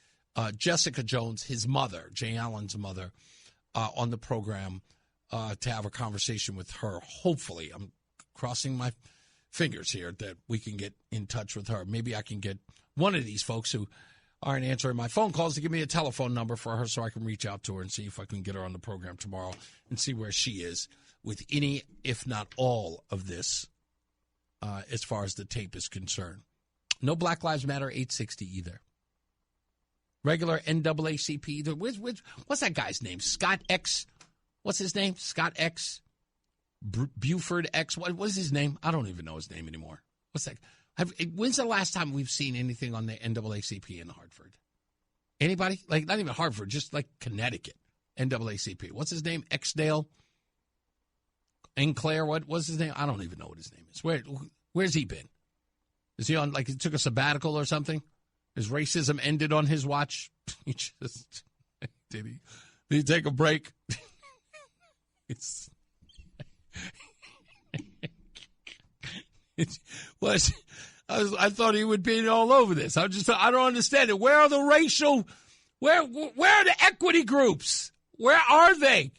Jessica Jones, his mother, J. Allen's mother, on the program to have a conversation with her. Hopefully, I'm crossing my fingers here that we can get in touch with her. Maybe I can get one of these folks who aren't answering my phone calls to give me a telephone number for her so I can reach out to her and see if I can get her on the program tomorrow and see where she is with any, if not all, of this as far as the tape is concerned. No Black Lives Matter 860 either. Regular NAACP either. What's that guy's name? Scott X. What's his name? Scott X. Buford X. What's his name? I don't even know his name anymore. What's that? When's the last time we've seen anything on the NAACP in Hartford? Anybody? Like, not even Hartford, just like Connecticut. NAACP. What's his name? Xdale? Enclair? What's his name? I don't even know what his name is. Where's he been? Is he on, like, he took a sabbatical or something? His racism ended on his watch? Did he take a break? I thought he would be all over this. I don't understand it. Where are the racial, where are the equity groups? Where are they?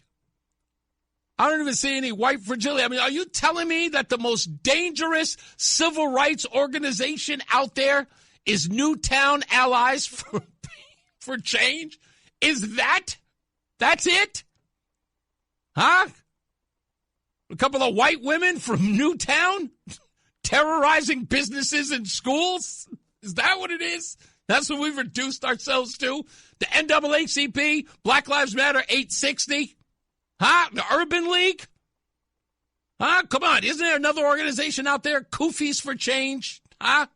I don't even see any white fragility. I mean, are you telling me that the most dangerous civil rights organization out there is Newtown Allies for Change? That's it? Huh? A couple of white women from Newtown terrorizing businesses and schools? Is that what it is? That's what we've reduced ourselves to? The NAACP, Black Lives Matter 860? Huh? The Urban League? Huh? Come on. Isn't there another organization out there? Kufis for Change? Huh?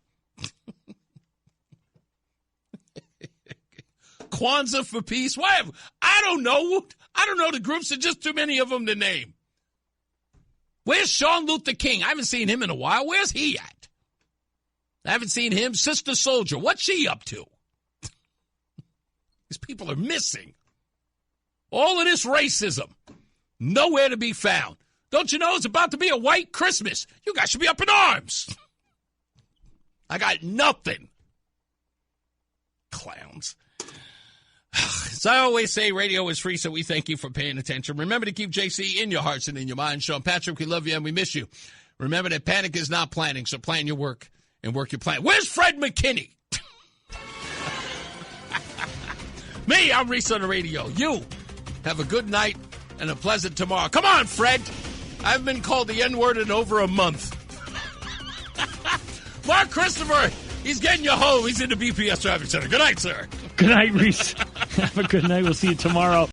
Kwanzaa for Peace? What? I don't know. I don't know the groups. There's just too many of them to name. Where's Sean Luther King? I haven't seen him in a while. Where's he at? I haven't seen him. Sister Soldier, what's she up to? These people are missing. All of this racism, nowhere to be found. Don't you know it's about to be a white Christmas? You guys should be up in arms. I got nothing. Clowns. As I always say, radio is free, so we thank you for paying attention. Remember to keep JC in your hearts and in your minds. Sean Patrick, we love you and we miss you. Remember that panic is not planning, so plan your work and work your plan. Where's Fred McKinney? Me, I'm Reese on the radio. You have a good night and a pleasant tomorrow. Come on, Fred. I haven't been called the N-word in over a month. Mark Christopher, he's getting you home. He's in the BPS Traffic Center. Good night, sir. Good night, Reese. Have a good night. We'll see you tomorrow.